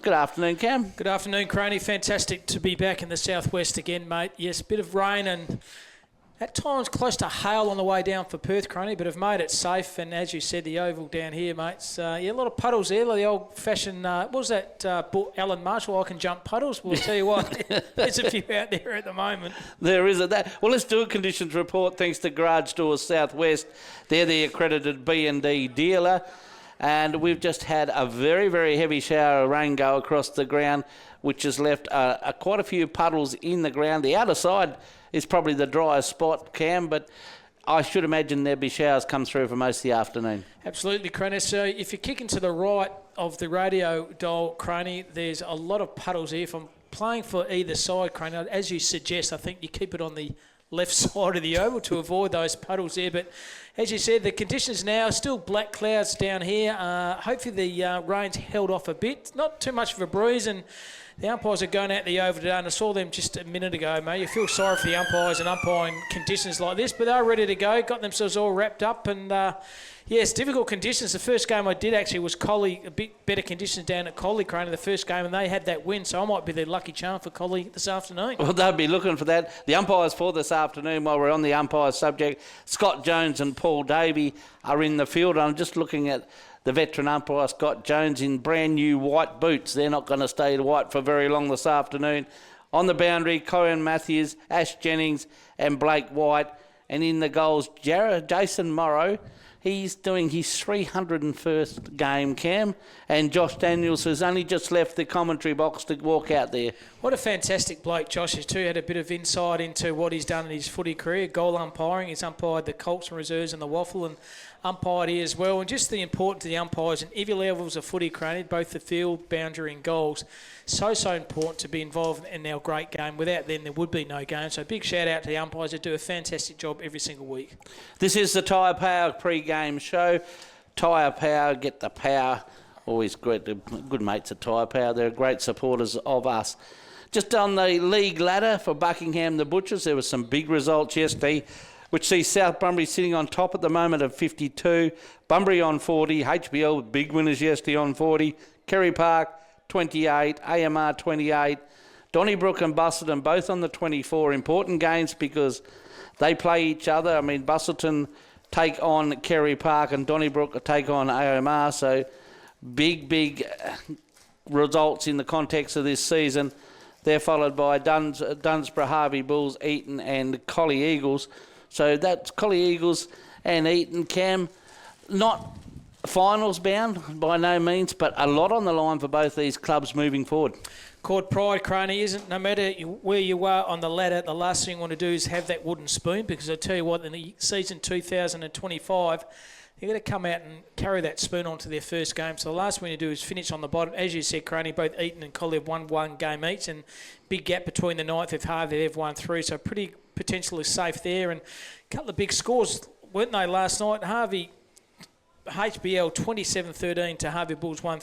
Good afternoon, Cam. Good afternoon, Croney. Fantastic to be back in the southwest again, mate. Yes, a bit of rain and at times close to hail on the way down for Perth, Croney, but have made it safe. And as you said, the oval down here, mates. A lot of puddles there. The old-fashioned, what was that, Alan Marshall, I can jump puddles? Well, I'll tell you what, there's a few out there at the moment. There is that. Well, let's do a conditions report thanks to Garage Doors Southwest. They're the accredited B&D dealer. And we've just had a very, very heavy shower of rain go across the ground, which has left quite a few puddles in the ground. The outer side is probably the driest spot, Cam, but I should imagine there'd be showers come through for most of the afternoon. Absolutely, Croney. So if you're kicking to the right of the radio dial, Croney, there's a lot of puddles here. If I'm playing for either side, Croney, as you suggest, I think you keep it on the left side of the oval to avoid those puddles there. But as you said, the conditions now, still black clouds down here. Hopefully the rain's held off a bit. Not too much of a breeze, and the umpires are going out the oval today, and I saw them just a minute ago, mate. You feel sorry for the umpires and umpiring conditions like this, but they're ready to go, got themselves all wrapped up, and yes, difficult conditions. The first game I did actually was Collie, a bit better conditions down at Collie, Croney, the first game, and they had that win, so I might be the lucky charm for Collie this afternoon. Well, they'll be looking for that. The umpires for this afternoon, while we're on the umpire subject, Scott Jones and Paul Davey are in the field. I'm just looking at the veteran umpire, Scott Jones, in brand new white boots. They're not going to stay white for very long this afternoon. On the boundary, Cohen Matthews, Ash Jennings and Blake White. And in the goals, Jason Morrow. He's doing his 301st game, Cam. And Josh Daniels has only just left the commentary box to walk out there. What a fantastic bloke Josh is too. Had a bit of insight into what he's done in his footy career. Goal umpiring. He's umpired the Colts and Reserves and the Waffle and umpired here as well. And just the importance of the umpires in every levels of footy, Croney, both the field, boundary and goals. So important to be involved in our great game. Without them, there would be no game. So big shout out to the umpires that do a fantastic job every single week. This is the Tyre Power pre-game show. Tyre Power, get the power. Always great, good mates at Tyre Power. They're great supporters of us. Just on the league ladder for Buckingham the Butchers, there were some big results yesterday, which sees South Bunbury sitting on top at the moment of 52, Bunbury on 40, HBL with big winners yesterday on 40, Kerry Park 28, AMR 28, Donnybrook and Busselton both on the 24. Important games because they play each other. I mean, Busselton take on Kerry Park and Donnybrook take on AMR, so big results in the context of this season. They're followed by Dunsborough, Harvey Bulls, Eaton and Collie Eagles. So that's Collie Eagles and Eaton, Cam. Not finals bound by no means, but a lot on the line for both these clubs moving forward. Court pride, Croney, isn't no matter where you are on the ladder, the last thing you want to do is have that wooden spoon, because I tell you what, in the season 2025, they're going to come out and carry that spoon onto their first game. So the last thing you do is finish on the bottom. As you said, Croney, both Eaton and Collie have won one game each, and big gap between the ninth of Harvey, they've won three, so pretty potentially safe there. And a couple of big scores, weren't they, last night? Harvey, HBL 27-13 to Harvey Bulls 1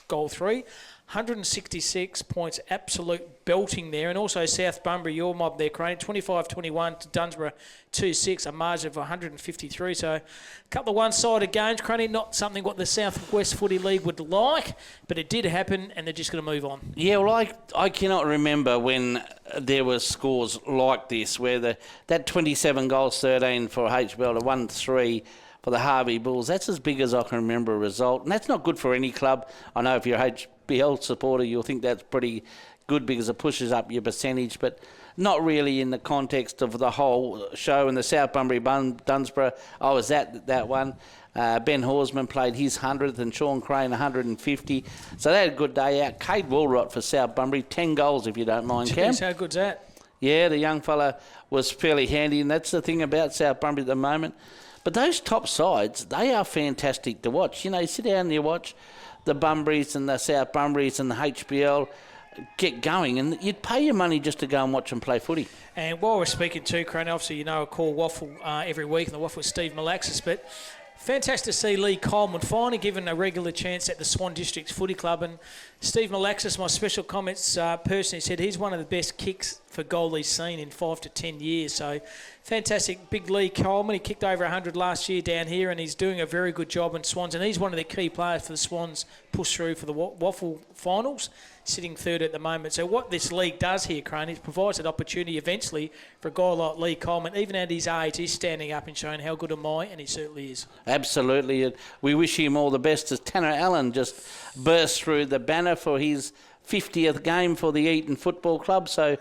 goal 3. 166 points, absolute belting there. And also South Bunbury, your mob there, Croney, 25-21 to Dunsborough 2-6, a margin of 153. So a couple of one-sided games, Croney, not something what the South West Footy League would like, but it did happen and they're just going to move on. Yeah, well, I cannot remember when there were scores like this, where that 27 goals, 13 for HBL to 1-3 for the Harvey Bulls. That's as big as I can remember a result. And that's not good for any club. I know if you're a HBL supporter, you'll think that's pretty good because it pushes up your percentage, but not really in the context of the whole show. In the South Bunbury Dunsborough, I was at that one. Ben Horsman played his 100th and Sean Crane 150. So they had a good day out. Cade Walrot for South Bunbury, 10 goals if you don't mind, Cam. Jeez, how good's that? Yeah, the young fella was fairly handy, and that's the thing about South Bunbury at the moment. But those top sides, they are fantastic to watch. You know, you sit down and you watch the Bunburys and the South Bunburys and the HBL get going, and you'd pay your money just to go and watch them play footy. And while we're speaking to Crane, obviously, you know, I call Waffle every week, and the Waffle is Steve Malaxis, but fantastic to see Lee Coleman finally given a regular chance at the Swan Districts Footy Club. And Steve Malaxis, my special comments person, said he's one of the best kicks for goal he's seen in 5 to 10 years. So fantastic big Lee Coleman. He kicked over 100 last year down here, and he's doing a very good job in Swans. And he's one of the key players for the Swans push through for the Waffle finals, sitting third at the moment. So what this league does here, Crane, is provides an opportunity eventually for a guy like Lee Coleman, even at his age, he's standing up and showing how good am I, and he certainly is. Absolutely. And we wish him all the best as Tanner Allen just burst through the banner for his 50th game for the Eaton Football Club. So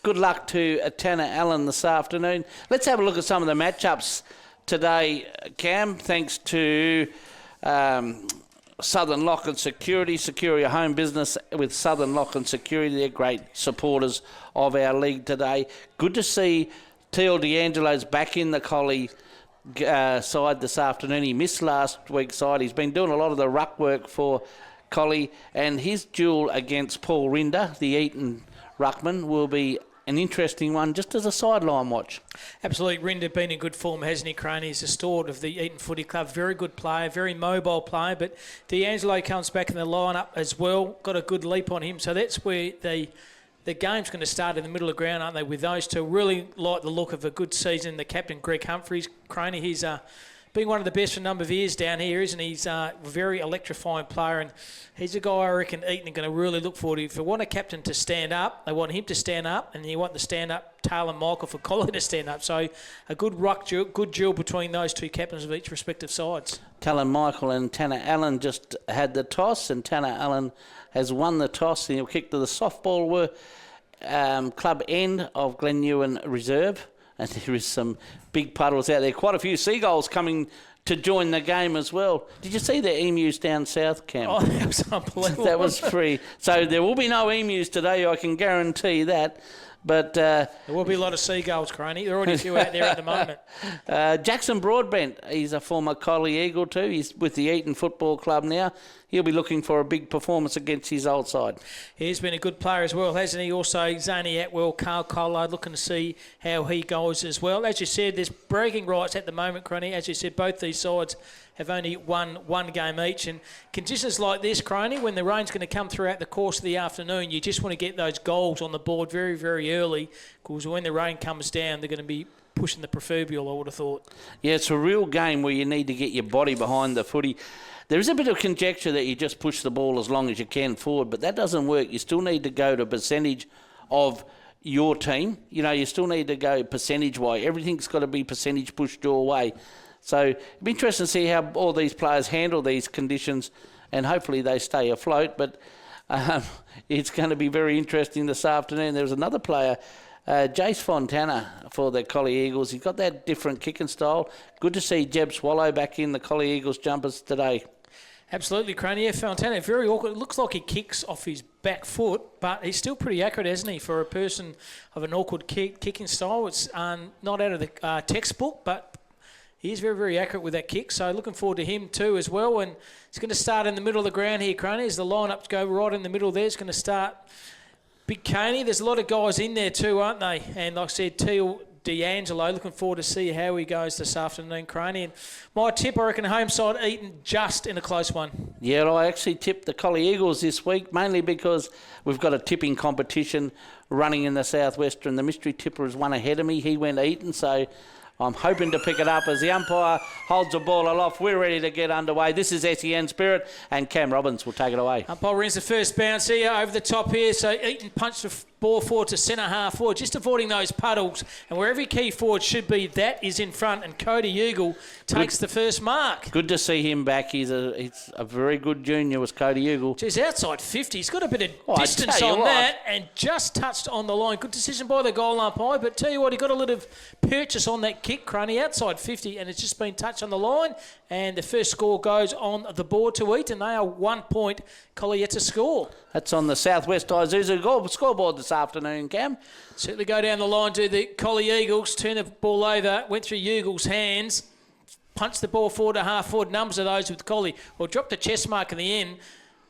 good luck to Tanner Allen this afternoon. Let's have a look at some of the matchups today, Cam, thanks to Southern Lock and Security. Secure your home business with Southern Lock and Security. They're great supporters of our league today. Good to see Teal D'Angelo's back in the Collie side this afternoon. He missed last week's side. He's been doing a lot of the ruck work for Collie, and his duel against Paul Rinder, the Eaton ruckman, will be an interesting one just as a sideline watch. Absolutely. Rinder been in good form, hasn't he, Crane? He's a steward of the Eaton Footy Club. Very good player, very mobile player, but D'Angelo comes back in the lineup as well. Got a good leap on him. So that's where the game's going to start in the middle of the ground, aren't they, with those two? Really like the look of a good season. The captain, Greg Humphries, Crane, he's been one of the best for a number of years down here, isn't he? He's a very electrifying player, and he's a guy I reckon Eaton are going to really look forward to. If they want a captain to stand up, they want him to stand up, and you want the stand-up Taylor Michael for Collie to stand up. So a good ruck duel, good duel between those two captains of each respective sides. Taylor Michael and Tanner Allen just had the toss, and Tanner Allen has won the toss, and he'll kick to the softball club end of Glen Ewan Reserve. And there is some big puddles out there. Quite a few seagulls coming to join the game as well. Did you see the emus down south, Cam? Oh, that was unbelievable. That was free. So there will be no emus today, I can guarantee that. But there will be a lot of seagulls, Croney. There are already a few out there at the moment. Jackson Broadbent, he's a former Collie Eagle too. He's with the Eaton Football Club now. He'll be looking for a big performance against his old side. He's been a good player as well, hasn't he? Also, Zany Atwell, Carl Collard, looking to see how he goes as well. As you said, there's bragging rights at the moment, Croney. As you said, both these sides have only won one game each. And conditions like this, Croney, when the rain's going to come throughout the course of the afternoon, you just want to get those goals on the board very, very early, because when the rain comes down, they're going to be pushing the proverbial, I would have thought. Yeah, it's a real game where you need to get your body behind the footy. There is a bit of conjecture that you just push the ball as long as you can forward, but that doesn't work. You still need to go to a percentage of your team. You know, you still need to go percentage-wise. Everything's got to be percentage pushed your way. So it'll be interesting to see how all these players handle these conditions, and hopefully they stay afloat. But it's going to be very interesting this afternoon. There was another player, Jace Fontana for the Collie Eagles. He's got that different kicking style. Good to see Jeb Swallow back in the Collie Eagles jumpers today. Absolutely, Croney. Yeah, Fontana, very awkward. It looks like he kicks off his back foot, but he's still pretty accurate, isn't he, for a person of an awkward kicking style. It's not out of the textbook, but he is very, very accurate with that kick. So looking forward to him too as well. And it's going to start in the middle of the ground here, Croney, as the lineups go right in the middle there. It's going to start Big Coney. There's a lot of guys in there too, aren't they? And like I said, Teal D'Angelo, looking forward to see how he goes this afternoon, Croney. And my tip, I reckon, home side Eaton just in a close one. Yeah, I actually tipped the Collie Eagles this week, mainly because we've got a tipping competition running in the Southwestern. The mystery tipper is one ahead of me. He went Eaton, so I'm hoping to pick it up as the umpire holds the ball aloft. We're ready to get underway. This is SEN Spirit, and Cam Robbins will take it away. Umpire rings the first bounce here over the top here. So Eaton punched the ball forward to centre half forward, just avoiding those puddles. And where every key forward should be, that is in front. And Cody Ugle takes the first mark. Good to see him back. He's a very good junior, was Cody Ugle. Geez, outside 50. He's got a bit of distance on that and just touched on the line. Good decision by the goal umpire. But tell you what, he got a little purchase on that kick, Croney, outside 50, and it's just been touched on the line. And the first score goes on the board to Eaton. They are 1 point. Collie yet to score. That's on the Southwest Isuzu scoreboard this afternoon, Cam. Certainly go down the line to the Collie Eagles. Turn the ball over. Went through Eagles' hands. Punched the ball forward to half forward. Numbers of those with Collie. Well, dropped a chest mark in the end.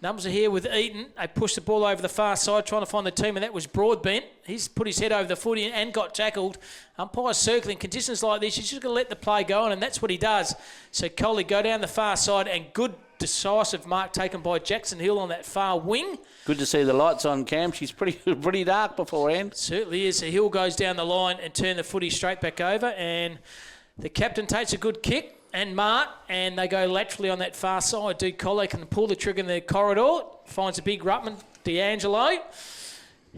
Numbers are here with Eaton. They pushed the ball over the far side, trying to find the team, and that was Broadbent. He's put his head over the footy and got tackled. Umpire circling. Conditions like this, you're just going to let the play go on, and that's what he does. So Collie go down the far side, and good decisive mark taken by Jackson Hill on that far wing. Good to see the lights on, Cam. She's pretty dark beforehand. Certainly is. So Hill goes down the line and turn the footy straight back over, and the captain takes a good kick, and Mart, and they go laterally on that far side. Collie can pull the trigger in the corridor, finds a big Ruttman. D'Angelo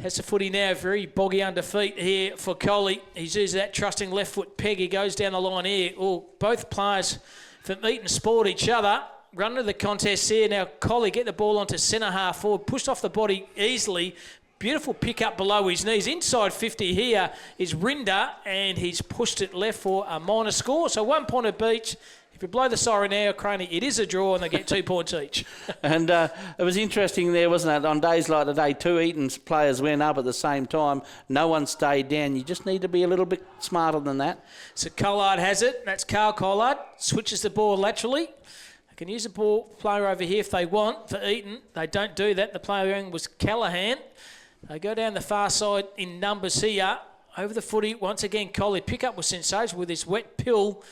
has the footy now, very boggy under feet here for Collie. He's using that trusting left foot peg. He goes down the line here. Oh, both players from Eaton sport each other. Run to the contest here. Now Collie get the ball onto centre half forward, pushed off the body easily. Beautiful pick up below his knees. Inside 50 here is Rinder, and he's pushed it left for a minor score. So 1 point of each. If you blow the siren now, Craney, it is a draw and they get 2 points each. And it was interesting there, wasn't it? On days like today, 2 Eaton's players went up at the same time. No one stayed down. You just need to be a little bit smarter than that. So Collard has it. That's Carl Collard. Switches the ball laterally. They can use the ball player over here if they want for Eaton. They don't do that. The player was Callahan. They go down the far side in numbers here. Over the footy, once again, Collie. Pick up was sensational with his wet pill.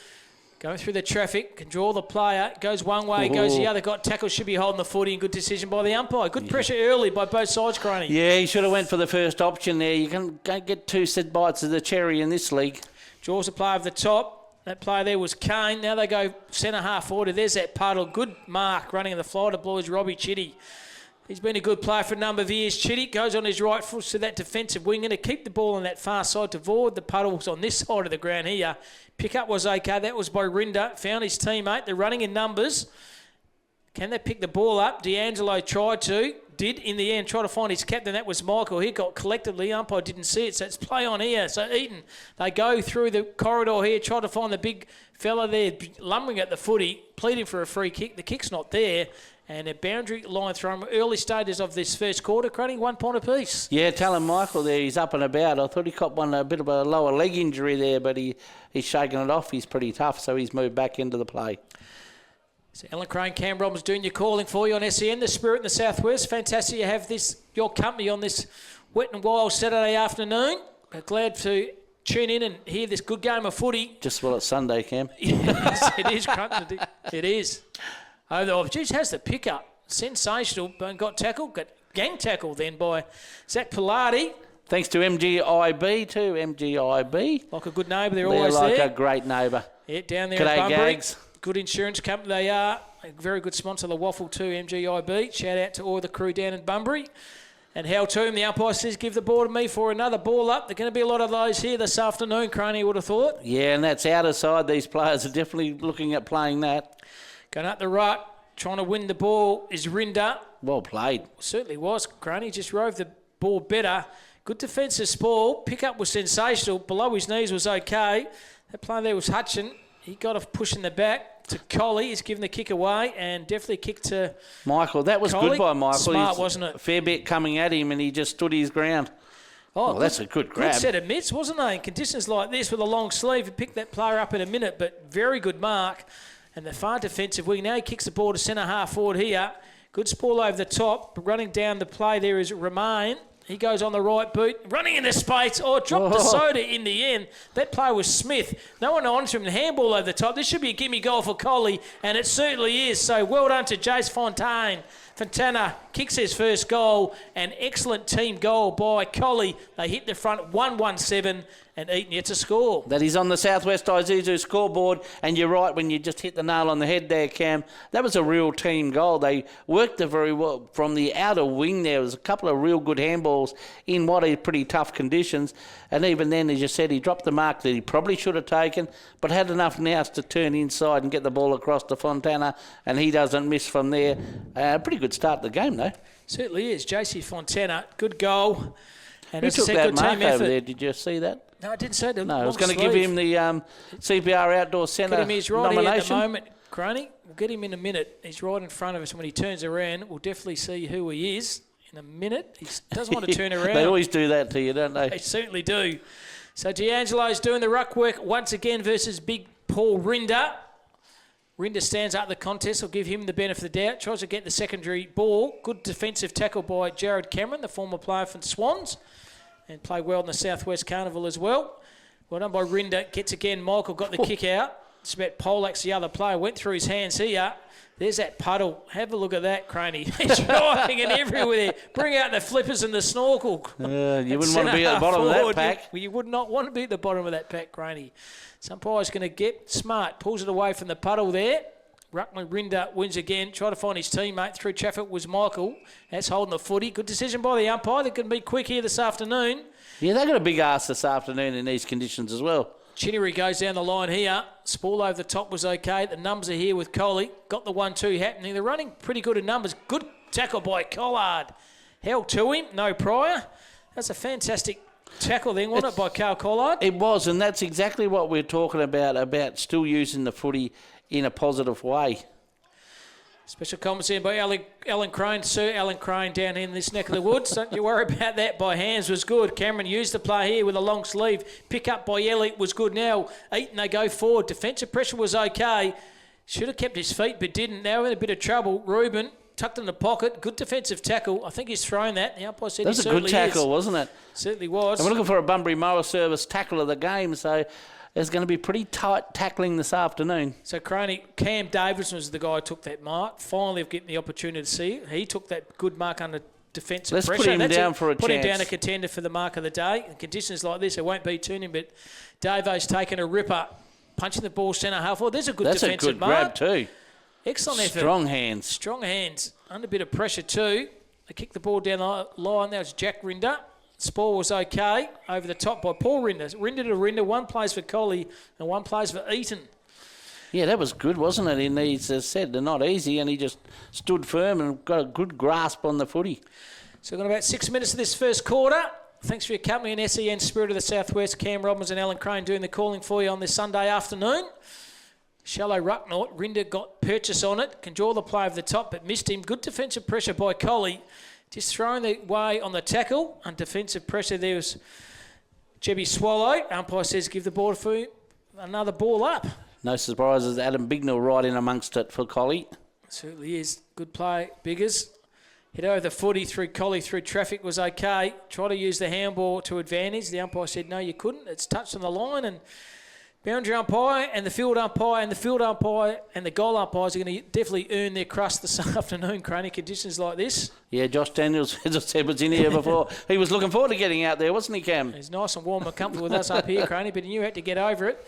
Going through the traffic, can draw the player. Goes one way, goes the other. Got tackle, should be holding the footy. And good decision by the umpire. Good pressure early by both sides, Craney. Yeah, he should have went for the first option there. You can get 2 set bites of the cherry in this league. Draws the player over the top. That player there was Kane. Now they go centre half forward. There's that puddle. Good mark running in the Florida Blues, Robbie Chitty. He's been a good player for a number of years. Chitty goes on his right foot to that defensive wing and to keep the ball on that far side to avoid the puddles on this side of the ground here. Pick-up was okay. That was by Rinder. Found his teammate. They're running in numbers. Can they pick the ball up? D'Angelo tried to. Did in the end try to find his captain. That was Michael. He got collectively. Umpire didn't see it, so it's play on here. So Eaton, they go through the corridor here, try to find the big fella there lumbering at the footy, pleading for a free kick. The kick's not there. And a boundary line thrown early stages of this first quarter, Cranny, 1 point apiece. Yeah, telling Michael there he's up and about. I thought he caught a bit of a lower leg injury there, but he's shaking it off. He's pretty tough, so he's moved back into the play. So Alan Crane, Cam Robbins doing your calling for you on SEN, the Spirit in the Southwest. Fantastic you have your company on this wet and wild Saturday afternoon. Glad to tune in and hear this good game of footy. Just well, it's Sunday, Cam. Yes, it is, Crunch. It is. Oh, geez, has the pick-up. Sensational. Got tackled. Got gang tackled then by Zach Pilati. Thanks to MGIB too, MGIB. Like a good neighbour, they're always there. Like a great neighbour. Yeah, down there G'day, at Bunbury. Gags. Good insurance company they are. A very good sponsor of the Waffle too, MGIB. Shout out to all the crew down in Bunbury. And Hal Toom, the umpire says, give the ball to me for another ball up. There are going to be a lot of those here this afternoon, Craney would have thought. Yeah, and that's outer side. These players are definitely looking at playing that. Going up the right, trying to win the ball is Rinder. Well played. Certainly was. Craney just rove the ball better. Good defensive spoil. Pick-up was sensational. Below his knees was okay. That player there was Hutchin. He got a push in the back to Collie. He's given the kick away and definitely kicked to Michael. That was Collie. Good by Michael. Smart, wasn't it? A fair bit coming at him and he just stood his ground. Oh, well, that's a good grab. Good set of mitts, wasn't they? In conditions like this with a long sleeve, he picked that player up in a minute, but very good mark. And the far defensive wing, now he kicks the ball to centre half forward here. Good spoil over the top. Running down the play there is Romain. He goes on the right boot, running into space. Oh, dropped the soda in the end. That play was Smith. No one onto him and handball over the top. This should be a gimme goal for Collie, and it certainly is. So well done to Jace Fontana kicks his first goal. An excellent team goal by Collie. They hit the front 1-1-7 and Eaton yet to score. That is on the Southwest Isuzu scoreboard, and you're right when you just hit the nail on the head there, Cam. That was a real team goal. They worked it very well from the outer wing. There was a couple of real good handballs in what are pretty tough conditions, and even then, as you said, he dropped the mark that he probably should have taken, but had enough nous to turn inside and get the ball across to Fontana, and he doesn't miss from there. Pretty good start to the game, though. Certainly is. JC Fontana, good goal. And Who took that mark over there? Did you see that? No, I didn't say that. No, I was going to give him the CPR Outdoor Centre nomination. He's right here at the moment, Craney. We'll get him in a minute. He's right in front of us. When he turns around, we'll definitely see who he is in a minute. He doesn't want to turn around. They always do that to you, don't they? They certainly do. So D'Angelo's doing the ruck work once again versus big Paul Rinder. Rinder stands up the contest. I'll give him the benefit of the doubt. Tries to get the secondary ball. Good defensive tackle by Jared Cameron, the former player from Swans. And played well in the Southwest Carnival as well. Well done by Rinder. Gets again. Michael got the kick out. It's about Polak's the other player. Went through his hands here. There's that puddle. Have a look at that, Craney. He's driving it everywhere. Bring out the flippers and the snorkel. You wouldn't want to be at the bottom of that pack. You would not want to be at the bottom of that pack, Craney. Some umpire's going to get smart. Pulls it away from the puddle there. Ruckman Rinder wins again. Try to find his teammate. Through traffic was Michael. That's holding the footy. Good decision by the umpire. They're going to be quick here this afternoon. Yeah, they got a big ass this afternoon in these conditions as well. Chinnery goes down the line here. Spall over the top was okay. The numbers are here with Collie. Got the 1-2 happening. They're running pretty good in numbers. Good tackle by Collard. Held to him. No prior. That's a fantastic tackle then, wasn't it, by Carl Collard? It was, and that's exactly what we're talking about still using the footy in a positive way. Special comments in by Alan Crane. Sir Alan Crane down in this neck of the woods. Don't you worry about that. By hands was good. Cameron used the play here with a long sleeve. Pick up by Elliott was good. Now Eaton, they go forward. Defensive pressure was okay. Should have kept his feet but didn't. Now in a bit of trouble. Reuben tucked in the pocket. Good defensive tackle. I think he's thrown that. The umpire said that was a good tackle, wasn't it? Certainly was. And we're looking for a Bunbury Mower Service tackle of the game, so there's going to be pretty tight tackling this afternoon. So, Craney, Cam Davidson was the guy who took that mark. Finally, of getting the opportunity to see it. He took that good mark under defensive pressure. Let's put him down for a chance. Put him down a contender for the mark of the day. In conditions like this, it won't be tuning, but Davo's taken a ripper, punching the ball centre half. Well, there's a good defensive mark. That's a good grab too. Excellent effort. Strong hands. Strong hands. Under a bit of pressure too. They kick the ball down the line. Now it's Jack Rinder. Spore was okay. Over the top by Paul Rinder. Rinder to Rinder. One plays for Collie and one plays for Eaton. Yeah, that was good, wasn't it? In these, as I said, they're not easy, and he just stood firm and got a good grasp on the footy. So we've got about 6 minutes of this first quarter. Thanks for your company and SEN Spirit of the Southwest. Cam Robbins and Alan Crane doing the calling for you on this Sunday afternoon. Shallow rucknot. Rinder got purchase on it. Can draw the play over the top, but missed him. Good defensive pressure by Collie. Just throwing the way on the tackle. And defensive pressure there was Jebby Swallow. Umpire says give the ball for another ball up. No surprises. Adam Bignell right in amongst it for Collie. Certainly is. Good play, Biggers. Hit over the footy through Collie through traffic was okay. Try to use the handball to advantage. The umpire said no, you couldn't. It's touched on the line, and boundary umpire and the field umpire and the field umpire and the goal umpires are going to definitely earn their crust this afternoon, Craney, conditions like this. Yeah, Josh Daniels, as I said, was in here before. He was looking forward to getting out there, wasn't he, Cam? He's nice and warm and comfortable with us up here, Craney, but he knew he had to get over it.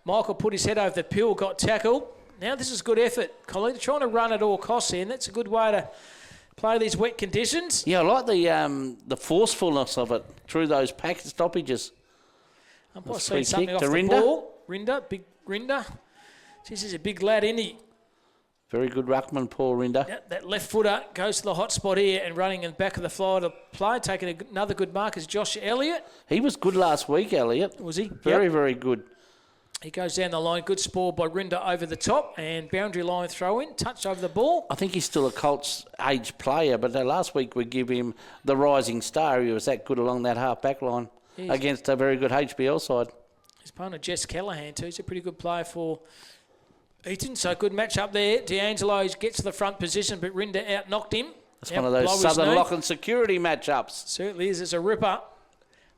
Michael put his head over the pill, got tackled. Now this is good effort. Collie trying to run at all costs here, and that's a good way to play these wet conditions. Yeah, I like the forcefulness of it through those pack stoppages. Umpire seen something off the ball. Rinder, big Rinder. This is a big lad, isn't he? Very good ruckman, Paul Rinder. Yeah, that left footer goes to the hot spot here and running in the back of the fly to play. Taking another good mark is Josh Elliott. He was good last week, Elliott. Was he? Very, very good. He goes down the line. Good spore by Rinder over the top and boundary line throw in. Touch over the ball. I think he's still a Colts age player, but last week we give him the rising star. He was that good along that half back line against a very good HBL side. He's playing Jess Callahan too. He's a pretty good player for Eaton. So good match up there. D'Angelo gets to the front position, but Rinder out-knocked him. It's one of those Southern Lock and Security matchups. Certainly is. It's a ripper.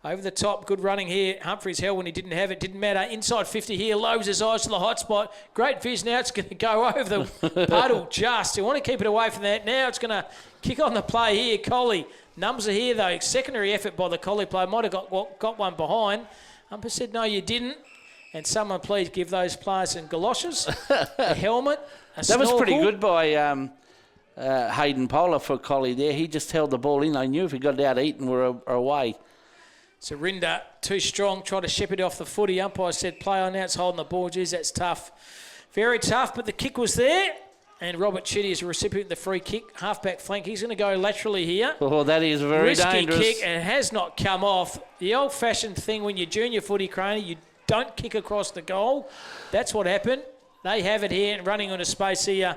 Over the top, good running here. Humphreys held when he didn't have it. Didn't matter. Inside 50 here. Lowers his eyes to the hot spot. Great viz. Now it's going to go over the puddle just. You want to keep it away from that. Now it's going to kick on the play here. Collie. Numbers are here though. Secondary effort by the Collie player. Might have got one behind. Umpire said, no, you didn't. And someone please give those players some galoshes, a helmet, a That snorkel. was pretty good by Hayden Polar for Collie there. He just held the ball in. I knew if he got it out, Eaton were away. So Rinder, too strong, tried to ship it off the footy. Umpire said, play on now, it's holding the ball. Geez, that's tough. Very tough, but the kick was there. And Robert Chitty is a recipient of the free kick, halfback flank. He's going to go laterally here. Oh, that is very dangerous. Risky kick, and it has not come off. The old-fashioned thing when you're junior footy, Craney, you don't kick across the goal. That's what happened. They have it here and running on a space here.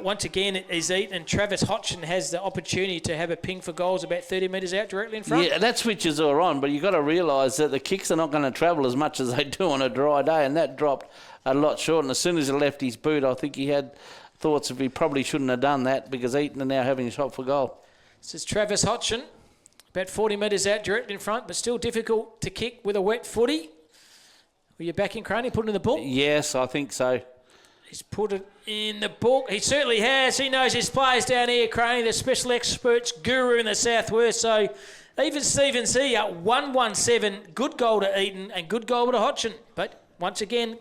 Once again, it is Eaton, and Travis Hodgson has the opportunity to have a ping for goals about 30 metres out directly in front. Yeah, that switches are on, but you've got to realise that the kicks are not going to travel as much as they do on a dry day, and that dropped a lot short. And as soon as he left his boot, I think he had thoughts of he probably shouldn't have done that because Eaton are now having a shot for goal. This is Travis Hodgson, about 40 metres out directly in front, but still difficult to kick with a wet footy. Were you backing Croney, put it in the book? Yes, I think so. He's put it in the book. He certainly has. He knows his players down here, Croney, the special experts guru in the southwest. So even Stevens here, 117, good goal to Eaton and good goal to Hodgson. But once again,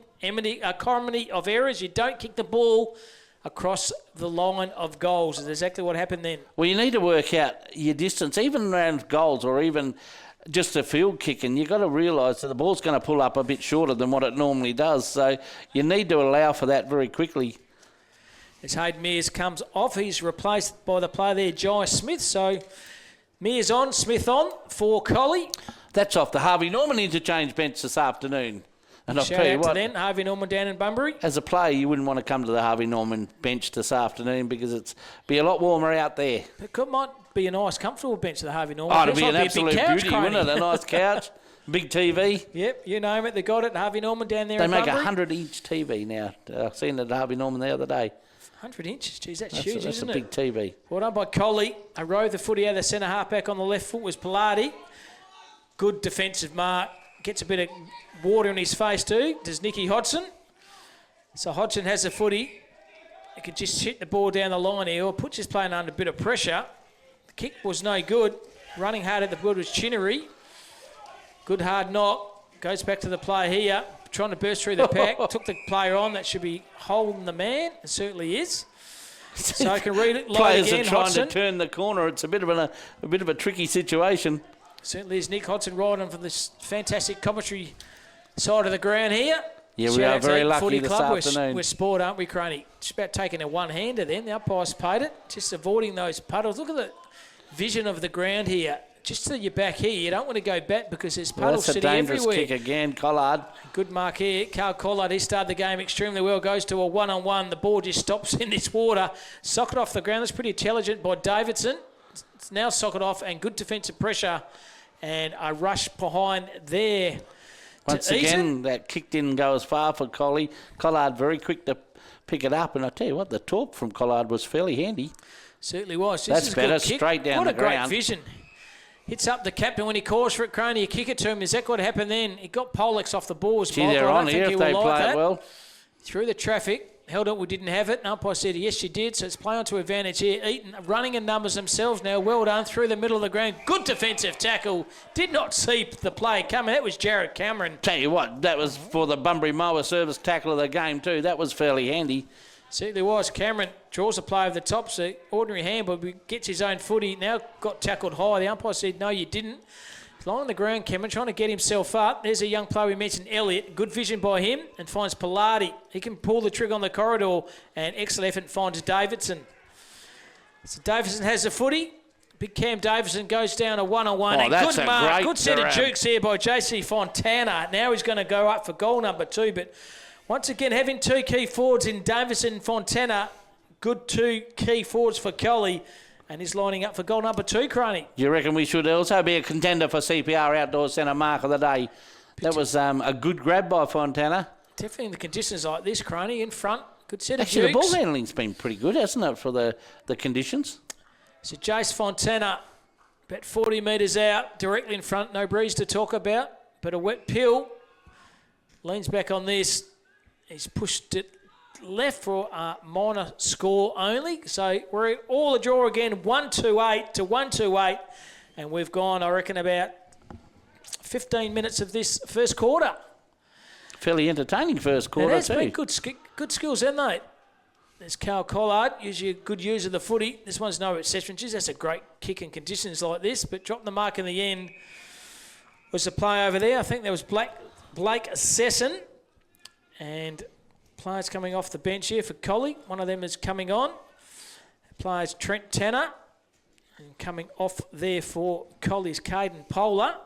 comedy of errors. You don't kick the ball across the line of goals. Is exactly what happened then. Well, you need to work out your distance, even around goals or even just a field kick, and you've got to realise that the ball's going to pull up a bit shorter than what it normally does. So you need to allow for that very quickly. As Hayden Mears comes off, he's replaced by the player there, Jai Smith. So Mears on, Smith on for Collie. That's off the Harvey Norman interchange bench this afternoon. And I'll Shout tell you out what, to them, Harvey Norman down in Bunbury. as a player, you wouldn't want to come to the Harvey Norman bench this afternoon because it's be a lot warmer out there. It might be a nice, comfortable bench at the Harvey Norman. Oh, it'd Feels be an like a big absolute couch, beauty, Croney. wouldn't it? A nice couch, big TV. Yep, you name it. They got it at Harvey Norman down there They in make Bunbury. 100-inch TV now. I seen it at Harvey Norman the other day. 100 inches, geez, that's That's huge, a isn't big it? TV. Well done by Collie. A row the footy out of the centre half back on the left foot was Pilati. Good defensive mark. Gets a bit of water in his face too. Does Nicky Hodgson. So Hodgson has the footy. He could just hit the ball down the line here or puts his player under a bit of pressure. The kick was no good. Running hard at the good was Chinnery. Good hard knock. Goes back to the play here. Trying to burst through the pack. Took the player on. That should be holding the man. It certainly is. So I can read it live Players again, are trying Hodgson. to turn the corner. It's a bit of a tricky situation. Certainly is Nick Hodgson riding from this fantastic commentary side of the ground here. Yeah, we Shout are out to very Eaton lucky Footy this Club. afternoon. We're sport, aren't we, Croney? Just about taking a one-hander then. The umpires paid it. Just avoiding those puddles. Look at the vision of the ground here. Just to your back here, you don't want to go back because there's puddles That's a sitting dangerous everywhere. kick again, Collard. Good mark here. Carl Collard, he started the game extremely well. Goes to a one-on-one. The ball just stops in this water. Socket off the ground. That's pretty intelligent by Davidson. It's now socket off and good defensive pressure. And a rush behind there. Once to again, Eaton. that kick didn't go as far for Collie. Collard very quick to pick it up. And I tell you what, the torque from Collard was fairly handy. Certainly was. That's This is a better, good kick. straight down what the a great ground. vision. Hits up the captain when he calls for it, Croney. You kick it to him. Is that what happened then? He got Polex off the balls. Gee, Michael. they're I don't on think here he if will they like play that. it well. Through the traffic. Held it, we didn't have it. And umpire said, yes, you did. So it's play on to advantage here. Eaton running in numbers themselves now. Well done through the middle of the ground. Good defensive tackle. Did not see the play coming. That was Jared Cameron. Tell you what, that was for the Bunbury Mower service tackle of the game too. That was fairly handy. Certainly was. Cameron draws a play over the top. So ordinary hand, but gets his own footy. Now got tackled high. The umpire said, no, you didn't. Lying on the ground, Cameron, trying to get himself up. There's a young player we mentioned, Elliott. Good vision by him and finds Pilati. He can pull the trigger on the corridor and excellent effort finds Davidson. So Davidson has the footy. Big Cam Davidson goes down a one-on-one. Oh, and that's good a mark. great Good set of grab. jukes here by JC Fontana. Now he's going to go up for goal number 2. But once again, having 2 key forwards in Davidson and Fontana. Good 2 key forwards for Collie. And he's lining up for goal number 2, Croney. You reckon we should also be a contender for CPR Outdoor Centre mark of the day? That was a good grab by Fontana. Definitely in the conditions like this, Croney, in front. Good set of Actually, the jukes. ball handling's been pretty good, hasn't it, for the conditions? So Jace Fontana, about 40 metres out, directly in front. No breeze to talk about, but a wet pill. Leans back on this. He's pushed it left for a minor score only. So we're all a draw again, 128 to 128. And we've gone, I reckon, about 15 minutes of this first quarter. Fairly entertaining first quarter, It has too. been good skills, haven't they? There's Carl Collard, usually a good user of the footy. This one's no exception. Geez, that's a great kick in conditions like this, but dropped the mark in the end. Was the play over there. I think there was Blake Sesson. And players coming off the bench here for Collie. One of them is coming on. Players Trent Tanner. And coming off there for Collie's Caden Polar.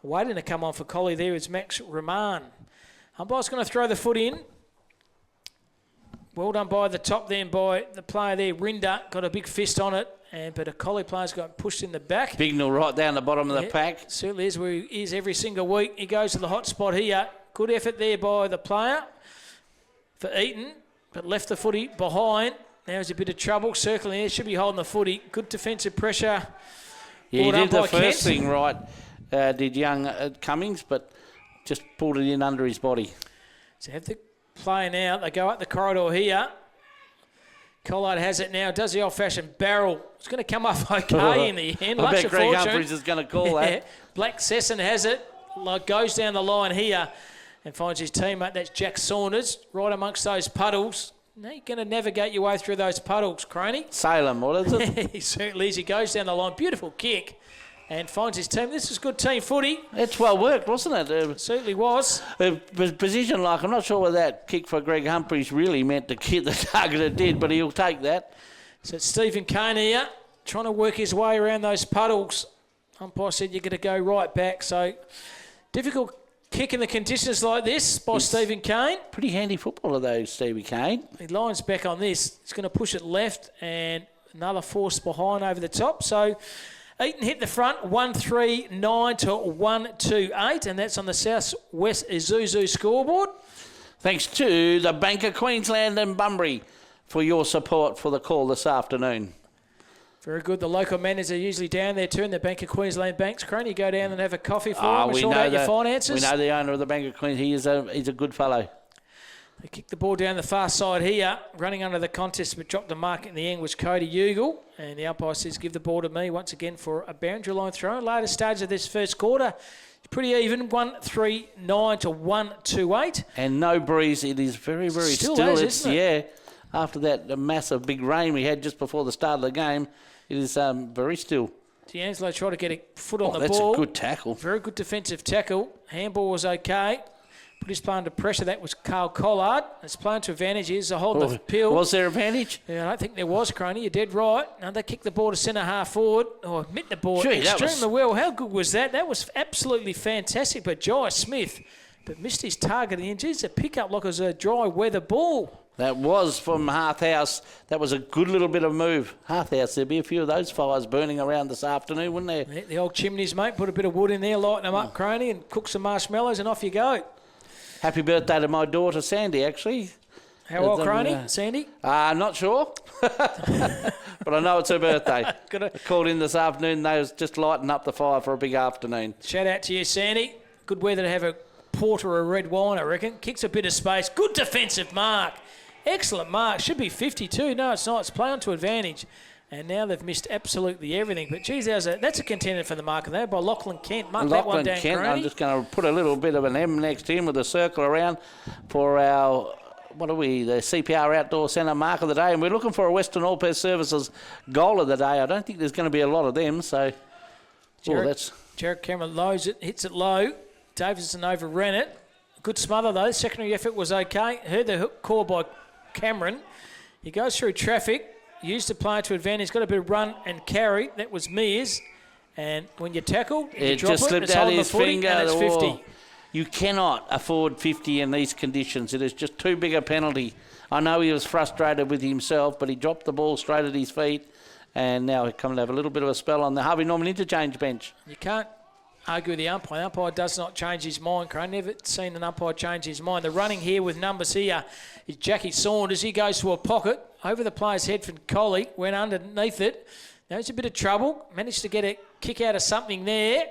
Waiting to come on for Collie there is Max Roman. Umpire's going to throw the foot in. Well done by the top then by the player there, Rinder. Got a big fist on it, but a Collie player's got pushed in the back. Bignell right down the bottom of the pack. Certainly is where he is every single week. He goes to the hot spot here. Good effort there by the player for Eaton, but left the footy behind. Now there's a bit of trouble. Circling here, should be holding the footy. Good defensive pressure. Yeah, he Brought did up the by first Kent. thing right, did young Cummings, but just pulled it in under his body. So have the play now. They go up the corridor here. Collie has it now. Does the old-fashioned barrel. It's going to come up okay in the end. I bet Greg Humphries is going to call that. Black Sesson has it. Goes down the line here and finds his teammate. That's Jack Saunders right amongst those puddles. Now you're going to navigate your way through those puddles, Croney. Salem, what is it? He certainly is. He goes down the line. Beautiful kick. And finds his team. This is good team footy. It's well worked, wasn't it? Certainly was. Position like, I'm not sure whether that kick for Greg Humphries really meant to hit the target it did, but he'll take that. So it's Stephen Kane here, trying to work his way around those puddles. Umpire said you're going to go right back. So difficult kick in the conditions like this by Stephen Kane. Pretty handy footballer though, Stevie Kane. He lines back on this. He's going to push it left and another force behind over the top. So Eaton hit the front, 139 to 128, and that's on the South West Isuzu scoreboard. Thanks to the Bank of Queensland and Bunbury for your support for the call this afternoon. Very good. The local managers are usually down there too in the Bank of Queensland banks. Crane, you go down and have a coffee for them and sort out your finances. We know the owner of the Bank of Queensland. He's a good fellow. They kick the ball down the far side here, running under the contest, but dropped the mark in the end was Cody Ugle. And the umpire says, give the ball to me once again for a boundary line throw. Later stage of this first quarter, it's pretty even, 139 to 128. And no breeze. It is very, very still. Isn't it? Yeah, after that massive big rain we had just before the start of the game, it is very still. D'Angelo tried to get a foot on the that's ball. That's a good tackle. Very good defensive tackle. Handball was okay. Put his play under pressure. That was Carl Collard. It's playing to advantage. Here's a hold of Pill. Was there advantage? Yeah, I don't think there was, Croney. You're dead right. Now they kick the ball to centre half forward. Or admit the ball extremely well. How good was that? That was absolutely fantastic. But Jai Smith missed his target. And geez, a pick-up like it was a dry weather ball. That was from Hearthouse. That was a good little bit of move. Hearthouse, there'll be a few of those fires burning around this afternoon, wouldn't there? Yeah, the old chimneys, mate. Put a bit of wood in there, lighten them up, Croney, and cook some marshmallows, and off you go. Happy birthday to my daughter, Sandy, actually. How old, Croney? Sandy? Not sure. But I know it's her birthday. Called in this afternoon. They was just lighting up the fire for a big afternoon. Shout out to you, Sandy. Good weather to have a port or a red wine, I reckon. Kicks a bit of space. Good defensive mark. Excellent mark. Should be 52. No, it's not. It's play on to advantage. And now they've missed absolutely everything. But, geez, that's a contender for the mark there by Lachlan Kent. Mark that one down, Kent, Croney. I'm just going to put a little bit of an M next to him with a circle around for our, the CPR Outdoor Centre mark of the day. And we're looking for a Western All-Pairs Services goal of the day. I don't think there's going to be a lot of them. So, Jarrett Cameron loads it, hits it low. Davison overran it. Good smother, though. Secondary effort was okay. Heard the call by Cameron. He goes through traffic. Used the player to advantage. Got a bit of run and carry. That was Mears. And when you tackle, you drop just slipped it's out on his the footy, finger. and it's 50. You cannot afford 50 in these conditions. It is just too big a penalty. I know he was frustrated with himself, but he dropped the ball straight at his feet. And now he's coming to have a little bit of a spell on the Harvey Norman interchange bench. You can't argue with the umpire. The umpire does not change his mind. I've never seen an umpire change his mind. The running here with numbers here is Jackie Saunders. He goes to a pocket over the player's head from Collie, went underneath it. Now it's a bit of trouble. Managed to get a kick out of something there.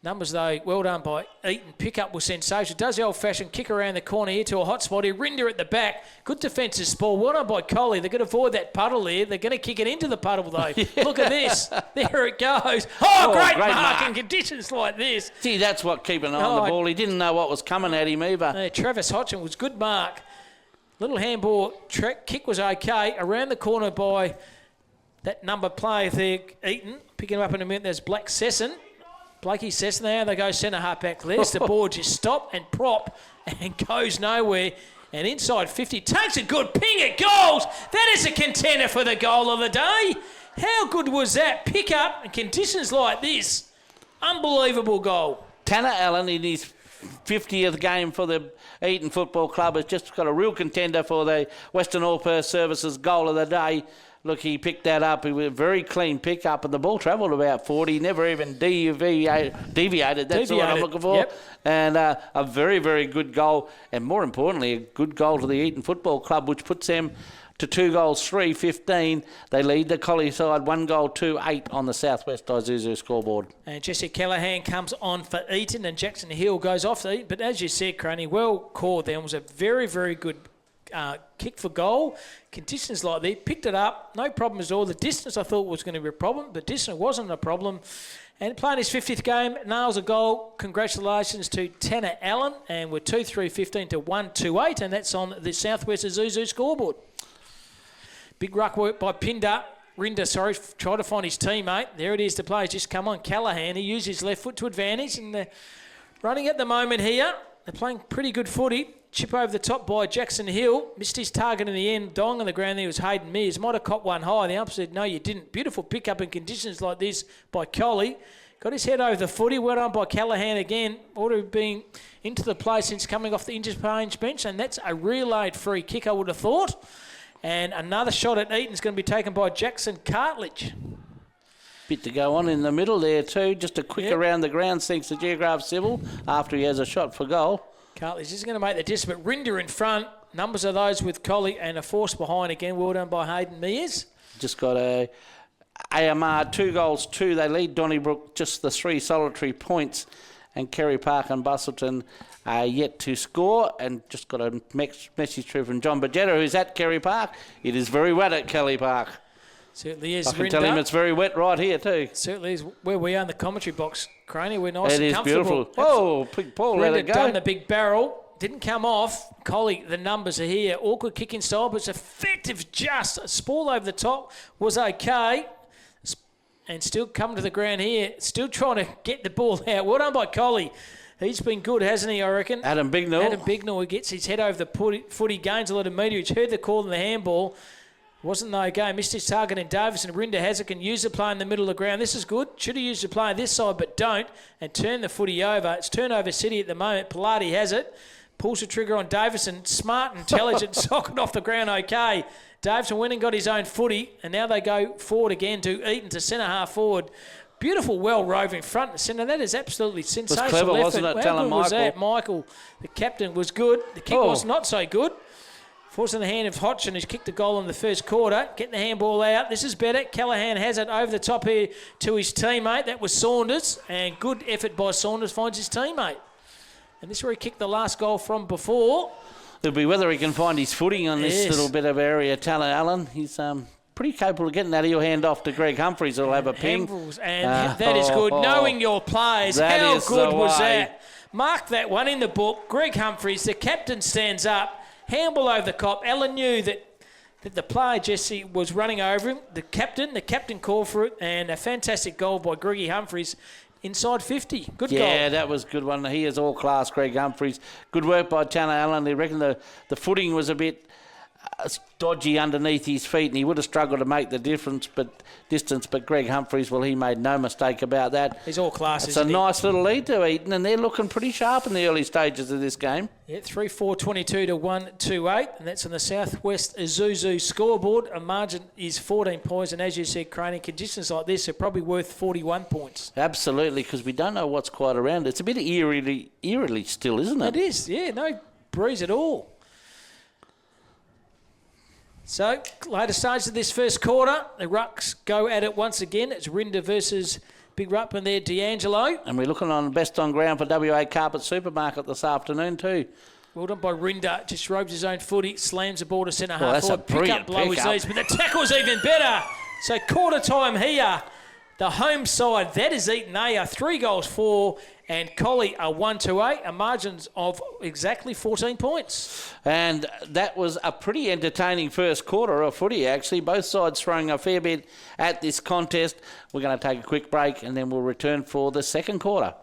Numbers, though, well done by Eaton. Pick-up was sensational. Does the old-fashioned kick around the corner here to a hot spot here. Rinder at the back. Good defensive spoil. Well done by Collie. They're going to avoid that puddle there. They're going to kick it into the puddle, though. Yeah. Look at this. There it goes. Great mark in conditions like this. See, that's what keeping an eye on the ball. He didn't know what was coming at him either. Travis Hodgson was good mark. Little handball kick was okay. Around the corner by that number player there, Eaton. Picking him up in a minute, there's Black Sesson. Blakey Sesson there. They go centre half back left. The ball just stop and prop and goes nowhere. And inside 50 takes a good ping at goals. That is a contender for the goal of the day. How good was that? Pick up in conditions like this. Unbelievable goal. Tanner Allen in his 50th game for the Eaton Football Club has just got a real contender for the Western All-Pairs Services goal of the day. Look, he picked that up. It was a very clean pick-up, and the ball travelled about 40, never even deviated. That's what I'm looking for. Yep. And a very, very good goal, and more importantly, a good goal to the Eaton Football Club, which puts them to 2 goals 3-15. They lead the Collie side 1 goal 2-8 on the Southwest Isuzu scoreboard. And Jesse Callahan comes on for Eaton, and Jackson Hill goes off to Eaton. But as you said, Croney, well called there. It was a very, very good kick for goal. Conditions like that, picked it up, no problem at all. The distance I thought was going to be a problem, but distance wasn't a problem. And playing his 50th game, nails a goal. Congratulations to Tanner Allen, and we're 2-3-15 to 1-2-8, and that's on the Southwest Isuzu scoreboard. Big ruck work by Rinda, tried to find his teammate. There it is, the players just come on. Callahan, he used his left foot to advantage, and they're running at the moment here. They're playing pretty good footy. Chip over the top by Jackson Hill. Missed his target in the end. Dying on the ground there was Hayden Mears. Might have caught one high. The ump said, no, you didn't. Beautiful pick-up in conditions like this by Collie. Got his head over the footy. Well done by Callahan again. Ought to have been into the play since coming off the interchange bench. And that's a relayed free kick, I would have thought. And another shot at Eaton's going to be taken by Jackson Cartledge. Bit to go on in the middle there too. Just a quick around the ground thanks to Geograph Civil after he has a shot for goal. Cartledge is going to make the distance, but Rinder in front. Numbers are those with Collie and a force behind again. Well done by Hayden Mears. Just got a AMR 2 goals 2. They lead Donnybrook just the 3 solitary points. And Kerry Park and Bustleton are yet to score. And just got a message through from John Bajetta, who's at Kerry Park. It is very wet at Kelly Park. Certainly is. I can tell him it's very wet right here too. Certainly is where we are in the commentary box, Craney. We're nice and comfortable. It is beautiful. Oh, big Paul, let it go. Done the big barrel. Didn't come off. Collie, the numbers are here. Awkward kicking style, but it's effective just. A sprawl over the top was okay. And still coming to the ground here. Still trying to get the ball out. Well done by Collie. He's been good, hasn't he, I reckon? Adam Bignell. He gets his head over the footy, gains a lot of meterage. Heard the call in the handball. Wasn't no game. Missed his target in Davis, and Rinder has it, can use the play in the middle of the ground. This is good. Should have used the play on this side, but don't, and turn the footy over. It's turnover city at the moment. Pilati has it. Pulls the trigger on Davison. Smart, intelligent, socket off the ground okay. Davison went and got his own footy, and now they go forward again to Eaton to centre half forward. Beautiful, well-roving front and centre. That is absolutely sensational. It was clever, wasn't it? How good was that? Michael, the captain, was good. The kick was not so good. Force in the hand of Hodgson, who's kicked the goal in the first quarter. Getting the handball out. This is better. Callahan has it over the top here to his teammate. That was Saunders. And good effort by Saunders, finds his teammate. And this is where he kicked the last goal from before. It'll be whether he can find his footing on this little bit of area. Tanner Allen, he's pretty capable of getting that. He'll hand off to Greg Humphries, who'll have a ping. And that is good. Knowing your players, how good was that? Mark that one in the book. Greg Humphries, the captain, stands up. Handball over the cop. Allen knew that the player, Jesse, was running over him. The captain called for it, and a fantastic goal by Greggy Humphries inside 50. Good goal. Yeah, that was a good one. He is all class, Greg Humphries. Good work by Tanner Allen. They reckon the footing was a bit dodgy underneath his feet, and he would have struggled to make the distance, but Greg Humphries, well, he made no mistake about that. He's all class, It's a nice little lead to Eaton, and they're looking pretty sharp in the early stages of this game. Yeah, 3-4-22 to 1-2-8, and that's on the Southwest Isuzu scoreboard. A margin is 14 points, and as you said, Craney, conditions like this are probably worth 41 points. Absolutely, because we don't know what's quite around. It's a bit eerily still, isn't it? It is, yeah, no breeze at all. So, later stage of this first quarter, the Rucks go at it once again. It's Rinder versus Big Ruckman there, D'Angelo. And we're looking on best on ground for WA Carpet Supermarket this afternoon too. Well done by Rinder. Just robes his own footy, slams the ball to centre half forward. Pick up below his knees, but the tackle's even better. So, quarter time here. The home side, that is Eaton. They are 3 goals 4, and Collie are 1-8, a margins of exactly 14 points. And that was a pretty entertaining first quarter of footy, actually. Both sides throwing a fair bit at this contest. We're going to take a quick break, and then we'll return for the second quarter.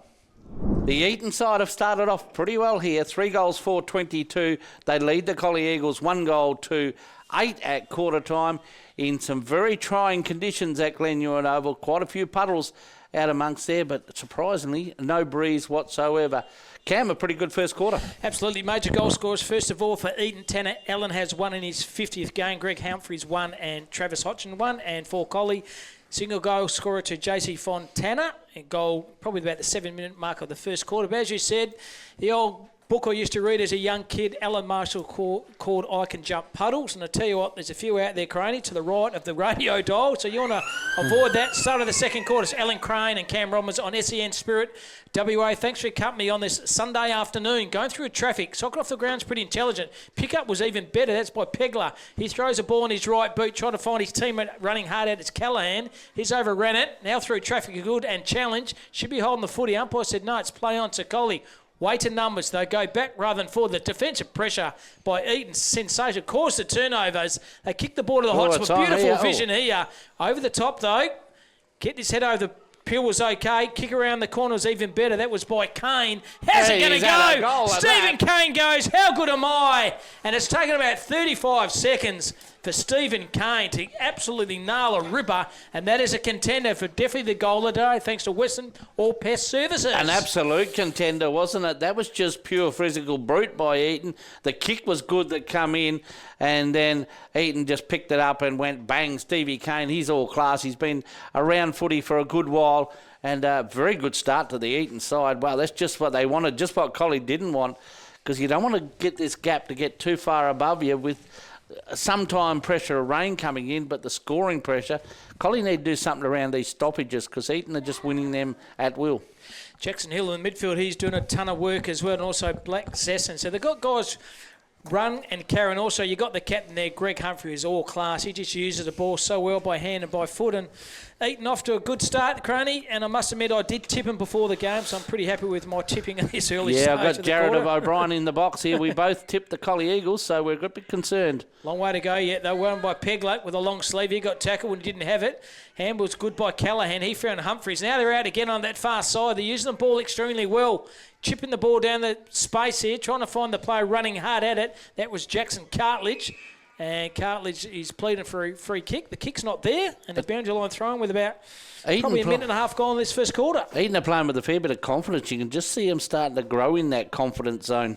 The Eaton side have started off pretty well here. 3 goals 4-22. They lead the Collie Eagles 1 goal to 8 at quarter time in some very trying conditions at Glen Ewan Oval. Quite a few puddles out amongst there, but surprisingly, no breeze whatsoever. Cam, a pretty good first quarter. Absolutely. Major goal scorers. First of all, for Eaton, Tanner Allen has 1 in his 50th game. Greg Humphries 1 and Travis Hodgson 1. And for Collie, single goal scorer to JC Fontana. A goal probably about the 7-minute mark of the first quarter. But as you said, the old book I used to read as a young kid, Alan Marshall, called I Can Jump Puddles. And I tell you what, there's a few out there, Craney, to the right of the radio dial. So you want to avoid that. Start of the second quarter, it's Alan Crane and Cam Robbins on SEN Spirit WA. Thanks for your company on this Sunday afternoon. Going through traffic. Socket off the ground's pretty intelligent. Pickup was even better. That's by Pegler. He throws a ball in his right boot, trying to find his teammate running hard at. It's Callahan. He's overran it. Now through traffic, good and challenge. Should be holding the footy. Umpire said no, it's play on to Collie. Weighted numbers, they go back rather than forward. The defensive pressure by Eaton, sensational, caused the turnovers. They kicked the ball to the hot spot. Beautiful vision here. Over the top, though. Getting his head over the Peel was okay. Kick around the corner was even better. That was by Kane. How's it going to go? Stephen Kane goes, how good am I? And it's taken about 35 seconds for Stephen Kane to absolutely nail a ripper, and that is a contender for definitely the goal of the day, thanks to Western All Pest Services. An absolute contender, wasn't it? That was just pure physical brute by Eaton. The kick was good that come in, and then Eaton just picked it up and went bang. Stevie Kane, he's all class. He's been around footy for a good while, and a very good start to the Eaton side. Well, that's just what they wanted, just what Collie didn't want, because you don't want to get this gap to get too far above you with sometime pressure of rain coming in, but the scoring pressure, Collie need to do something around these stoppages because Eaton are just winning them at will. Jackson Hill in the midfield, he's doing a ton of work as well, and also Black Zesson. So they've got guys run and carry, and also you got the captain there, Greg Humphrey, who's all class. He just uses the ball so well by hand and by foot, and Eaton off to a good start, Craney, and I must admit I did tip him before the game, so I'm pretty happy with my tipping at this early stage. Yeah, I've got Jared of O'Brien in the box here. We both tipped the Collie Eagles, so we're a bit concerned. Long way to go yet. They won by Pegler with a long sleeve. He got tackled when he didn't have it. Handball's good by Callahan. He found Humphreys. Now they're out again on that far side. They're using the ball extremely well. Chipping the ball down the space here, trying to find the player running hard at it. That was Jackson Cartledge. And Cartledge is pleading for a free kick. The kick's not there, and the boundary line thrown with about probably a minute and a half gone in this first quarter. Eaton are playing with a fair bit of confidence. You can just see them starting to grow in that confidence zone.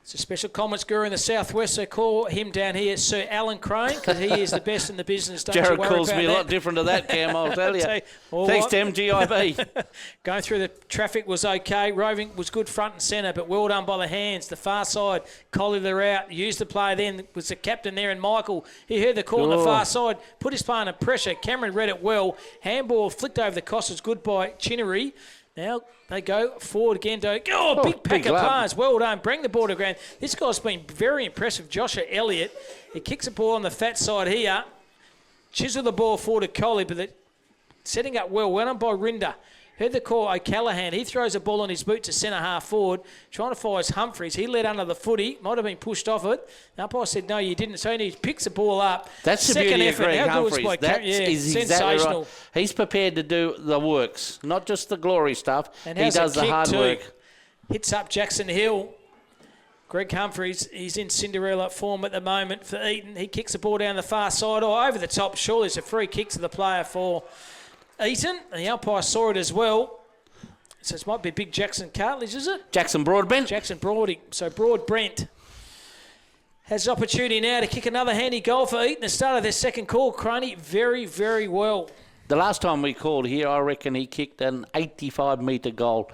It's a special comments guru in the southwest, so call him down here Sir Alan Crane, because he is the best in the business. Don't Jared you worry calls about me that. a lot different to that, Cam, I'll tell you. Thanks to MGIB. Going through the traffic was okay. Roving was good front and centre, but well done by the hands. The far side, Collie they're out. Used the play then, was the captain there, and Michael, he heard the call on the far side, put his player under pressure. Cameron read it well. Handball flicked over the Costas, good by Chinnery. Now they go forward again. Big pack of players. Well done. Bring the ball to ground. This guy's been very impressive. Joshua Elliott. He kicks the ball on the fat side here. Chisel the ball forward to Collie, but setting up well. Well done by Rinder. Heard the call, O'Callaghan. He throws the ball on his boot to centre half forward, trying to find Humphreys. He led under the footy, might have been pushed off it. The umpire said, no, you didn't. So he picks the ball up. That's the beauty of Greg Humphreys. That's exactly right. He's prepared to do the works, not just the glory stuff. And he does the hard work. Hits up Jackson Hill. Greg Humphreys, he's in Cinderella form at the moment for Eaton. He kicks the ball down the far side or over the top. Surely it's a free kick to the player for Eaton, and the umpire saw it as well. So it might be big Jackson Cartledge, is it? Jackson Broadbent. Jackson Broadie. So Broadbrent has the opportunity now to kick another handy goal for Eaton. The start of their second call, Craney, very, very well. The last time we called here, I reckon he kicked an 85-metre goal.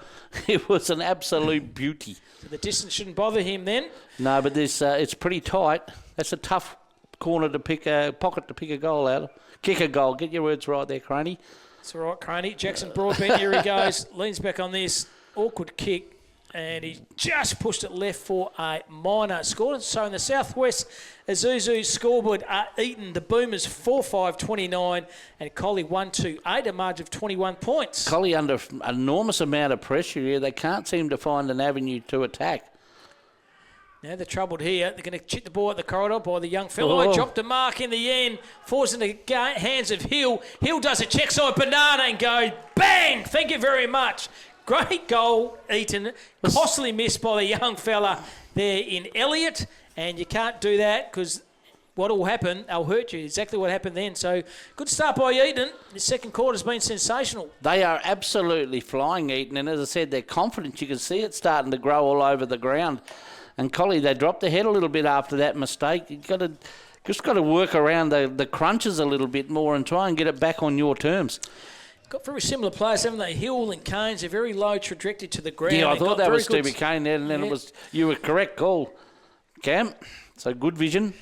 It was an absolute beauty. So the distance shouldn't bother him then? No, but this it's pretty tight. That's a tough corner to pick pocket to pick a goal out of. Kick a goal. Get your words right there, Craney. It's all right, Craney. Jackson Broadbent, here he goes. Leans back on this. Awkward kick. And he just pushed it left for a minor score. So in the southwest, Azuzu scoreboard Eaton. The Boomers 4-5-29 and Collie 1-2-8, a margin of 21 points. Collie under an enormous amount of pressure here. They can't seem to find an avenue to attack. Now they're troubled here. They're going to chip the ball at the corridor by the young fellow. Dropped a mark in the end. Falls in the hands of Hill. Hill does a check side banana and goes bang. Thank you very much. Great goal, Eaton. Costly missed by the young fella there in Elliott. And you can't do that because what will happen, they'll hurt you. Exactly what happened then. So good start by Eaton. The second quarter's been sensational. They are absolutely flying, Eaton. And as I said, their confidence, you can see it starting to grow all over the ground. And Collie, they dropped their head a little bit after that mistake. You've just got to work around the crunches a little bit more and try and get it back on your terms. got very similar players, haven't they? Hill and Canes, a very low trajectory to the ground. Yeah, I thought that was good Stevie Kane there, and then it was, you were correct call, Cam. So good vision.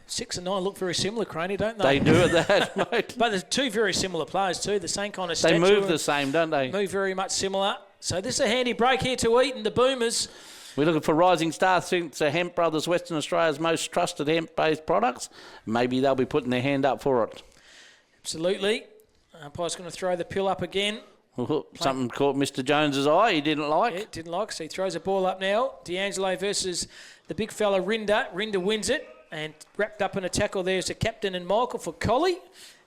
6 and 9 look very similar, Craney, don't they? They do at that, mate. But there's two very similar players too, the same kind of stature. They move the same, don't they? Move very much similar. So this is a handy break here to Eaton, the Boomers. We're looking for rising stars since Hemp Brothers, Western Australia's most trusted hemp-based products. Maybe they'll be putting their hand up for it. Absolutely. Umpire's going to throw the pill up again. Something caught Mr. Jones's eye he didn't like. Yeah, didn't like, so he throws a ball up now. D'Angelo versus the big fella Rinda. Rinda wins it, and wrapped up in a tackle there is the captain and Michael for Collie.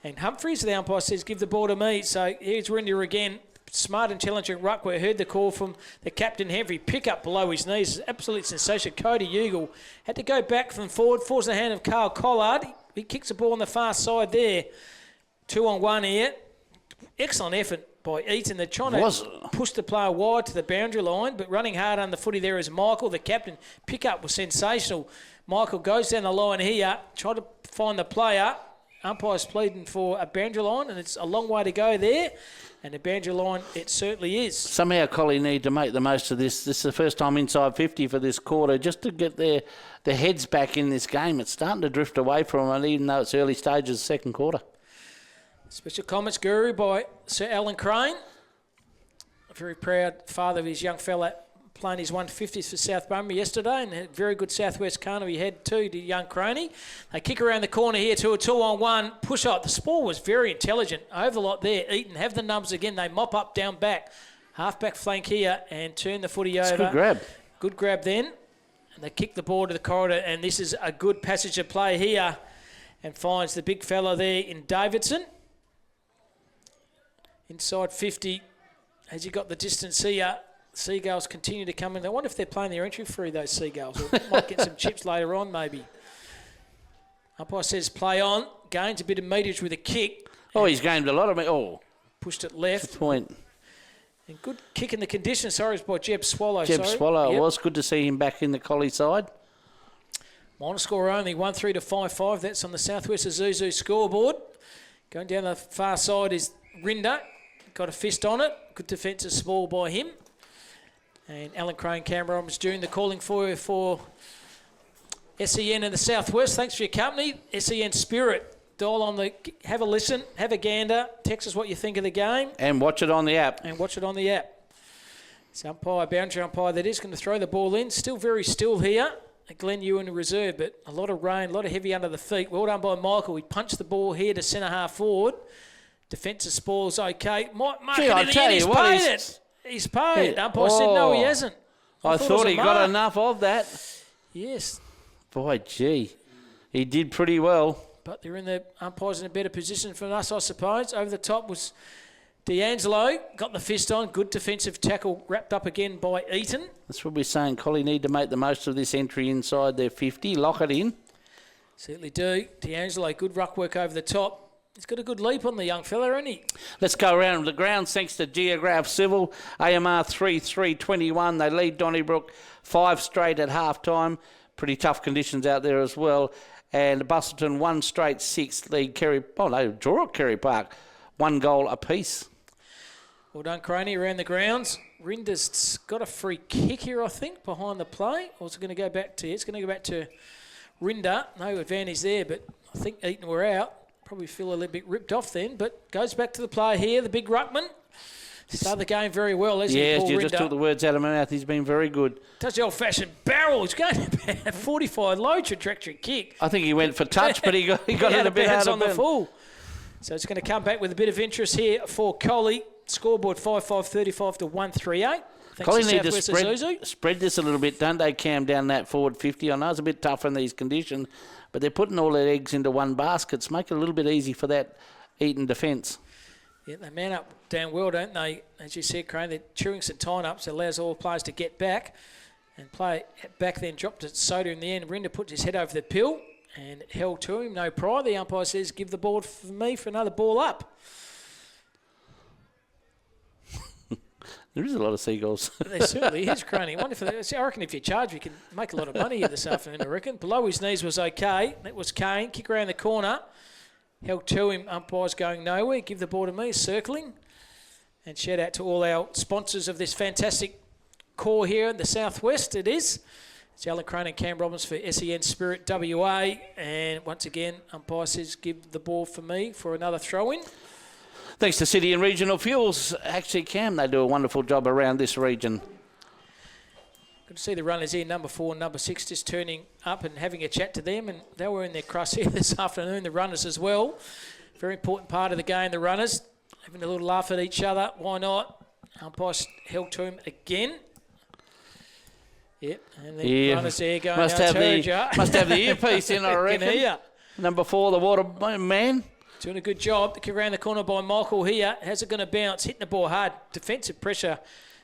And Humphries, the umpire says, give the ball to me. So here's Rinda again. Smart, intelligent ruck. We heard the call from the captain, Henry. Pick up below his knees. Absolute sensation. Cody Ugle had to go back from forward. Falls in the hand of Carl Collard. He kicks the ball on the far side there. 2-on-1 here. Excellent effort by Eaton. They're trying to push the player wide to the boundary line, but running hard on the footy there is Michael, the captain. Pick up was sensational. Michael goes down the line here, try to find the player. Umpire's pleading for a boundary line, and it's a long way to go there. And the boundary line, it certainly is. Somehow Collie need to make the most of this. This is the first time inside 50 for this quarter, just to get their heads back in this game. It's starting to drift away from it, even though it's early stages of the second quarter. Special comments, Guru, by Sir Alan Crane. A very proud father of his young fella playing his 150s for South Bunbury yesterday, and a very good Southwest Carnival he had too to young Croney. They kick around the corner here to a 2-on-1 push up. The Spore was very intelligent. Overlot there. Eaton have the numbers again. They mop up down back. Half-back flank here and turn the footy over. It's a good grab. Good grab then. And they kick the ball to the corridor, and this is a good passage of play here, and finds the big fella there in Davidson. Inside 50. Has he got the distance here? Seagulls continue to come in. I wonder if they're playing their entry through those Seagulls. Or might get some chips later on, maybe. Umpire says play on. Gains a bit of meterage with a kick. Oh, he's gained a lot of me. Oh. Pushed it left. Good point. And good kick in the condition. Sorry, it's by Jeb Swallow. Swallow. Yep. It was good to see him back in the Collie side. Minor score only 1-3 to 5-5. That's on the Southwest Isuzu scoreboard. Going down the far side is Rinda. Got a fist on it. Good defensive small by him. And Alan Crane, Canberra was doing the calling for SEN in the Southwest. Thanks for your company. SEN Spirit. Dial on the, have a listen, have a gander. Text us what you think of the game. And watch it on the app. It's boundary umpire that is going to throw the ball in. Still very still here. Glenn Ewan in reserve, but a lot of rain, a lot of heavy under the feet. Well done by Michael. He punched the ball here to centre half forward. Defensive spoil's okay. Mark it in the end. He's paid it. He's paid. Umpire said no, he hasn't. I thought he got enough of that. Yes. Boy, gee. He did pretty well. But they're in the umpires in a better position from us, I suppose. Over the top was D'Angelo. Got the fist on. Good defensive tackle wrapped up again by Eaton. That's what we're saying. Collie need to make the most of this entry inside their 50. Lock it in. Certainly do. D'Angelo, good ruck work over the top. He's got a good leap on the young fella, hasn't he? Let's go around the grounds thanks to Geograph Civil. AMR 3-3-21. They lead Donnybrook 5 straight at half-time. Pretty tough conditions out there as well. And Bustleton 1 straight 6 lead draw at Kerry Park. 1 goal apiece. Well done, Croney, around the grounds. Rinda's got a free kick here, I think, behind the play. Or is it going to go back to... It's going to go back to Rinda. No advantage there, but I think Eaton were out. Probably feel a little bit ripped off then, but goes back to the player here, the big ruckman. Started the game very well, hasn't he? Yes, you just took the words out of my mouth. He's been very good. Does the old-fashioned barrel. He's going about 45 low trajectory kick. I think he went for touch, but he got it a bit out of the full. So it's going to come back with a bit of interest here for Collie. Scoreboard 5-5-35 to 138. Collie need to spread this a little bit, don't they, Cam, down that forward 50? I know it's a bit tough in these conditions, but they're putting all their eggs into one basket. It's making it a little bit easy for that Eaton defence. Yeah, they man up down well, don't they? As you said, Crane, they're chewing some time up, so it allows all players to get back and play back, then dropped to Soda in the end. Rinda put his head over the pill and held to him. No pride. The umpire says, give the ball for me for another ball up. There is a lot of seagulls. There certainly is, Croney. I reckon if you charge, we can make a lot of money here this afternoon, I reckon. Below his knees was okay. That was Kane. Kick around the corner. Held to him. Umpire's going nowhere. Give the ball to me. Circling. And shout out to all our sponsors of this fantastic core here in the southwest. It is. It's Alan Crane and Cam Robbins for SEN Spirit WA. And once again, umpire says give the ball for me for another throw-in. Thanks to City and Regional Fuels. Actually, Cam, they do a wonderful job around this region. Good to see the runners here, number 4 and number 6, just turning up and having a chat to them. And they were in their crust here this afternoon, the runners as well. Very important part of the game, the runners. Having a little laugh at each other. Why not? Umpire's held to him again. Yep, and the runners there going, must have the earpiece in, I reckon. Number 4, the water man. Doing a good job. The kick around the corner by Michael here. How's it going to bounce? Hitting the ball hard. Defensive pressure.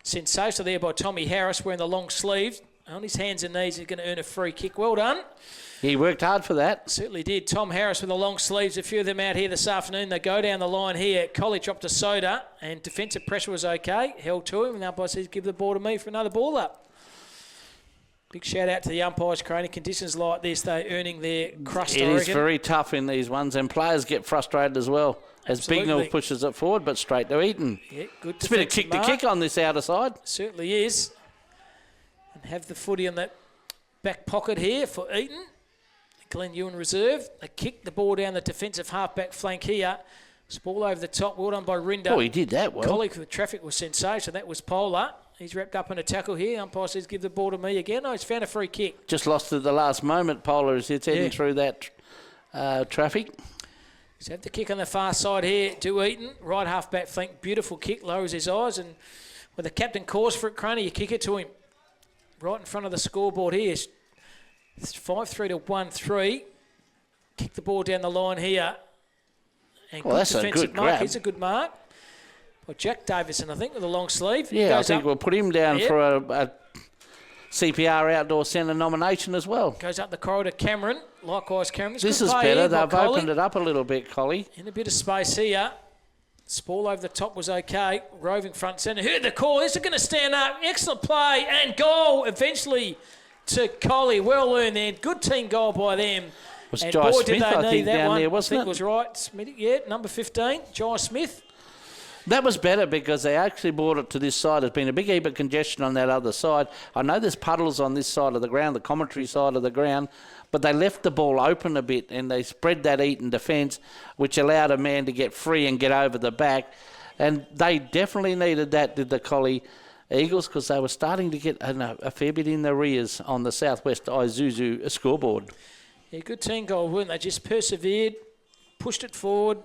Sensational there by Tommy Harris wearing the long sleeves. On his hands and knees, he's going to earn a free kick. Well done. He worked hard for that. Certainly did. Tom Harris with the long sleeves. A few of them out here this afternoon. They go down the line here. Collie dropped a soda and defensive pressure was okay. Held to him. And the umpire says, give the ball to me for another ball up. Big shout out to the umpires, Crane. Conditions like this, they're earning their crust, It is very tough in these ones, and players get frustrated as well. Absolutely. As Bignell pushes it forward, but straight to Eaton. Yeah, good. It's a bit of kick to kick on this outer side. Certainly is. And have the footy in that back pocket here for Eaton. Glenn Ewan reserve. They kick the ball down the defensive half-back flank here. It's ball over the top. Well done by Rinder. Oh, he did that well. Collie for the traffic was sensational. That was Polar. He's wrapped up in a tackle here. Umpire says, give the ball to me again. Oh, he's found a free kick. Just lost at the last moment. Polar is heading through that traffic. So have the kick on the far side here to Eaton. Right half-back flank. Beautiful kick. Lowers his eyes. And with the captain calls for it, Croney, you kick it to him. Right in front of the scoreboard here. It's 5-3 to 1-3. Kick the ball down the line here. And well, that's a good mark. grab. It's a good mark. Well, Jack Davison, I think, with a long sleeve. Yeah, I think we'll put him down for a CPR Outdoor Centre nomination as well. Goes up the corridor, Cameron. Likewise, Cameron. This is better. They've opened it up a little bit, Collie. In a bit of space here. Spall over the top was okay. Roving front centre. Heard the call. Is it going to stand up? Excellent play and goal eventually to Collie. Well earned there. Good team goal by them. Was and Jai boy, Smith, did they I need think, that down one. there, wasn't I think it? Was right. Smith, yeah, number 15, Jai Smith. That was better because they actually brought it to this side. There's been a big heap of congestion on that other side. I know there's puddles on this side of the ground, the commentary side of the ground, but they left the ball open a bit and they spread that Eaton defence, which allowed a man to get free and get over the back. And they definitely needed that, did the Collie Eagles, because they were starting to get a fair bit in the rears on the Southwest Isuzu scoreboard. Yeah, good team goal, weren't they? Just persevered, pushed it forward,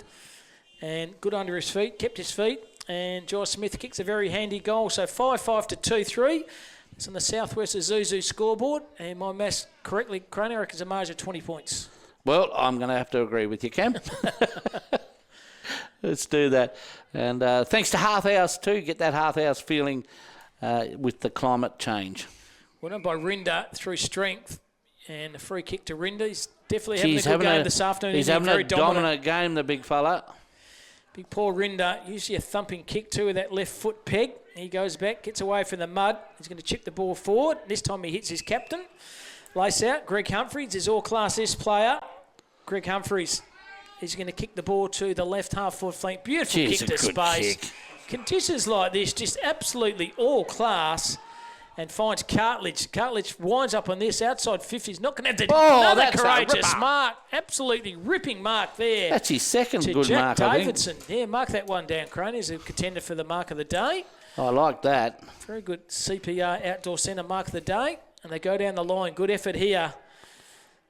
and good under his feet, kept his feet. And Josh Smith kicks a very handy goal. So 5-5 to 2-3. It's on the Southwest Isuzu scoreboard. And my maths correctly, Crane, I reckon it's a margin of 20 points. Well, I'm going to have to agree with you, Cam. Let's do that. And thanks to Hearth House too. Get that Hearth House feeling with the climate change. Well done by Rinder through strength. And a free kick to Rinder. He's definitely having a good game this afternoon. He's having a dominant game, the big fella. Big Paul Rinder, usually a thumping kick too with that left foot peg. He goes back, gets away from the mud. He's going to chip the ball forward. This time he hits his captain. Lace out. Greg Humphries is all-class this player. Greg Humphries is going to kick the ball to the left half-forward flank. Beautiful kick to space. Kick. Conditions like this, just absolutely all-class. And finds Cartledge. Cartledge winds up on this outside 50. He's not going to have another courageous mark. Absolutely ripping mark there. That's his second good Jack mark, Davidson. I think. Yeah, mark that one down, Crane. He's a contender for the mark of the day. I like that. Very good CPR Outdoor Centre mark of the day. And they go down the line. Good effort here.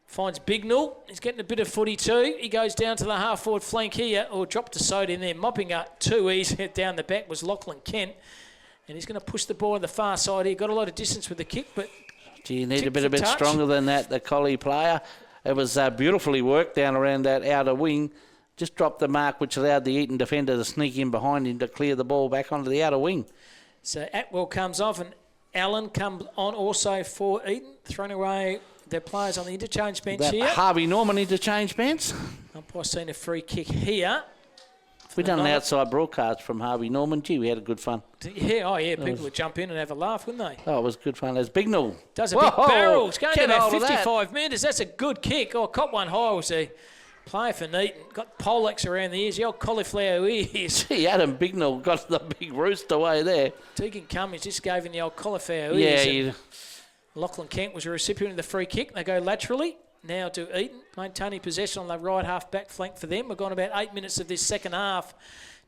Finds Bignell. He's getting a bit of footy too. He goes down to the half-forward flank here. Or dropped a soda in there. Mopping up too easy down the back was Lachlan Kent. And he's going to push the ball on the far side here. Got a lot of distance with the kick, but... You need a bit stronger than that, the Collie player. It was beautifully worked down around that outer wing. Just dropped the mark, which allowed the Eaton defender to sneak in behind him to clear the ball back onto the outer wing. So Atwell comes off and Allen comes on also for Eaton. Thrown away their players on the interchange bench that here. Harvey Norman interchange bench. Umpire seen a free kick here. We done an outside broadcast from Harvey Norman. Gee, we had a good fun. Yeah, people would jump in and have a laugh, wouldn't they? Oh, it was good fun. There's Bignell. Does a big barrel. It's going to about 55 metres. That's a good kick. Oh, cop one high was a Player for Eaton. Got Polex around the ears. The old cauliflower ears. Gee, Adam Bignell got the big roost away there. Tegan Cummings just gave him the old cauliflower ears. Yeah. Lachlan Kent was a recipient of the free kick. They go laterally. Now to Eaton. Maintaining possession on the right half back flank for them. We've gone about 8 minutes of this second half.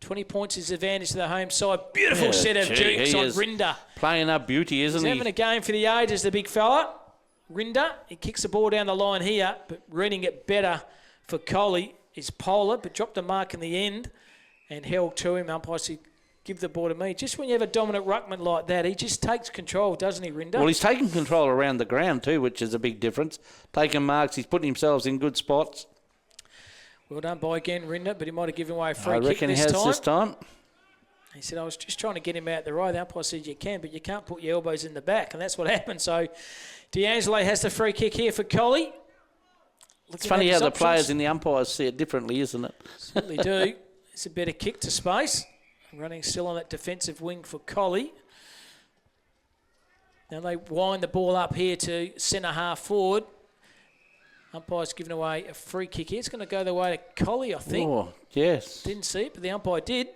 20 points is advantage to the home side. Beautiful set of jukes on Rinder. Playing up beauty, isn't he? He's having a game for the ages, the big fella. Rinder, he kicks the ball down the line here, but reading it better for Collie is Polar, but dropped the mark in the end and held to him. Umpire said, give the ball to me. Just when you have a dominant ruckman like that, he just takes control, doesn't he, Rinder? Well, he's taking control around the ground too, which is a big difference. Taking marks, he's putting himself in good spots. Well done by again, Rinder, but he might have given away a free kick reckon he has this time. He said, I was just trying to get him out the right. The umpire said you can, but you can't put your elbows in the back, and that's what happened. So D'Angelo has the free kick here for Collie. It's funny how the players in the umpires see it differently, isn't it? Certainly do. It's a better kick to space. Running still on that defensive wing for Collie. Now they wind the ball up here to centre half forward. Umpire's given away a free kick here. It's going to go the way to Collie, I think. Oh, yes. Didn't see it, but the umpire did.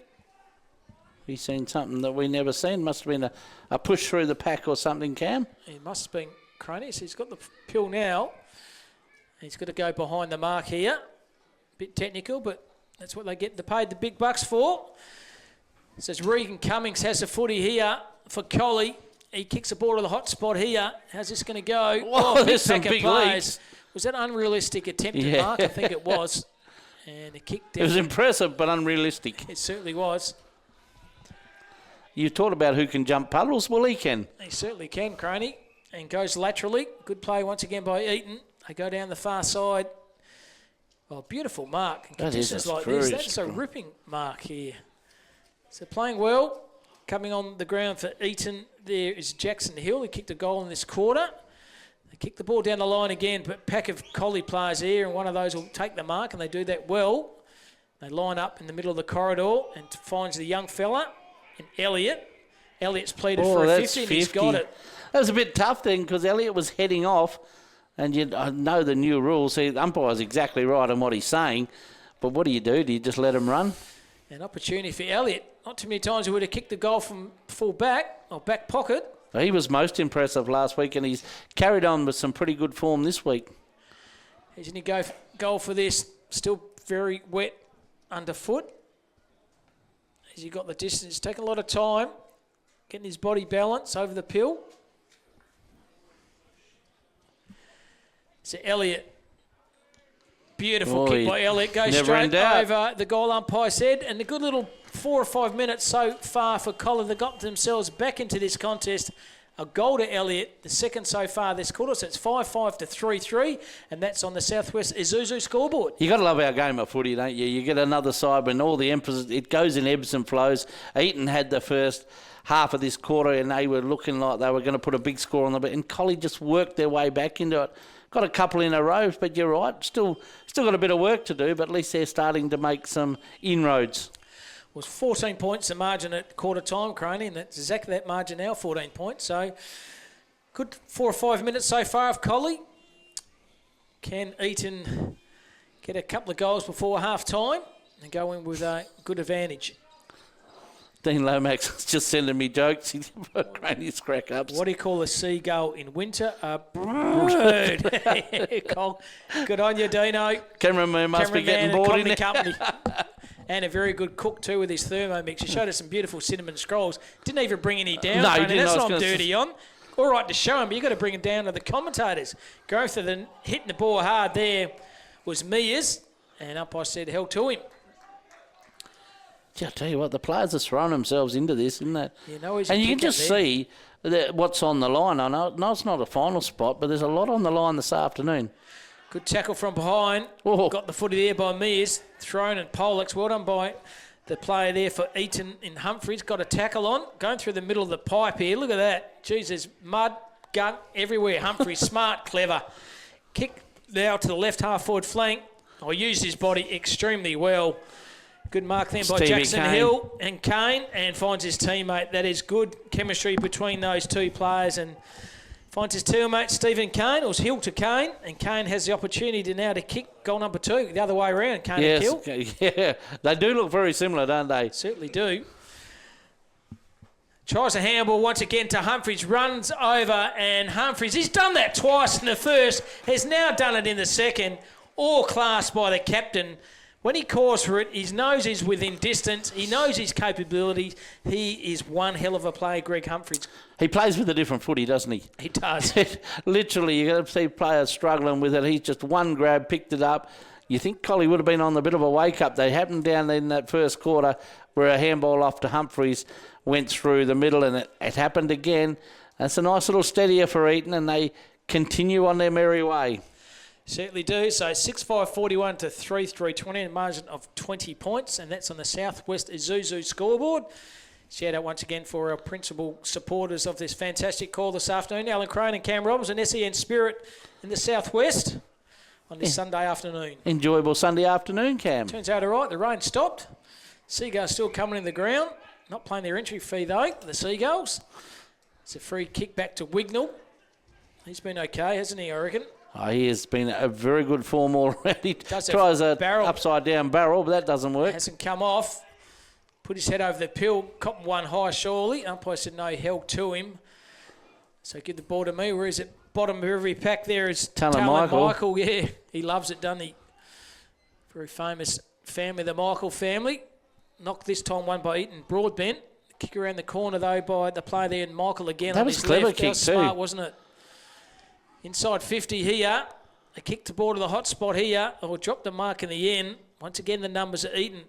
He's seen something that we never seen. Must have been a push through the pack or something, Cam. It must have been Croney. So he's got the pill now. He's got to go behind the mark here. Bit technical, but that's what they get. They paid the big bucks for. It says Regan Cummings has the footy here for Collie. He kicks the ball to the hot spot here. How's this going to go? Whoa, there's some big leaps. Was that unrealistic attempted mark? I think it was. And a kick down. It was impressive, but unrealistic. It certainly was. You talked about who can jump puddles. Well, he can. He certainly can, Croney. And goes laterally. Good play once again by Eaton. They go down the far side. Oh, beautiful mark. In conditions like this, that's a ripping mark here. So playing well. Coming on the ground for Eaton, there is Jackson Hill. He kicked a goal in this quarter. They kick the ball down the line again, but pack of Collie players here, and one of those will take the mark, and they do that well. They line up in the middle of the corridor and finds the young fella in Elliott. Elliott's pleaded for a 50, and he's got it. That was a bit tough then because Elliott was heading off, and you know the new rules. See, the umpire's exactly right on what he's saying, but what do? Do you just let him run? An opportunity for Elliott. Not too many times he would have kicked the goal from full back or back pocket. He was most impressive last week, and he's carried on with some pretty good form this week. He's going to go goal for this. Still very wet underfoot. As he got the distance, taking a lot of time, getting his body balance over the pill. So Elliott. Beautiful kick by Elliott. Goes straight over the goal, umpire said. And a good little 4 or 5 minutes so far for Collie. They got themselves back into this contest. A goal to Elliott, the second so far this quarter. So it's 5-5 to 3-3. And that's on the Southwest Isuzu scoreboard. You got to love our game of footy, don't you? You get another side when all the emphasis, it goes in ebbs and flows. Eaton had the first half of this quarter and they were looking like they were going to put a big score on the bit. And Collie just worked their way back into it. Got a couple in a row, but you're right. Still got a bit of work to do, but at least they're starting to make some inroads. It was 14 points the margin at quarter time, Croney, and that's exactly that margin now, 14 points. So good 4 or 5 minutes so far of Collie. Can Eaton get a couple of goals before half time and go in with a good advantage? Dean Lomax is just sending me jokes. He's Croney's crack ups. What do you call a seagull in winter? A bird. Good on you, Dino. Cameraman must be getting bored in company. And a very good cook too with his Thermomix. He showed us some beautiful cinnamon scrolls. Didn't even bring any down. No, he didn't. That's what I'm dirty on. All right to show him, but you've got to bring it down to the commentators. Going for hitting the ball hard there was Mears, and umpire said held to him. Gee, I tell you what, the players are throwing themselves into this, isn't it? And you can just see what's on the line. I know it's not a final spot, but there's a lot on the line this afternoon. Good tackle from behind. Oh. Got the footy there by Mears. Thrown and Polex. Well done by the player there for Eaton in Humphreys. Got a tackle on. Going through the middle of the pipe here. Look at that. Jeez, there's mud, gunk everywhere. Humphreys, smart, clever. Kick now to the left half forward flank. Used his body extremely well. Good mark then by Jackson Hill and Kane, and finds his teammate. That is good chemistry between those two players, and Finds his teammate, Stephen Kane. It was Hill to Kane, and Kane has the opportunity now to kick goal number 2, the other way around, Kane and Hill. Yeah, they do look very similar, don't they? Certainly do. Tries a handball once again to Humphries, runs over, and Humphries, he's done that twice in the first, has now done it in the second, all classed by the captain. When he calls for it, he knows he's within distance. He knows his capabilities. He is one hell of a player, Greg Humphries. He plays with a different footy, doesn't he? He does. Literally, you got to see players struggling with it. He's just one grab, picked it up. You think Collie would have been on a bit of a wake-up. They happened down in that first quarter where a handball off to Humphries went through the middle, and it happened again. That's a nice little steadier for Eaton, and they continue on their merry way. Certainly do. So 6-5-41 to 3-3-20, a margin of 20 points, and that's on the Southwest Isuzu scoreboard. Shout out once again for our principal supporters of this fantastic call this afternoon, Alan Crane and Cam Robbins, and SEN Spirit in the Southwest on this Sunday afternoon. Enjoyable Sunday afternoon, Cam. Turns out all right. The rain stopped. Seagulls still coming in the ground. Not playing their entry fee, though, the Seagulls. It's a free kick back to Wignall. He's been okay, hasn't he, I reckon? Oh, he has been a very good form already. He tries a barrel. upside-down barrel, but that doesn't work. Hasn't come off. Put his head over the pill. Cotton one high, surely. Umpire said no, held to him. So give the ball to me. Where is it? Bottom of every pack there is Talon Michael. Yeah, he loves it, doesn't he? Very famous family, the Michael family. Knocked this time one by Eaton Broadbent. Kick around the corner, though, by the player there, and Michael again. That was his clever left. kick, That was smart, wasn't it? Inside 50 here. A kick to ball to the hot spot here. Oh, dropped the mark in the end. Once again, the numbers are Eaton.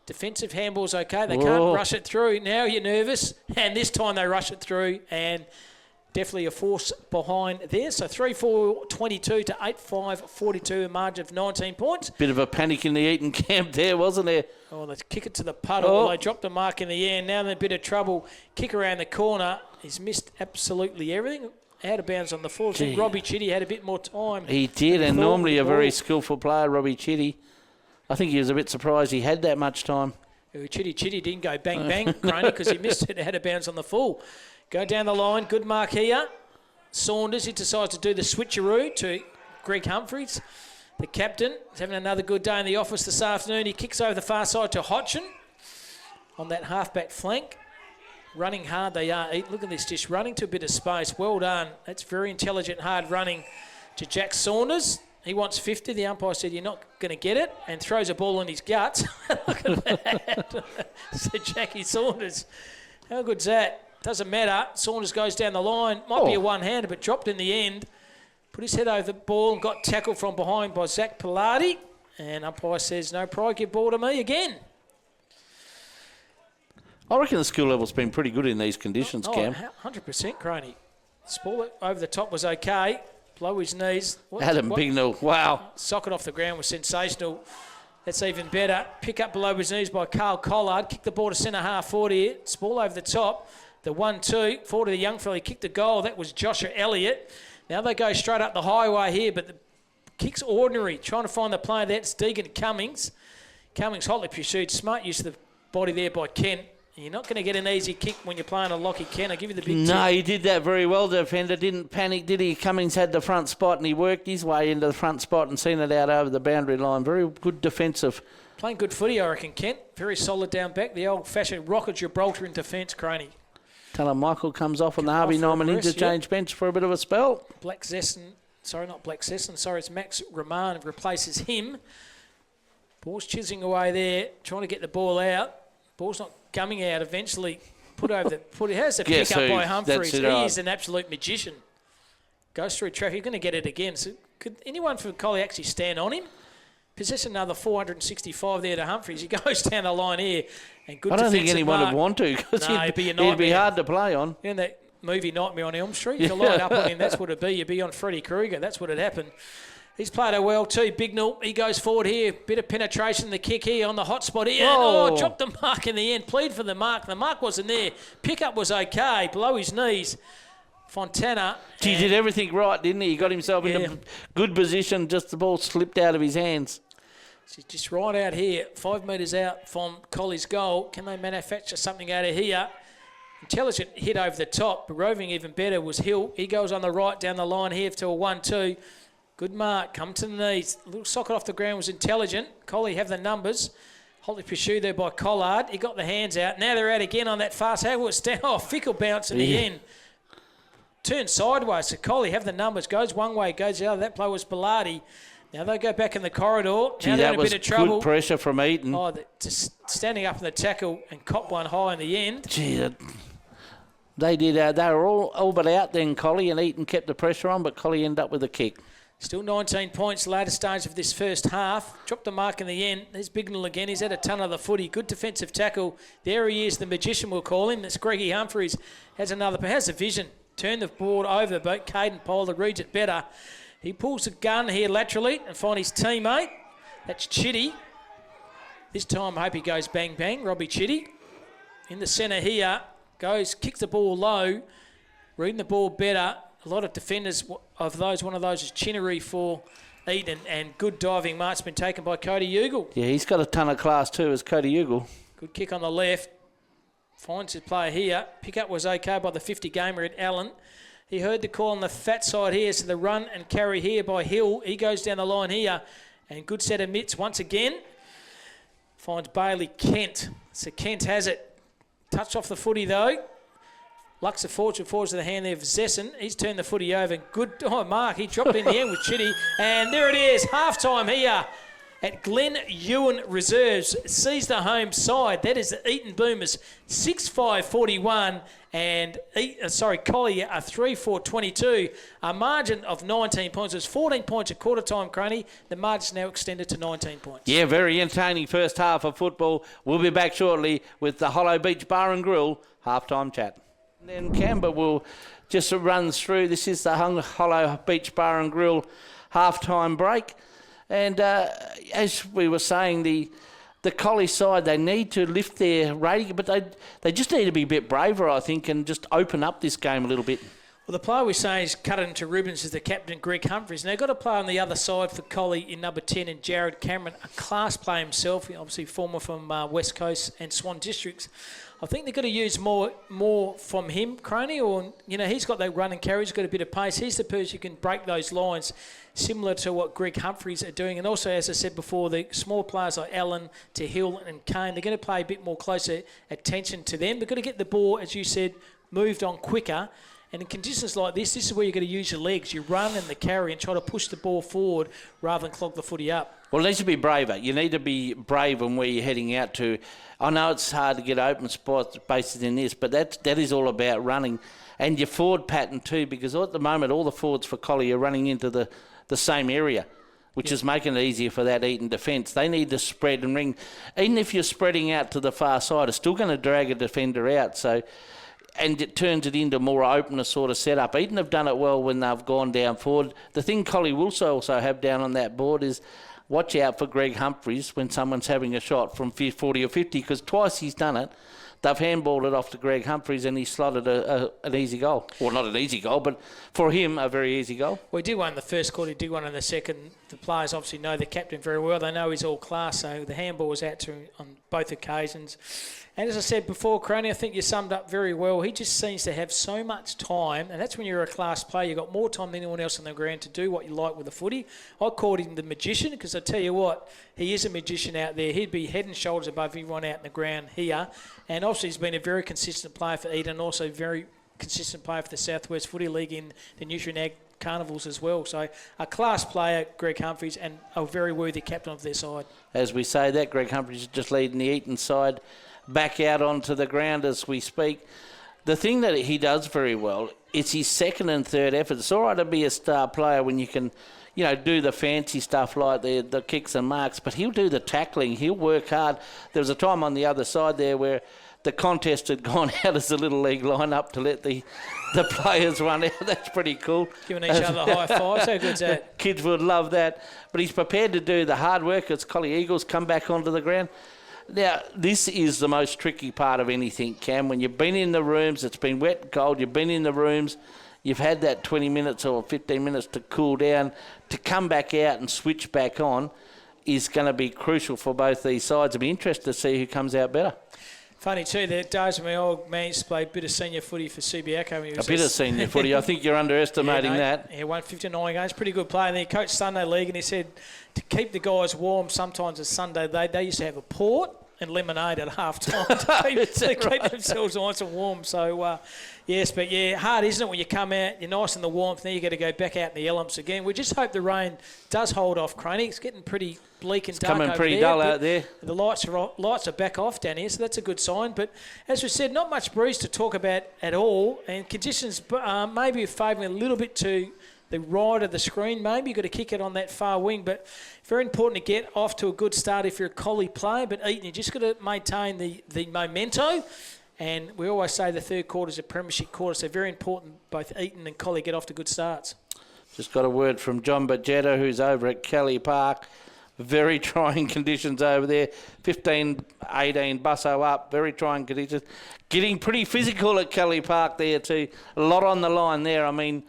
Defensive handball's okay. They can't rush it through. Now you're nervous. And this time they rush it through. And definitely a force behind there. So 3-4-22 to 8-5-42, a margin of 19 points. Bit of a panic in the Eaton camp there, wasn't there? Oh, let's kick it to the puddle. Oh. They dropped the mark in the end. Now they're in a bit of trouble. Kick around the corner. He's missed absolutely everything. Out of bounds on the full. I think Robbie Chitty had a bit more time. He did, and normally a very skillful player, Robbie Chitty. I think he was a bit surprised he had that much time. Chitty didn't go bang, bang, Crony, because he missed it out of bounds on the full. Go down the line. Good mark here. Saunders, he decides to do the switcheroo to Greg Humphries. The captain is having another good day in the office this afternoon. He kicks over the far side to Hodgson on that halfback flank. Running hard they are. Look at this, just running to a bit of space. Well done. That's very intelligent, hard running to Jack Saunders. He wants 50. The umpire said, you're not going to get it, and throws a ball in his guts. Look at that. So Jackie Saunders. How good's that? Doesn't matter. Saunders goes down the line. Might be a one-hander, but dropped in the end. Put his head over the ball and got tackled from behind by Zach Pilati. And umpire says, no pride, give ball to me again. I reckon the skill level's been pretty good in these conditions, Cam. 100%, Crony. Ball over the top was okay. Below his knees. Adam Bignell, wow. Socket off the ground was sensational. That's even better. Pick up below his knees by Carl Collard. Kick the ball to centre half forward here. Ball over the top. The 1-2. Forward to the young fella. He kicked the goal. That was Joshua Elliott. Now they go straight up the highway here, but the kick's ordinary. Trying to find the player there. It's Deegan Cummings. Cummings hotly pursued. Smart use of the body there by Kent. You're not going to get an easy kick when you're playing a Lockie Kent. I'll give you the big tip. No, he did that very well, the defender. Didn't panic, did he? Cummings had the front spot and he worked his way into the front spot and seen it out over the boundary line. Very good defensive. Playing good footy, I reckon, Kent. Very solid down back. The old-fashioned rocket Gibraltar in defence, Crony. Talon Michael comes off on the Harvey Norman interchange bench for a bit of a spell. It's Max Roman replaces him. Ball's chiseling away there, trying to get the ball out. Ball's not coming out. Eventually, how's the pick up by Humphries? He is an absolute magician. Goes through traffic. He's going to get it again. So could anyone from Collie actually stand on him? Possess another 465 there to Humphries. He goes down the line here. And good. I don't think anyone would want to, because he'd be hard to play on. In that movie Nightmare on Elm Street, you light up on him, that's what it'd be. You'd be on Freddy Krueger. That's what had happened. He's played it well too. Bignell, he goes forward here. Bit of penetration, the kick here on the hot spot here. Oh, dropped the mark in the end. Plead for the mark. The mark wasn't there. Pickup was okay. Below his knees. Fontana. He did everything right, didn't he? He got himself in a good position. Just the ball slipped out of his hands. She's just right out here. 5 metres out from Collie's goal. Can they manufacture something out of here? Intelligent hit over the top, but roving even better was Hill. He goes on the right down the line here to a 1-2. Good mark, come to the knees. A little socket off the ground was Intelligent. Collie have the numbers. Hotly pursued there by Collard. He got the hands out. Now they're out again on that fast. How was down? Oh, Fickle bounce in the end. Turn sideways. So Collie have the numbers. Goes one way, goes the other. That play was Bilardi. Now they go back in the corridor. Now they're in a bit of trouble. Good pressure from Eaton. Oh, just standing up in the tackle and cop one high in the end. Gee, they did. They were all but out then, Collie, and Eaton kept the pressure on, but Collie ended up with a kick. Still 19 points, later stage of this first half. Dropped the mark in the end. There's Bignell again. He's had a ton of the footy. Good defensive tackle. There he is, the magician we'll call him. That's Greggy Humphries. Has a vision. Turn the board over, but Caden Polar reads it better. He pulls the gun here laterally and finds his teammate. That's Chitty. This time I hope he goes bang bang. Robbie Chitty. In the centre here. Kicks the ball low. Reading the ball better. A lot of defenders of those. One of those is Chinnery for Eaton, and good diving mark's been taken by Cody Ugle. Yeah, he's got a ton of class too, as Cody Ugle. Good kick on the left. Finds his player here. Pick-up was okay by the 50 gamer at Allen. He heard the call on the fat side here, so the run and carry here by Hill. He goes down the line here, and good set of mitts once again. Finds Bailey Kent. So Kent has it. Touched off the footy though. Lux of Fortune falls to the hand there of Zesson. He's turned the footy over. Good mark. He dropped in the end with Chitty. And there it is. Half-time here at Glen Ewan Reserves. Sees the home side. That is the Eaton Boomers 6-5-41. And Collie are 3-4-22. A margin of 19 points. It was 14 points at quarter time, Croney. The margin's now extended to 19 points. Yeah, very entertaining first half of football. We'll be back shortly with the Hollow Beach Bar and Grill half-time chat. Then Canberra will just run through. This is the Hollow Beach Bar and Grill half-time break. And as we were saying, the Collie side, they need to lift their rating, but they just need to be a bit braver, I think, and just open up this game a little bit. Well, the player we say is cut it into ribbons is the captain, Greg Humphries. And they've got a player on the other side for Collie in number 10, and Jared Cameron, a class player himself, obviously former from West Coast and Swan Districts. I think they've got to use more from him, Croney, or, he's got that run and carry, he's got a bit of pace. He's the person who can break those lines, similar to what Greg Humphries are doing. And also, as I said before, the small players like Allen, to Hill and Kane, they're going to pay a bit more closer attention to them. They've got to get the ball, as you said, moved on quicker. And in conditions like this is where you're going to use your legs. You run and the carry and try to push the ball forward rather than clog the footy up. Well, it needs to be braver. You need to be brave on where you're heading out to. I know it's hard to get open spots based in this, but that is all about running. And your forward pattern too, because at the moment all the forwards for Collie are running into the same area, which is making it easier for that Eaton defence. They need to spread and ring. Even if you're spreading out to the far side, it's still going to drag a defender out. And it turns it into more opener sort of setup. Eaton have done it well when they've gone down forward. The thing Collie will also have down on that board is watch out for Greg Humphries when someone's having a shot from 40 or 50, because twice he's done it. They've handballed it off to Greg Humphries and he slotted an easy goal. Well, not an easy goal, but for him, a very easy goal. Well, he did one in the first quarter, he did one in the second. The players obviously know the captain very well. They know he's all class, so the handball was out to him on both occasions. And as I said before, Croney, I think you summed up very well. He just seems to have so much time, and that's when you're a class player. You've got more time than anyone else on the ground to do what you like with the footy. I called him the magician because I tell you what, he is a magician out there. He'd be head and shoulders above everyone out in the ground here. And obviously he's been a very consistent player for Eaton, and also very consistent player for the Southwest Footy League in the Nutrien Ag Carnivals as well. So a class player, Greg Humphries, and a very worthy captain of their side. As we say that, Greg Humphries is just leading the Eaton side back out onto the ground as we speak. The thing that he does very well, it's his second and third effort. It's all right to be a star player when you can, do the fancy stuff like the kicks and marks, but he'll do the tackling. He'll work hard. There was a time on the other side there where the contest had gone out as a little league line-up to let the players run out. That's pretty cool. Giving each other high fives. How good's that? Kids would love that. But he's prepared to do the hard work as Collie Eagles come back onto the ground. Now, this is the most tricky part of anything, Cam. When you've been in the rooms, it's been wet and cold, you've been in the rooms, you've had that 20 minutes or 15 minutes to cool down, to come back out and switch back on is going to be crucial for both these sides. It'll be interesting to see who comes out better. Funny too, that days when my old man used to play a bit of senior footy for Subiaco. When he was A bit of senior footy. I think you're underestimating that. He won 59 games. Pretty good player. And he coached Sunday League, and he said to keep the guys warm, sometimes on Sunday they used to have a port and lemonade at half time to keep themselves nice and warm. So, yes, but yeah, hard, isn't it, when you come out, you're nice in the warmth, then you got to go back out in the elements again. We just hope the rain does hold off, Croney. It's getting pretty bleak and dark coming over pretty there, dull out there. The lights are back off down here, so that's a good sign. But as we said, not much breeze to talk about at all, and conditions maybe favouring a little bit to the right of the screen. Maybe you've got to kick it on that far wing, but very important to get off to a good start if you're a Collie player. But Eaton, you just got to maintain the memento. And we always say the third quarter is a premiership quarter, so very important both Eaton and Collie get off to good starts. Just got a word from John Bajetta, who's over at Kelly Park. Very trying conditions over there. 15-18 busso up. Very trying conditions. Getting pretty physical at Kelly Park there too. A lot on the line there. I mean,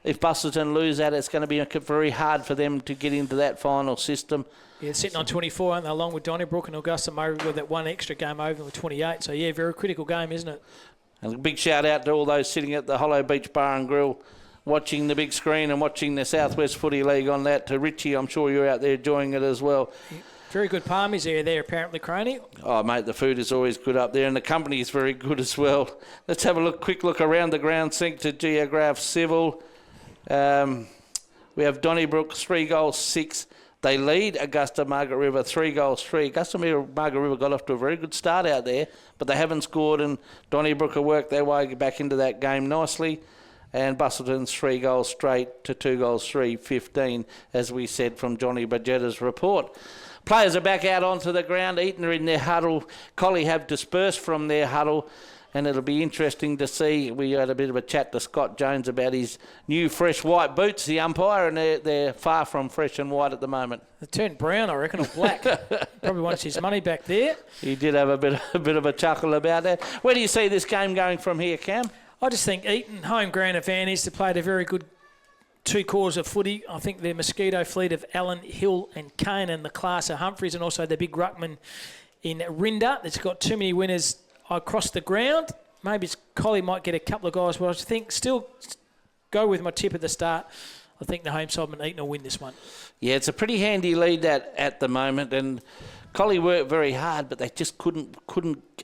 if Bustleton lose that, it's going to be very hard for them to get into that final system. Yeah, sitting on 24, aren't they, along with Donnybrook and Augusta Murray with that one extra game over them with 28. So, yeah, very critical game, isn't it? And a big shout out to all those sitting at the Hollow Beach Bar and Grill watching the big screen and watching the Southwest Footy League on that. To Richie, I'm sure you're out there enjoying it as well. Yeah. Very good palmies there apparently, Croney. Oh, mate, the food is always good up there and the company is very good as well. Let's have a quick look around the ground sink to Geograph Civil. We have Donnybrook, 3 goals, 6. They lead Augusta Margaret River 3 goals, 3. Augusta Margaret River got off to a very good start out there, but they haven't scored, and Donnybrook have worked their way back into that game nicely. And Bustleton's 3 goals straight to 2 goals, 3, 15, as we said from Johnny Bajetta's report. Players are back out onto the ground. Eaton are in their huddle. Collie have dispersed from their huddle. And it'll be interesting to see. We had a bit of a chat to Scott Jones about his new fresh white boots, the umpire, and they're far from fresh and white at the moment. They turned brown, I reckon, or black. Probably wants his money back there. He did have a bit of a chuckle about that. Where do you see this game going from here, Cam? I just think Eaton, home ground advantage, they played a very good 2 quarters of footy. I think their mosquito fleet of Allen, Hill and Kane, and the class of Humphreys, and also the big ruckman in Rinda. It's got too many winners across the ground. Maybe Collie might get a couple of guys, but I think still go with my tip at the start. I think the home side and Eaton will win this one. Yeah, it's a pretty handy lead at the moment, and Collie worked very hard, but they just couldn't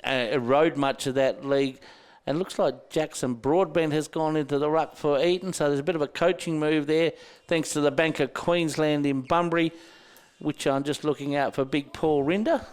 erode much of that league. And it looks like Jackson Broadbent has gone into the ruck for Eaton, so there's a bit of a coaching move there, thanks to the Bank of Queensland in Bunbury, which I'm just looking out for Big Paul Rinder.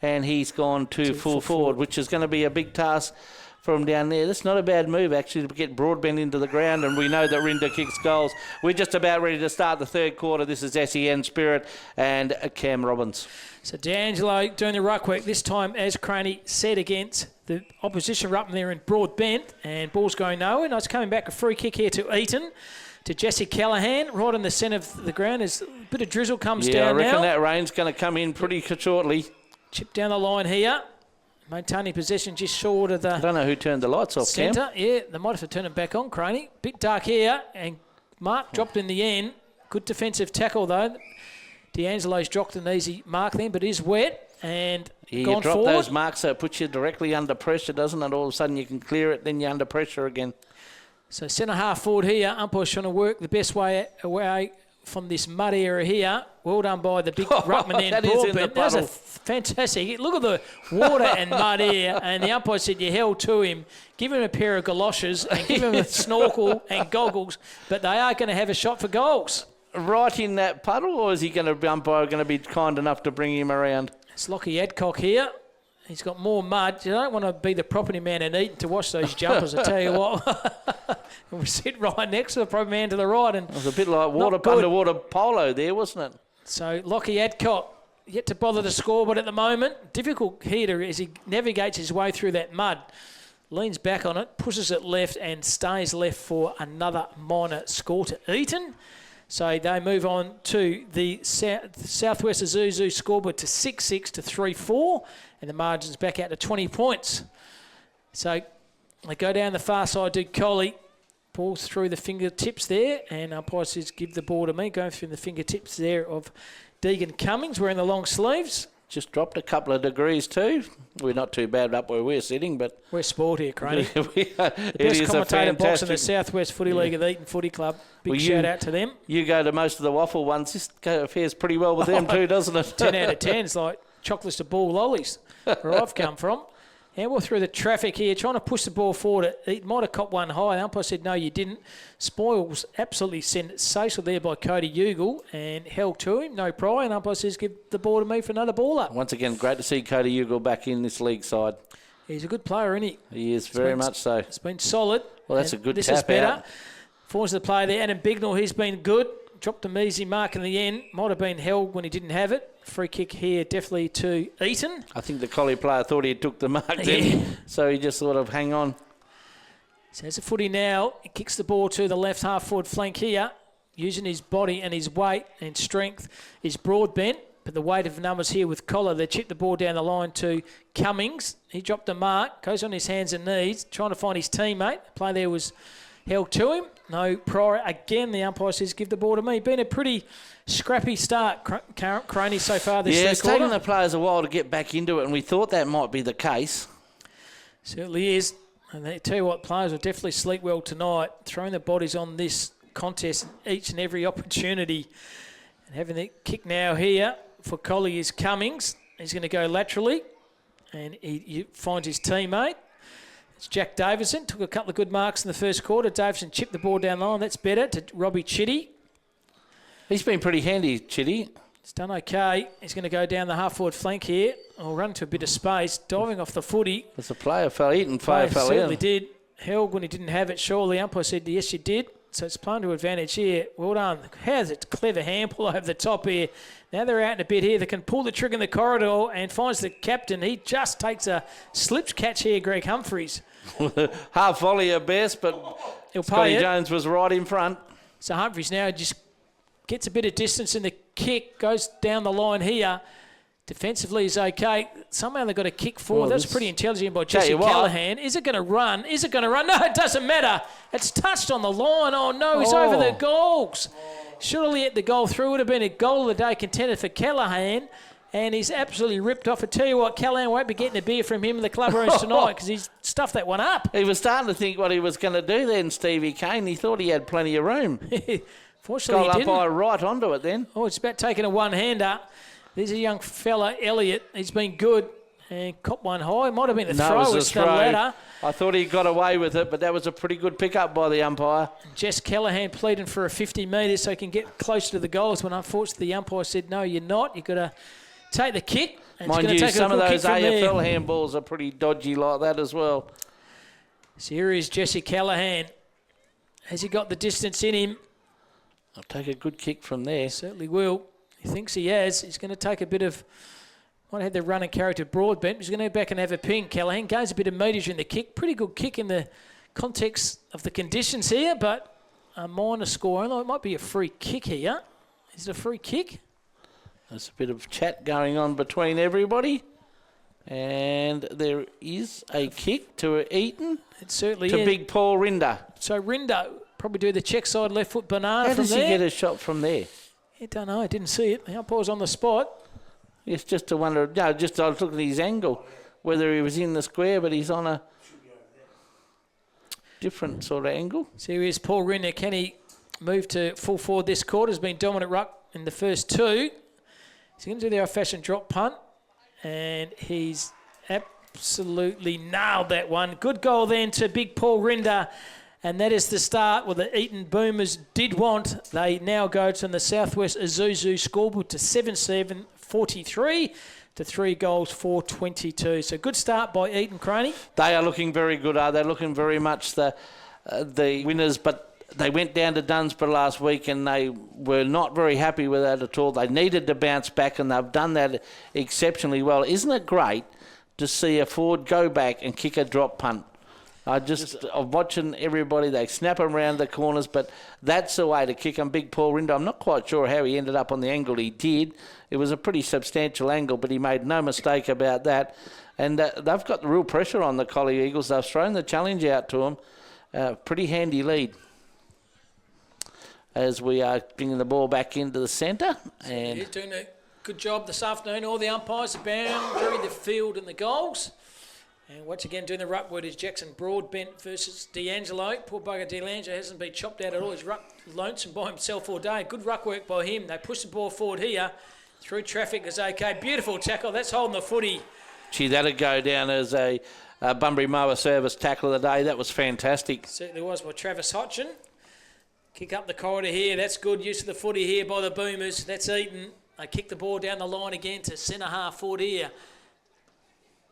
And he's gone to full forward, which is going to be a big task from down there. That's not a bad move, actually, to get Broadbent into the ground, and we know that Rinder kicks goals. We're just about ready to start the third quarter. This is SEN Spirit and Cam Robbins. So D'Angelo doing the ruck work, this time, as Croney said, against the opposition ruckman there in Broadbent, and ball's going nowhere. Now it's coming back, a free kick here to Eaton, to Jesse Callahan, right in the centre of the ground. As a bit of drizzle comes down now. Yeah, I reckon that rain's going to come in pretty shortly. Chip down the line here. Maintaining possession just short of the... I don't know who turned the lights off, centre. Cam. Yeah, they might have to turn it back on, Croney. Bit dark here, and Mark dropped in the end. Good defensive tackle, though. D'Angelo's dropped an easy mark then, but is wet and gone forward. You drop those marks, so it puts you directly under pressure, doesn't it? All of a sudden you can clear it, then you're under pressure again. So centre half forward here. Umpire's trying to work the best way away from this mud area here. Well done by the big ruckman there in Broadbent. That was a fantastic. Look at the water and mud here. And the umpire said you held to him. Give him a pair of galoshes and give him a snorkel and goggles. But they are going to have a shot for goals. Right in that puddle, or is he going to umpire going to be kind enough to bring him around? It's Lockie Adcock here. He's got more mud. You don't want to be the property man in Eaton to wash those jumpers, I tell you what. We sit right next to the property man to the right. And it was a bit like underwater polo there, wasn't it? So Lockie Adcock yet to bother the scoreboard at the moment. Difficult here as he navigates his way through that mud. Leans back on it, pushes it left and stays left for another minor score to Eaton. So they move on to the Southwest Azuzu scoreboard to 6-6 to 3-4. And the margin's back out to 20 points. So they go down the far side to Collie. Ball's through the fingertips there. And umpire says, give the ball to me. Going through the fingertips there of Deegan Cummings wearing the long sleeves. just dropped a couple of degrees too. We're not too bad up where we're sitting, but... We're sport here, Craney. The best commentator box in the Southwest Footy League of Eaton Footy Club. Big shout out to them. You go to most of the waffle ones. This fares pretty well with them too, doesn't it? 10 out of 10. It's like chocolates to ball lollies, where I've come from. And we're through the traffic here, trying to push the ball forward. It might have caught one high. The umpire said, no, you didn't. Spoils absolutely sensational there by Cody Ugle and held to him. No pry. And umpire says, give the ball to me for another baller. Once again, great to see Cody Ugle back in this league side. He's a good player, isn't he? He is, very much so. It's been solid. Well, that's a good this tap is better. out. Forwards to the play there. Adam Bignell, he's been good. Dropped an easy mark in the end. Might have been held when he didn't have it. Free kick here definitely to Eaton. I think the Collie player thought he took the mark then, so he just thought of hang on. So there's a footy now. He kicks the ball to the left half forward flank here, using his body and his weight and strength. His broad bent, but the weight of numbers here with Collar. They chip the ball down the line to Cummings. He dropped the mark, goes on his hands and knees, trying to find his teammate. Play there was held to him. No prior. Again, the umpire says, give the ball to me. Been a pretty scrappy start, Craney, so far this it's third quarter. taken the players a while to get back into it, and we thought that might be the case. Certainly is. And I tell you what, players will definitely sleep well tonight, throwing their bodies on this contest each and every opportunity. And having the kick now here for Collie is Cummings. He's going to go laterally, and he finds his teammate. It's Jack Davison. Took a couple of good marks in the first quarter. Davison chipped the ball down the line. That's better to Robbie Chitty. He's been pretty handy, Chitty. He's done okay. He's going to go down the half-forward flank here. Or run to a bit of space, diving off the footy. There's a player fell. Eaton player fell in. Certainly did. Held when he didn't have it. Surely the umpire said, yes, you did. So it's playing to advantage here. Well done. How's it clever handball over the top here. Now they're out in a bit here. They can pull the trigger in the corridor and finds the captain. He just takes a slips catch here, Greg Humphries. Half volley at best, but Scotty Jones was right in front. So Humphries now just gets a bit of distance in the kick, goes down the line here. Defensively is okay. Somehow they've got a kick forward. That was pretty intelligent by Jesse Callahan. Is it going to run? Is it going to run? No, it doesn't matter. It's touched on the line. Oh, no, he's over the goals. Surely at the goal through would have been a goal of the day contender for Callahan. And he's absolutely ripped off. I tell you what, Callahan won't be getting a beer from him in the club rooms tonight because he's stuffed that one up. He was starting to think what he was going to do then, Stevie Kane. He thought he had plenty of room. Fortunately, he didn't. Up right onto it then. Oh, it's about taking a one-hander. There's a young fella, Elliott. He's been good and caught one high. Might have been a throw. It was a throw. Ladder. I thought he got away with it, but that was a pretty good pick-up by the umpire. Jess Callahan pleading for a 50 metres so he can get closer to the goals when unfortunately the umpire said, no, you're not. You've got to take the kick. Mind you, some of those AFL handballs are pretty dodgy like that as well. So here is Jesse Callahan. Has he got the distance in him? I'll take a good kick from there. Certainly will. He thinks he has. He's going to take a bit of... Might have the running character Broadbent. He's going to go back and have a ping. Callahan gains a bit of meterage in the kick. Pretty good kick in the context of the conditions here, but a minor score. It might be a free kick here. Is it a free kick? There's a bit of chat going on between everybody. And there is a kick to Eaton. It certainly is. To big Paul Rinder. So Rinder probably do the check side left foot banana How from there. How does he get a shot from there? I don't know. I didn't see it. The umpire's on the spot. It's just to wonder. No, I was looking at his angle, whether he was in the square, but he's on a different sort of angle. So here's Paul Rinder. Can he move to full forward this quarter? Has been dominant ruck in the first two. He's going to do the old-fashioned drop punt, and he's absolutely nailed that one. Good goal then to big Paul Rinder. And that is the start. Well, the Eaton Boomers did want. They now go to the Southwest Isuzu scoreboard to 7-7-43 to 3 goals for 22. So good start by Eaton, Craney. They are looking very good, are they? Looking very much the winners, but they went down to Dunsborough last week and they were not very happy with that at all. They needed to bounce back and they've done that exceptionally well. Isn't it great to see a forward go back and kick a drop punt? I'm watching everybody. They snap them around the corners, but that's the way to kick them. Big Paul Rinder, I'm not quite sure how he ended up on the angle he did. It was a pretty substantial angle, but he made no mistake about that. And they've got the real pressure on the Collie Eagles. They've thrown the challenge out to them. Pretty handy lead as we are bringing the ball back into the centre. And he's doing good job this afternoon. All the umpires, the boundary, the field and the goals. And once again, doing the ruck word is Jackson Broadbent versus D'Angelo. Poor bugger D'Angelo hasn't been chopped out at all. He's ruck lonesome by himself all day. Good ruck work by him. They push the ball forward here. Through traffic is okay. Beautiful tackle. That's holding the footy. Gee, that'd go down as a Bunbury Mower Service tackle of the day. That was fantastic. Certainly was by Travis Hodgson. Kick up the corridor here. That's good use of the footy here by the Boomers. That's Eaton. They kick the ball down the line again to centre half forward here.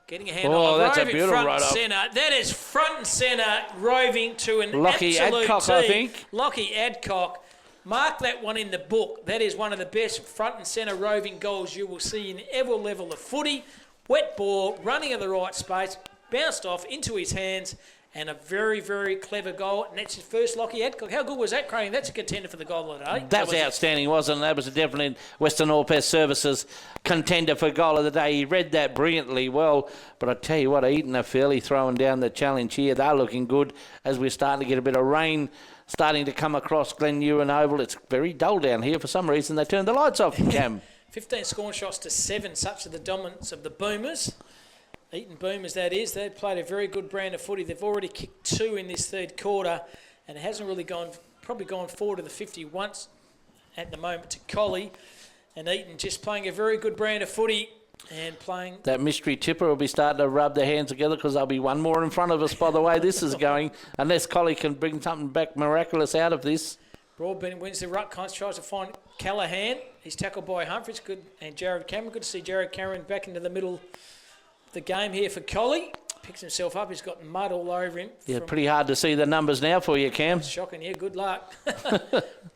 Getting a hand on that's a roving beautiful front right and up. centre. That is front and centre, roving to an Lockie absolute Adcock, tee. I think. Lockie Adcock. Mark that one in the book. That is one of the best front and centre roving goals you will see in every level of footy. Wet ball, running in the right space, bounced off into his hands, and a very, very clever goal. And that's his first Lockie Adcock. How good was that, Crane? That's a contender for the goal of the day. That was outstanding, wasn't it? That was a definite Western All Pest Services contender for goal of the day. He read that brilliantly well. But I tell you what, Eaton are fairly throwing down the challenge here. They're looking good as we're starting to get a bit of rain starting to come across Glen Ewan Oval. It's very dull down here. For some reason, they turned the lights off, Cam. 15 scoring shots to 7, such are the dominance of the Boomers. Eaton Boomers, that is. They've played a very good brand of footy. They've already kicked 2 in this third quarter, and it hasn't really probably gone forward to the 50 once at the moment to Collie. And Eaton just playing a very good brand of footy and playing... That mystery tipper will be starting to rub their hands together because there'll be one more in front of us by the way this is going, unless Collie can bring something back miraculous out of this. Broadbent wins the ruck, tries to find Callahan. He's tackled by Humphries, good, and Jared Cameron. Good to see Jared Cameron back into the middle of the game here for Collie. Picks himself up. He's got mud all over him. Yeah, pretty hard to see the numbers now for you, Cam. Shocking, yeah, good luck.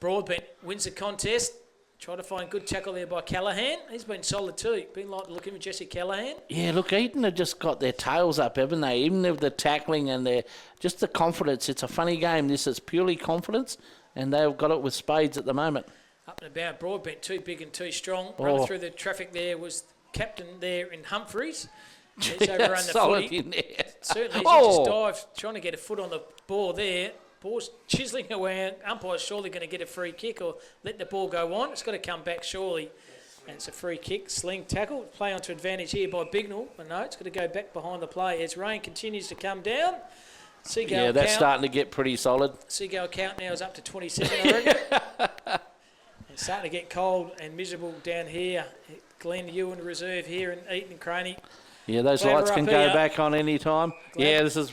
Broadbent wins the contest. Try to find good tackle there by Callahan. He's been solid too. Been like looking with Jesse Callahan. Yeah, look, Eaton have just got their tails up, haven't they? Even with the tackling and just the confidence. It's a funny game. This is purely confidence, and they've got it with spades at the moment. Up and about, Broadbent too big and too strong. Running through the traffic there was captain there in Humphries. He's overrun the footy. In there. Certainly, he just dived, trying to get a foot on the ball there. Ball's chiselling around. Umpire's surely going to get a free kick or let the ball go on. It's got to come back surely. And it's a free kick, sling tackle. Play onto advantage here by Bignell. But no, it's got to go back behind the play as rain continues to come down. Seagull that's count. starting to get pretty solid. Seagull count now is up to 27, I reckon. It's starting to get cold and miserable down here. Glen Ewan Reserve here in Eaton and Craney. Yeah, those Clever lights can up go here. back on any time. Glad. Yeah, this is...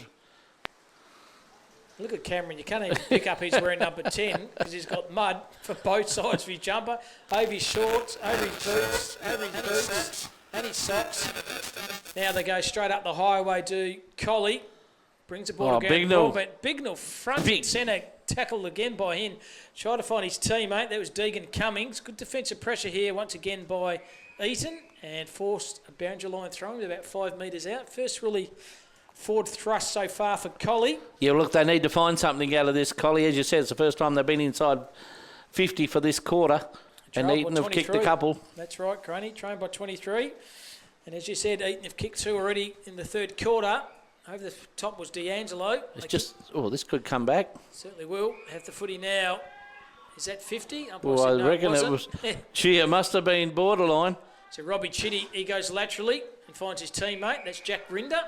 Look at Cameron. You can't even pick up he's wearing number 10 because he's got mud for both sides of his jumper, over his shorts, over his boots, and his socks. Now they go straight up the highway to Collie. Brings the ball again. Bignell front and centre, tackled again by him. Tried to find his teammate. That was Deegan Cummings. Good defensive pressure here once again by Eaton and forced a boundary line throw about 5 metres out. First really forward thrust so far for Collie. Yeah, look, they need to find something out of this, Collie. As you said, it's the first time they've been inside 50 for this quarter. And Eaton have kicked a couple. That's right, Craney, trained by 23. And as you said, Eaton have kicked 2 already in the third quarter. Over the top was D'Angelo. It's just, this could come back. Certainly will. Have the footy now. Is that 50? Well, I reckon it was. Gee, it must have been borderline. So Robbie Chitty, he goes laterally and finds his teammate. That's Jack Rinder.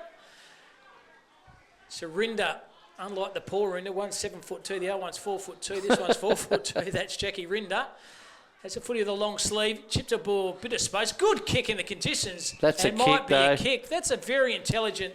So Rinder, unlike the Paul Rinder, one's 7'2", the other one's 4'2". This one's 4'2". That's Jackie Rinder. That's a footy with a long sleeve. Chipped a ball, bit of space. Good kick in the conditions. That's a kick, might be a kick. That's a very intelligent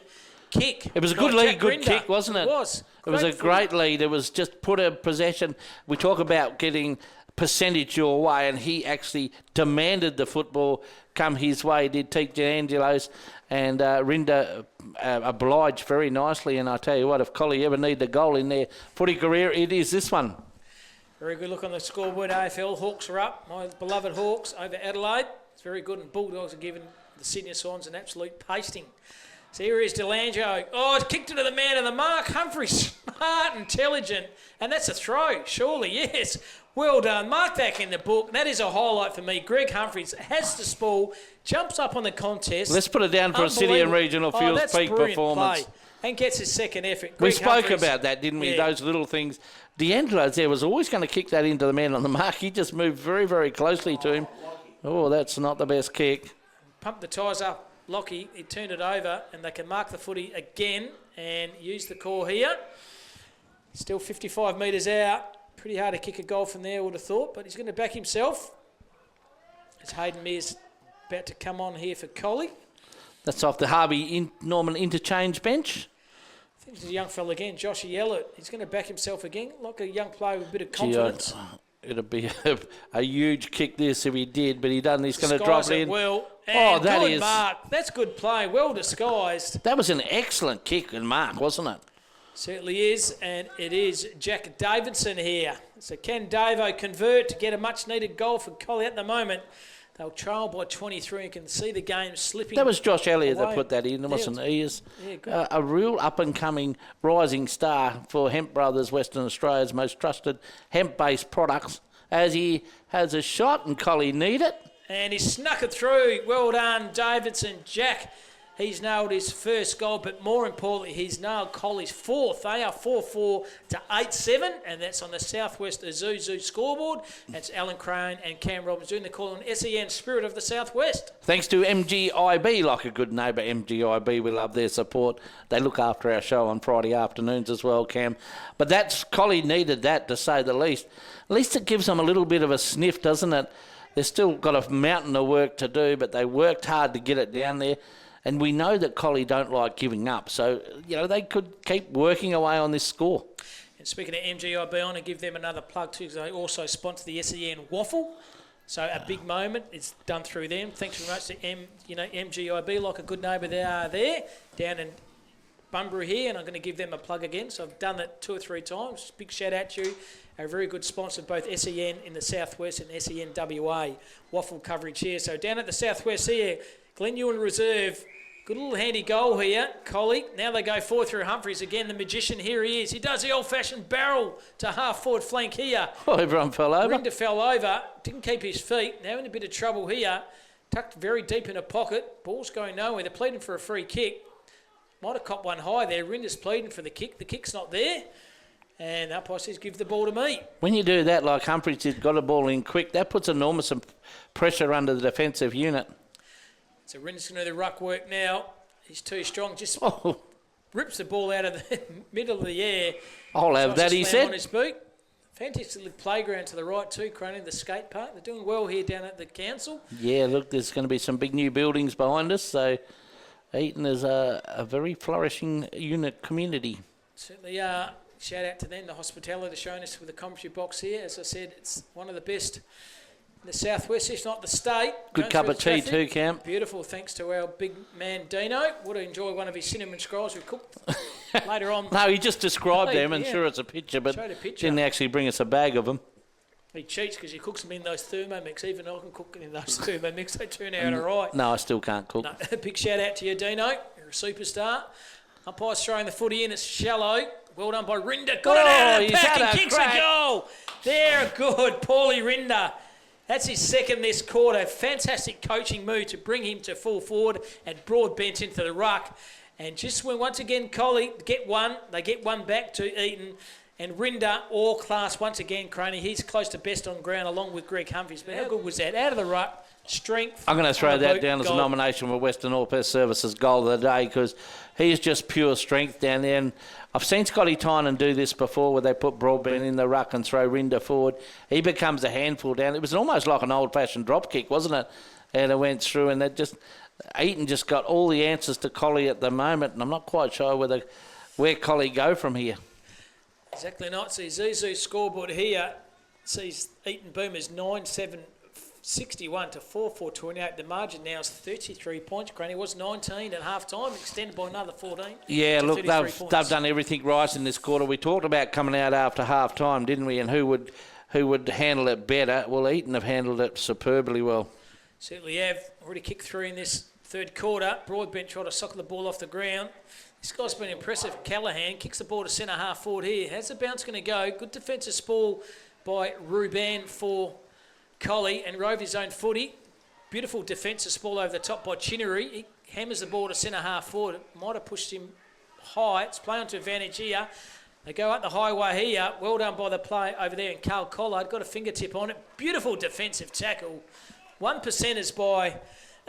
kick. It was a good lead, good kick, wasn't it? It was. It was a great lead. It was just put a possession. We talk about getting percentage your way, and he actually demanded the football come his way. Did Teak D'Angelo's, and Rinder obliged very nicely. And I tell you what, if Collie ever need a goal in their footy career, it is this one. Very good look on the scoreboard. AFL Hawks are up. My beloved Hawks over Adelaide. It's very good, and Bulldogs are giving the Sydney Swans an absolute pasting. So here is Delangelo. Oh, it's kicked it to the man of the mark. Humphrey, smart, intelligent. And that's a throw, surely, yes. Well done. Mark that in the book. That is a highlight for me. Greg Humphries has the spool, jumps up on the contest. Let's put it down for a City and Regional Fields peak performance. Play. And gets his second effort. We spoke about that, didn't we? Yeah. Those little things. D'Angelo's there was always going to kick that into the man on the mark. He just moved very, very closely to him. Oh, that's not the best kick. Pump the tyres up, Lockie. He turned it over, and they can mark the footy again and use the core here. Still 55 metres out. Pretty hard to kick a goal from there, I would have thought, but he's going to back himself. As Hayden Mears about to come on here for Collie. That's off the Harvey Norman interchange bench. I think there's a young fella again, Joshy Ellett. He's going to back himself again, like a young player with a bit of confidence. It'd be a huge kick this if he did, but he doesn't. He's going to drop it in. Well, and that good is mark. That's good play. Well disguised. That was an excellent kick and mark, wasn't it? Certainly is, and it is Jack Davidson here. So can Davo convert to get a much-needed goal for Collie at the moment? They'll trail by 23 and can see the game slipping. That was Josh Elliott away. that put that in, wasn't he? He is good. a real up-and-coming rising star for Hemp Brothers, Western Australia's most trusted hemp-based products, as he has a shot and Collie need it. And he snuck it through. Well done, Davidson. Jack, he's nailed his first goal, but more importantly, he's nailed Collie's fourth. They are 4-4 to 8-7, and that's on the Southwest Azuzu scoreboard. That's Alan Crane and Cam Robbins doing the call on SEN Spirit of the Southwest. Thanks to MGIB, like a good neighbour, MGIB. We love their support. They look after our show on Friday afternoons as well, Cam. But that's Collie needed that, to say the least. At least it gives them a little bit of a sniff, doesn't it? They've still got a mountain of work to do, but they worked hard to get it down there. And we know that Collie don't like giving up. So, they could keep working away on this score. And speaking of MGIB, I want to give them another plug too, because they also sponsor the SEN Waffle. So a big moment is done through them. Thanks very much to MGIB, like a good neighbour they are there, down in Bunbury here, and I'm going to give them a plug again. So I've done that 2 or 3 times. Big shout out to you. A very good sponsor of both SEN in the Southwest and SEN WA. Waffle coverage here. So down at the Southwest here, Glen Ewan Reserve. Good little handy goal here, Collie. Now they go forward through Humphries again. The magician, here he is. He does the old-fashioned barrel to half-forward flank here. Oh, everyone fell over. Rinder fell over, didn't keep his feet. Now in a bit of trouble here. Tucked very deep in a pocket. Ball's going nowhere. They're pleading for a free kick. Might have copped one high there. Rinder's pleading for the kick. The kick's not there. And umpire says, give the ball to me. When you do that, like Humphries did, got a ball in quick, that puts enormous pressure under the defensive unit. So Rinder's going to do the ruck work now. He's too strong. Just Oh, rips the ball out of the middle of the air. I'll have that, he said. On his boot. Fantastic playground to the right too, Cronin, the skate park. They're doing well here down at the council. Yeah, look, there's going to be some big new buildings behind us, so Eaton is a very flourishing unit community. Certainly are. Shout out to them, the hospitality they're showing us with the commentary box here. As I said, it's one of the best in the Southwest, if not the state. Good cup of tea too, Cam. Beautiful, thanks to our big man Dino. Would enjoy one of his cinnamon scrolls we cooked later on. No, he just described them and sure it's a picture, but didn't actually bring us a bag of them. He cheats because he cooks them in those Thermomix. Even I can cook in those Thermomix. They turn out all right. No, I still can't cook. No, big shout out to you, Dino. You're a superstar. Umpire's throwing the footy in. It's shallow. Well done by Rinder. Got it out of the pack. He kicks a goal. There, good. Paulie Rinder. That's his second this quarter. Fantastic coaching move to bring him to full forward and broad bench into the ruck. And just when once again Collie get one, they get one back to Eaton. And Rinder, all class once again, Croney. He's close to best on ground along with Greg Humphries. But how good was that? Out of the ruck, strength. I'm going to throw that down as a nomination for Western All Pest Services Goal of the Day because he's just pure strength down there. And I've seen Scotty Tynan do this before where they put Broadbent in the ruck and throw Rinder forward. He becomes a handful down. It was almost like an old-fashioned drop kick, wasn't it? And it went through and Eaton just got all the answers to Collie at the moment. And I'm not quite sure where Collie go from here. Exactly not. See, Zuzu scoreboard here sees Eaton Boomers 9-7-61 to 4-4-28. The margin now is 33 points. Granny was 19 at half time, extended by another 14. Yeah, look, they've done everything right in this quarter. We talked about coming out after half time, didn't we? And who would handle it better? Well, Eaton have handled it superbly well. Certainly have. Already kicked through in this third quarter. Broadbent tried to soccer the ball off the ground. This guy's been impressive. Callahan kicks the ball to centre half forward here. How's the bounce going to go? Good defensive spool by Ruban for Collie and rove his own footy. Beautiful defensive spool over the top by Chinnery. He hammers the ball to centre half forward. It might have pushed him high. It's play onto advantage here. They go up the highway here. Well done by the play over there. And Carl Collard got a fingertip on it. Beautiful defensive tackle 1%ers by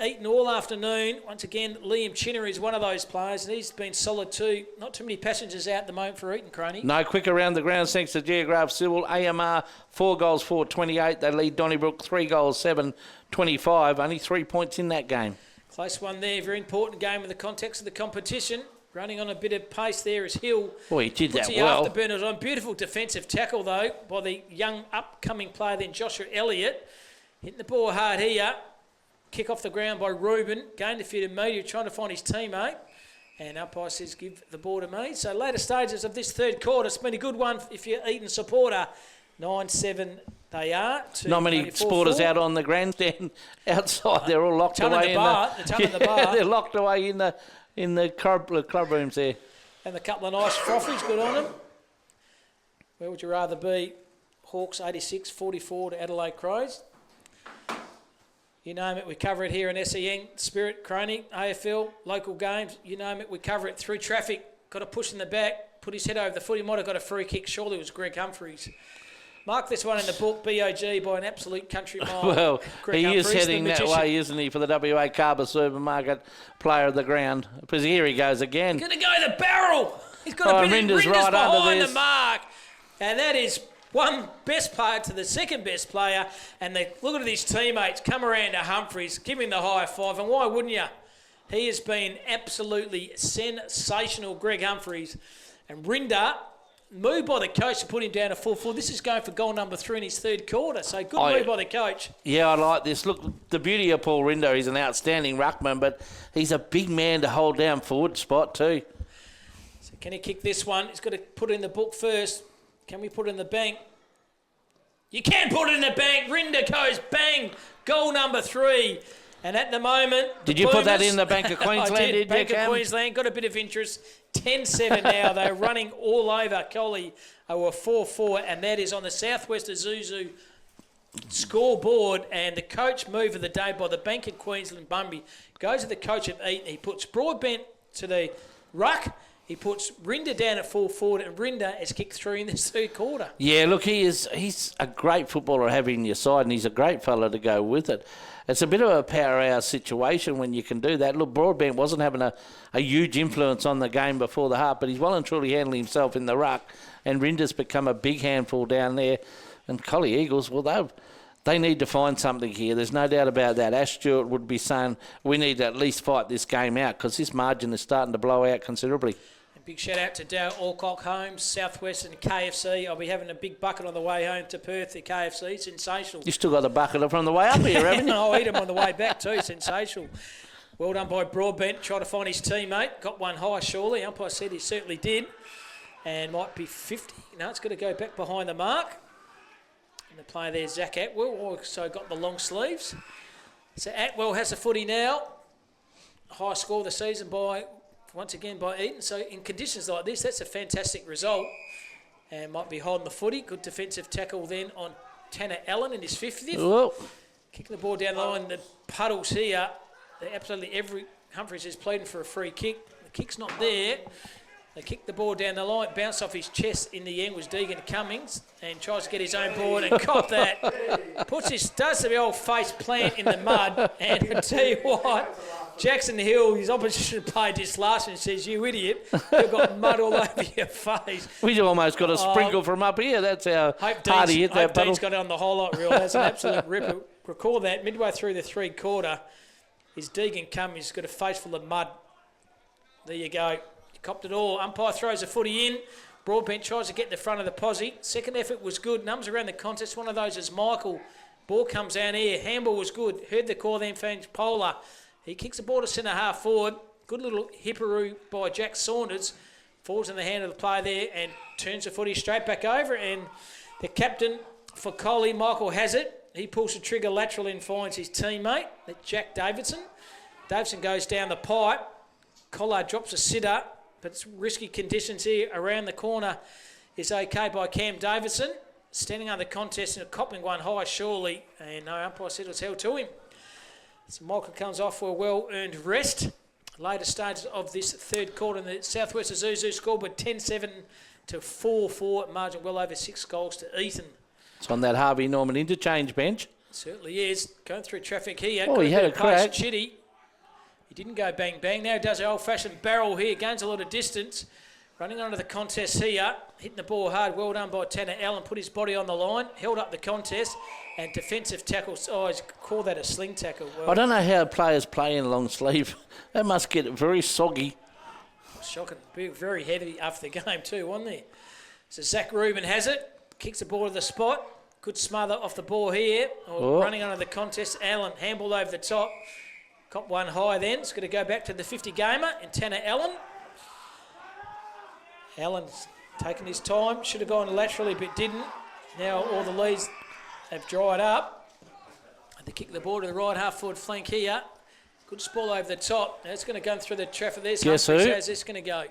Eaton all afternoon. Once again, Liam Chinner is one of those players, and he's been solid too. Not too many passengers out at the moment for Eaton, Croney. No, quick around the ground thanks to Geograph Civil. AMR, 4 goals, 4-28. They lead Donnybrook 3 goals, 7-25. Only 3 points in that game. Close one there. Very important game in the context of the competition. Running on a bit of pace there is Hill. Oh, he did that Puts the well. afterburners on. Beautiful defensive tackle, though, by the young upcoming player then, Joshua Elliott. Hitting the ball hard here. Kick off the ground by Reuben. Gained a few to media, trying to find his teammate. And umpire says give the ball to me. So later stages of this third quarter, it's been a good one if you're Eaton supporter. 9-7 they are. Not many supporters out on the grandstand outside. They're all locked away in the bar. They're locked away in the club rooms there. And a couple of nice frothies, good on them. Where would you rather be? Hawks 86-44 to Adelaide Crows. You name it, we cover it here in SEN. Spirit, Croney, AFL, local games, you name it, we cover it through traffic. Got a push in the back, put his head over the foot. He might have got a free kick. Surely it was Greg Humphreys. Mark this one in the book, BOG, by an absolute country mile. Well, Greg he Humphreys, is heading that way, isn't he, for the WA Carver Supermarket Player of the Ground? Because here he goes again. He's going to go the barrel. He's got a bit of Rinder's right behind the mark. And that is one best player to the second best player. And they look at his teammates come around to Humphreys, give him the high five. And why wouldn't you? He has been absolutely sensational, Greg Humphreys. And Rinder, moved by the coach to put him down to full forward. This is going for goal number 3 in his third quarter. So good move by the coach. Yeah, I like this. Look, the beauty of Paul Rinder, he's an outstanding ruckman, but he's a big man to hold down forward spot too. So can he kick this one? He's got to put it in the book first. Can we put it in the bank? You can put it in the bank. Rinder goes bang. Goal number 3. And at the moment... Did you put that in the Bank of Queensland? I did. Bank of Queensland. Got a bit of interest. 10-7 now. They're running all over Collie. They were 4-4, and that is on the Southwest Isuzu scoreboard. And the coach move of the day by the Bank of Queensland, Bumby, goes to the coach of Eaton. He puts Broadbent to the ruck. He puts Rinder down at full forward, and Rinder has kicked 3 in this third quarter. Yeah, look, he's a great footballer to have in your side, and he's a great fella to go with it. It's a bit of a power hour situation when you can do that. Look, Broadbent wasn't having a huge influence on the game before the half, but he's well and truly handling himself in the ruck, and Rinder's become a big handful down there. And Collie Eagles, well, they need to find something here. There's no doubt about that. Ash Stewart would be saying we need to at least fight this game out because this margin is starting to blow out considerably. Big shout out to Dale Alcock Homes, Southwest and KFC. I'll be having a big bucket on the way home to Perth at KFC. Sensational. You still got the bucket from the way up here, haven't you? I'll eat them on the way back too. Sensational. Well done by Broadbent. Trying to find his teammate. Got one high, surely. Umpire said he certainly did. And might be 50. No, it's going to go back behind the mark. And the player there, Zach Atwell, also got the long sleeves. So Atwell has the footy now. High score of the season once again by Eaton. So in conditions like this, that's a fantastic result. And might be holding the footy. Good defensive tackle then on Tanner Allen in his 50th. Whoa. Kicking the ball down the line. The puddles here. Humphreys is pleading for a free kick. The kick's not there. They kick the ball down the line. Bounced off his chest in the end was Deegan Cummings. And tries to get his own board and cop that. Does the old face plant in the mud. And I tell you what, Jackson Hill, his opposition played this last one and says, you idiot, you've got mud all over your face. We almost got a sprinkle from up here. That's how hard he hit that puddle. Dean's got it on the highlight reel. That's an absolute ripper. Recall that midway through the third quarter, his Deegan Cummings got a face full of mud. There you go. He copped it all. Umpire throws a footy in. Broadbent tries to get the front of the posse. Second effort was good. Numbers around the contest. One of those is Michael. Ball comes down here. Handball was good. Heard the call then, fans. Polar. He kicks the ball to centre half forward. Good little hipperoo by Jack Saunders. Falls in the hand of the player there and turns the footy straight back over. And the captain for Collie, Michael, has it. He pulls the trigger lateral and finds his teammate, that's Jack Davidson. Davidson goes down the pipe. Collard drops a sitter, but it's risky conditions here. Around the corner is okay by Cam Davidson. Standing under contest and copping one high, surely. And no umpire said it was held to him. So Michael comes off for a well-earned rest. Later stages of this third quarter in the Southwest Isuzu scoreboard 10-7 to 4-4. Margin well over 6 goals to Eaton. It's on that Harvey Norman interchange bench. Certainly is. Going through traffic here. Oh, he had a crack. Chitty. He didn't go bang bang. Now he does the old-fashioned barrel here. Gains a lot of distance. Running onto the contest here. Hitting the ball hard. Well done by Tanner Allen. Put his body on the line. Held up the contest. And defensive tackles. Oh, he's called that a sling tackle. Well, I don't know how players play in long sleeve. That must get very soggy. shocking. Very heavy after the game too, wasn't he? So Zach Rubin has it. Kicks the ball to the spot. Good smother off the ball here. Running under the contest. Allen, handball over the top. Cop one high then. It's going to go back to the 50 gamer and Tanner Allen. Allen's taken his time. Should have gone laterally but didn't. Now all the leads have dried up. And they kick the ball to the right half forward flank here. Good spool over the top. Now it's going to go through the traffic. There's Humphries. How's this going to go?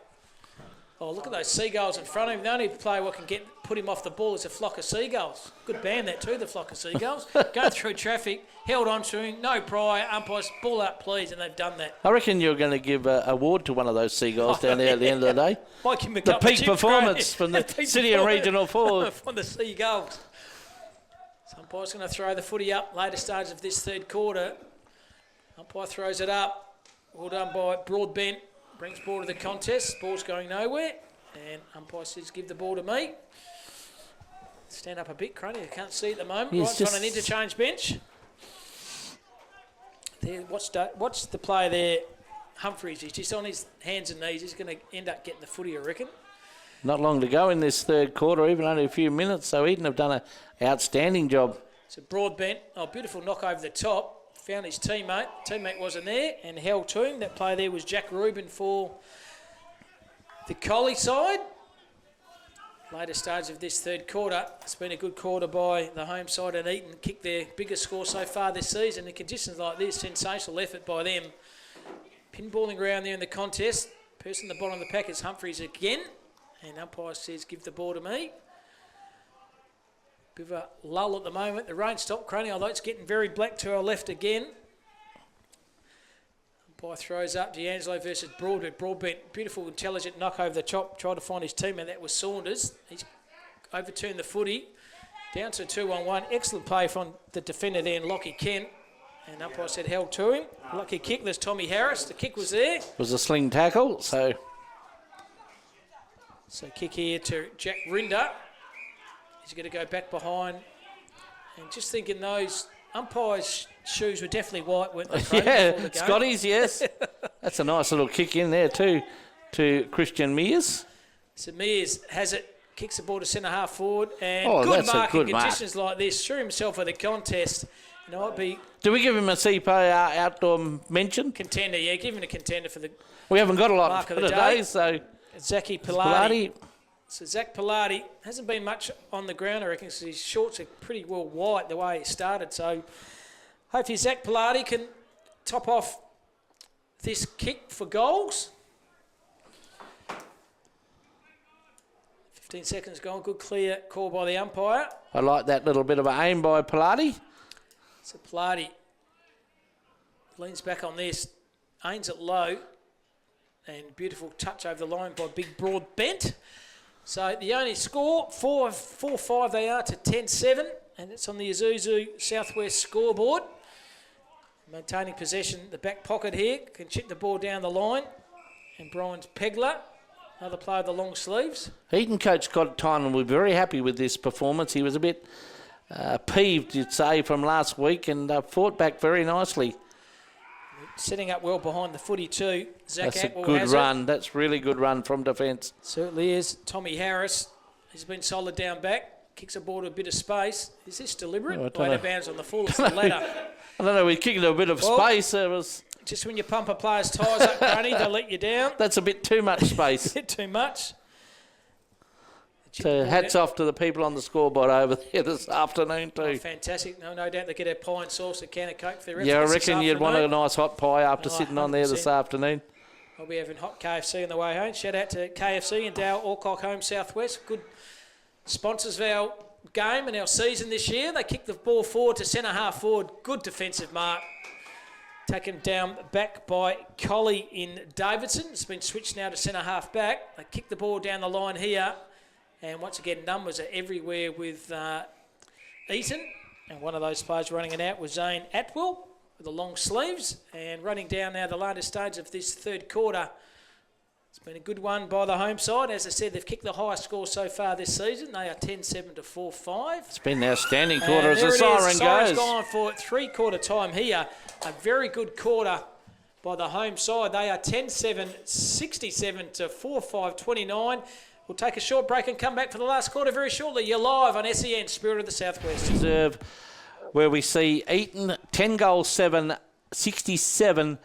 Oh, look at those seagulls in front of him. The only player what can put him off the ball is a flock of seagulls. Good band that too, the flock of seagulls. Going through traffic, held on to him, no prior, umpires, ball up please, and they've done that. I reckon you're going to give an award to one of those seagulls down there at the end of the day. The peak performance from the City and Regional forward. From the seagulls. So umpire's going to throw the footy up, later stages of this third quarter. Umpire throws it up. Well done by Broadbent. Brings ball to the contest. Ball's going nowhere. And umpire says, give the ball to me. Stand up a bit, Crony. I can't see at the moment. Right on an interchange bench. There, what's the play there? Humphries. He's just on his hands and knees. He's going to end up getting the footy, I reckon. Not long to go in this third quarter, even only a few minutes. So Eaton have done an outstanding job. So Broadbent. Oh, beautiful knock over the top. Found his teammate. Teammate wasn't there and held to him. That play there was Jack Rubin for the Collie side. Later stage of this third quarter. It's been a good quarter by the home side and Eaton. Kicked their biggest score so far this season. In conditions like this, sensational effort by them. Pinballing around there in the contest. Person at the bottom of the pack is Humphries again. And umpire says, give the ball to me. Bit of a lull at the moment. The rain stopped, Crony, although it's getting very black to our left again. Umpire throws up. D'Angelo versus Broadbent. Broadbent, beautiful, intelligent knock over the top. Tried to find his teammate. That was Saunders. He's overturned the footy. Down to 2-1-1. Excellent play from the defender there, Lockie Kent. And umpire said held to him. Lucky kick. There's Tommy Harris. The kick was there. It was a sling tackle, So kick here to Jack Rinder. He's going to go back behind. And just thinking those umpires' shoes were definitely white, weren't they? Yeah, Scotty's, yes. That's a nice little kick in there too to Christian Mears. So Mears has it, kicks the ball to centre half forward. And good mark in conditions like this. Threw himself at the contest. And it might be... Do we give him a CPO outdoor mention? Contender, yeah. Give him a contender for the... We haven't got a lot for today, so... Zachy Pilati. So Zach Pilati hasn't been much on the ground, I reckon, because his shorts are pretty well white the way he started. So hopefully Zach Pilati can top off this kick for goals. 15 seconds gone. Good clear call by the umpire. I like that little bit of an aim by Pilati. So Pilati leans back on this, aims it low, and beautiful touch over the line by Big Broadbent. So the only score, 4-5 they are to 10-7, and it's on the Isuzu Southwest scoreboard. Maintaining possession, the back pocket here, can chip the ball down the line. And Brian Pegler, another player of the long sleeves. Eaton coach Scott Tynan was very happy with this performance. He was a bit peeved, you'd say, from last week and fought back very nicely. Setting up well behind the footy too. Zach That's Atwell a good run. That's really good run from defence. Certainly is. Tommy Harris, he's been solid down back. Kicks a ball to a bit of space. Is this deliberate? Out of bounds on the full. It's the ladder. I don't know. We're kicking a bit of space. It was just when you pump a player's tyres up, Crony, they'll let you down. That's a bit too much space. A bit too much. So hats off to the people on the scoreboard over there this afternoon too. Oh, fantastic. No doubt they get a pie and sauce, a can of Coke for the rest I reckon you'd want a nice hot pie after sitting 100%. On there this afternoon. I'll be having hot KFC on the way home. Shout out to KFC and Dale Alcock Home Southwest. Good sponsors of our game and our season this year. They kick the ball forward to centre half forward. Good defensive mark. Taken down back by Collie in Davidson. It's been switched now to centre half back. They kick the ball down the line here. And once again, numbers are everywhere with Eaton. And one of those players running it out was Zane Atwell with the long sleeves. And running down now the later stage of this third quarter. It's been a good one by the home side. As I said, they've kicked the highest score so far this season. They are 10-7 to 4-5. It's been an outstanding quarter as the siren goes. Gone for three-quarter time here. A very good quarter by the home side. They are 10-7, 67 to 4-5, 29. We'll take a short break and come back for the last quarter very shortly. You're live on SEN, Spirit of the Southwest. Reserve, where we see Eaton 10 goals 7, 67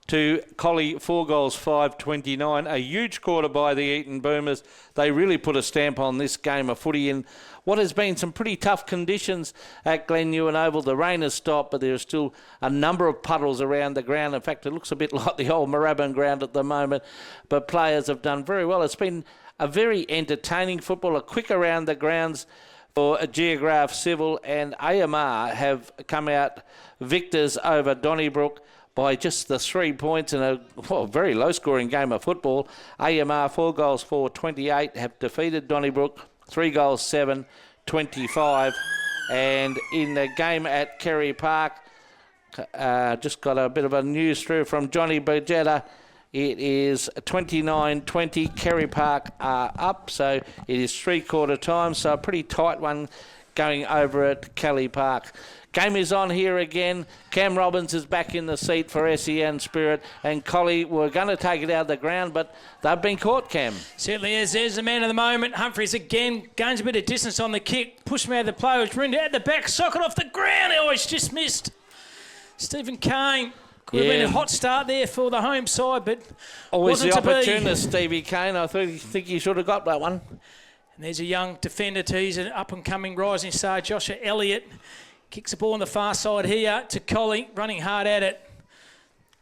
to Collie 4 goals 5, 29. A huge quarter by the Eaton Boomers. They really put a stamp on this game of footy in what has been some pretty tough conditions at Glen Ewan Oval. The rain has stopped, but there are still a number of puddles around the ground. In fact, it looks a bit like the old Moorabbin ground at the moment, but players have done very well. It's been a very entertaining football, a quick around the grounds for Geograph Civil, and AMR have come out victors over Donnybrook by just the 3 points in a very low-scoring game of football. AMR 4 goals 4, 28 have defeated Donnybrook 3 goals 7, 25. And in the game at Kerry Park, just got a bit of a news through from Johnny Bergetta. It is 29-20. Kerry Park are up, so it is three-quarter time. So a pretty tight one going over at Kelly Park. Game is on here again. Cam Robbins is back in the seat for SEN Spirit, and Collie were going to take it out of the ground, but they've been caught, Cam. Certainly is. There's the man of the moment. Humphries again gains a bit of distance on the kick. Pushed him out of the play. Was Rinda at the back. Socket off the ground. Oh, he's just missed. Stephen Kane. Could have been a hot start there for the home side, but always wasn't the opportunist, Stevie Kane. I think he should have got that one. And there's a young defender too. He's an up-and-coming rising star, Joshua Elliott. Kicks the ball on the far side here to Collie, running hard at it.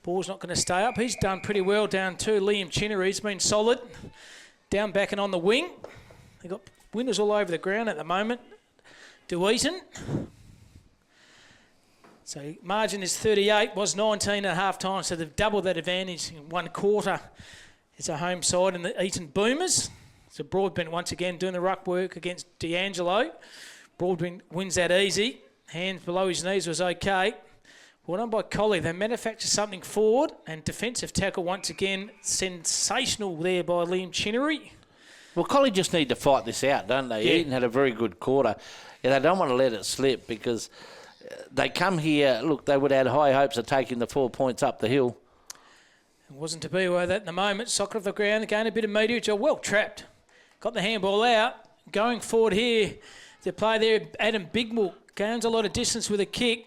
Ball's not going to stay up. He's done pretty well down too. Liam Chinnery's been solid. Down back and on the wing. They've got winners all over the ground at the moment. To Eaton. So margin is 38, was 19 at half time, so they've doubled that advantage in one quarter. It's a home side in the Eaton Boomers. So Broadbent once again doing the ruck work against D'Angelo. Broadbent wins that easy. Hands below his knees was okay. Well done by Collie. They manufacture something forward, and defensive tackle once again sensational there by Liam Chinnery. Well, Collie just need to fight this out, don't they? Yeah. Eaton had a very good quarter. Yeah, they don't want to let it slip because they come here, look, they would have had high hopes of taking the 4 points up the hill. It wasn't to be with that in the moment. Socket off the ground, again a bit of meteorage. Well trapped. Got the handball out. Going forward here, the play there, Adam Bigmore gains a lot of distance with a kick.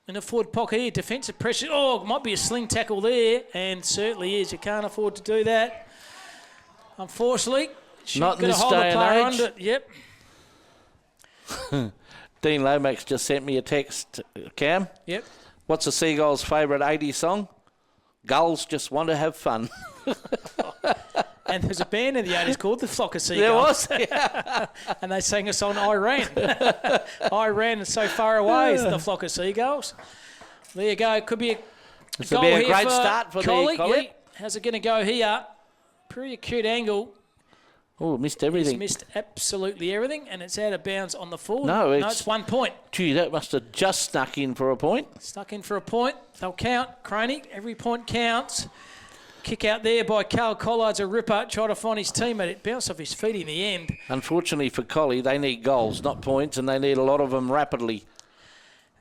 In the forward pocket here, defensive pressure. Oh, might be a sling tackle there, and certainly is. You can't afford to do that. Unfortunately, not in this day and age. Yep. Dean Lomax just sent me a text, Cam. Yep. What's the Seagulls' favourite 80s song? Gulls just want to have fun. And there's a band in the 80s called the Flock of There was, Seagulls. yeah. And they sang a song, Iran. Iran is so far away as the Flock of Seagulls. There you go. Could be a This goal will be a here great for start for Collie. the Collie. Yep. How's it going to go here? Pretty acute angle. Oh, missed He's everything. missed absolutely everything, and it's out of bounds on the full. No, it's 1 point. Gee, that must have just snuck in for a point. Stuck in for a point. They'll count. Croney, every point counts. Kick out there by Carl Collard's a ripper. Try to find his teammate. It bounced off his feet in the end. Unfortunately for Collie, they need goals, not points, and they need a lot of them rapidly.